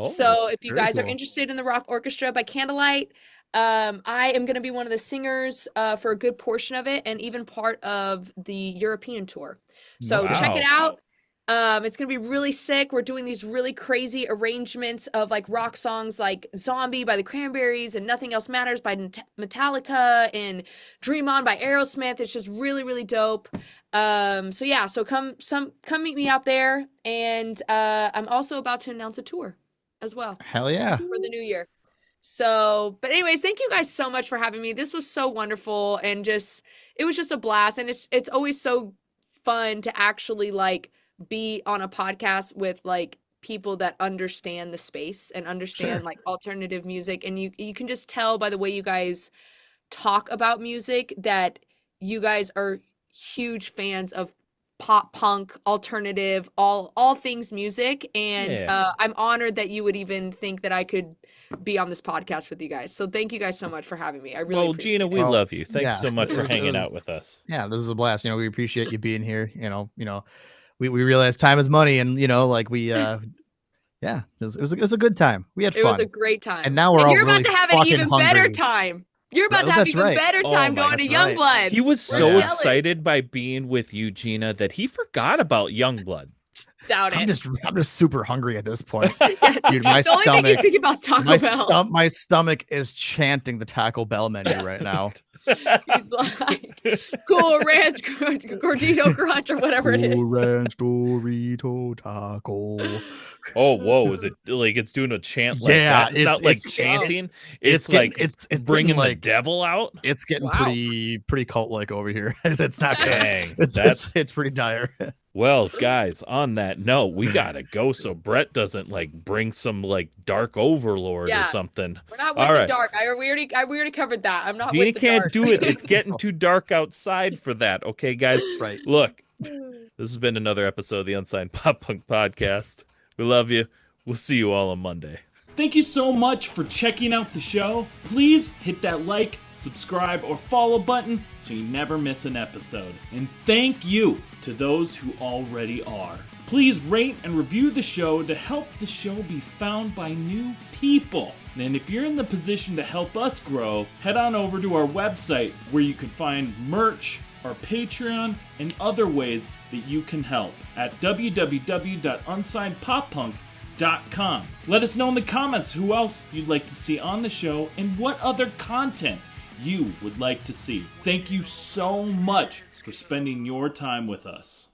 Speaker 2: So if you guys are interested in the Rock Orchestra by Candlelight, I am going to be one of the singers for a good portion of it, and even part of the European tour. So check it out. It's going to be really sick. We're doing these really crazy arrangements of like rock songs like Zombie by the Cranberries and Nothing Else Matters by Metallica and Dream On by Aerosmith. It's just really, really dope. So come meet me out there. And I'm also about to announce a tour as well.
Speaker 3: Hell yeah.
Speaker 2: For the new year. So, but anyways, thank you guys so much for having me. This was so wonderful, and it was just a blast. And it's always so fun to actually like be on a podcast with like people that understand the space and understand like alternative music. And you can just tell by the way you guys talk about music that you guys are huge fans of pop, punk, alternative, all things music. And I'm honored that you would even think that I could be on this podcast with you guys. So thank you guys so much for having me. I really appreciate
Speaker 1: Geena,
Speaker 2: it.
Speaker 1: we love you. Thanks so much for hanging out with us.
Speaker 3: Yeah, this is a blast. We appreciate you being here. We realize time is money, and like we Yeah, it was a good time. We had fun.
Speaker 2: It was a great time.
Speaker 3: And now we're all
Speaker 2: you're
Speaker 3: really
Speaker 2: about to have an
Speaker 3: fucking
Speaker 2: even better
Speaker 3: hungry.
Speaker 2: time. You're about
Speaker 3: Right,
Speaker 2: to have
Speaker 3: that's
Speaker 2: even
Speaker 3: right.
Speaker 2: better
Speaker 1: Oh
Speaker 2: time
Speaker 1: my-
Speaker 2: going to
Speaker 3: that's right.
Speaker 2: Youngblood.
Speaker 1: He was
Speaker 2: We're
Speaker 1: so
Speaker 2: jealous.
Speaker 1: excited by being with you, Geena, that he forgot about Youngblood.
Speaker 2: Doubt
Speaker 3: I'm
Speaker 2: it.
Speaker 3: just super hungry at this point.
Speaker 2: Yeah,
Speaker 3: Dude, my
Speaker 2: the only thing he's
Speaker 3: stomach,
Speaker 2: thinking about is Taco Bell.
Speaker 3: my stomach is chanting the Taco Bell menu right now.
Speaker 2: He's like, Cool Ranch Gordito Crunch or whatever it is.
Speaker 3: Cool Ranch Dorito Taco.
Speaker 1: Oh, whoa! Is it like it's doing a chant like
Speaker 3: Yeah,
Speaker 1: that? It's not like
Speaker 3: it's
Speaker 1: chanting.
Speaker 3: it's
Speaker 1: It's
Speaker 3: getting-
Speaker 1: like
Speaker 3: it's
Speaker 1: bringing
Speaker 3: getting,
Speaker 1: the
Speaker 3: like-
Speaker 1: devil out.
Speaker 3: It's getting
Speaker 2: Wow.
Speaker 3: pretty cult-like over here. It's not good.
Speaker 1: Dang,
Speaker 3: It's pretty dire.
Speaker 1: Well, guys, on that note, we gotta go so Brett doesn't like bring some like dark overlord
Speaker 2: Yeah.
Speaker 1: or something.
Speaker 2: We're not with
Speaker 1: All
Speaker 2: the
Speaker 1: right.
Speaker 2: dark. We already covered that. I'm not
Speaker 1: He
Speaker 2: with the
Speaker 1: can't
Speaker 2: dark.
Speaker 1: do it. It's getting too dark outside for that. Okay, guys.
Speaker 3: Right.
Speaker 1: Look, this has been another episode of the Unsigned Pop Punk Podcast. We love you. We'll see you all on Monday.
Speaker 5: Thank you so much for checking out the show. Please hit that like, subscribe, or follow button so you never miss an episode. And thank you to those who already are. Please rate and review the show to help the show be found by new people. And if you're in the position to help us grow, head on over to our website where you can find merch, our Patreon, and other ways that you can help at www.unsignedpoppunk.com. Let us know in the comments who else you'd like to see on the show and what other content you would like to see. Thank you so much for spending your time with us.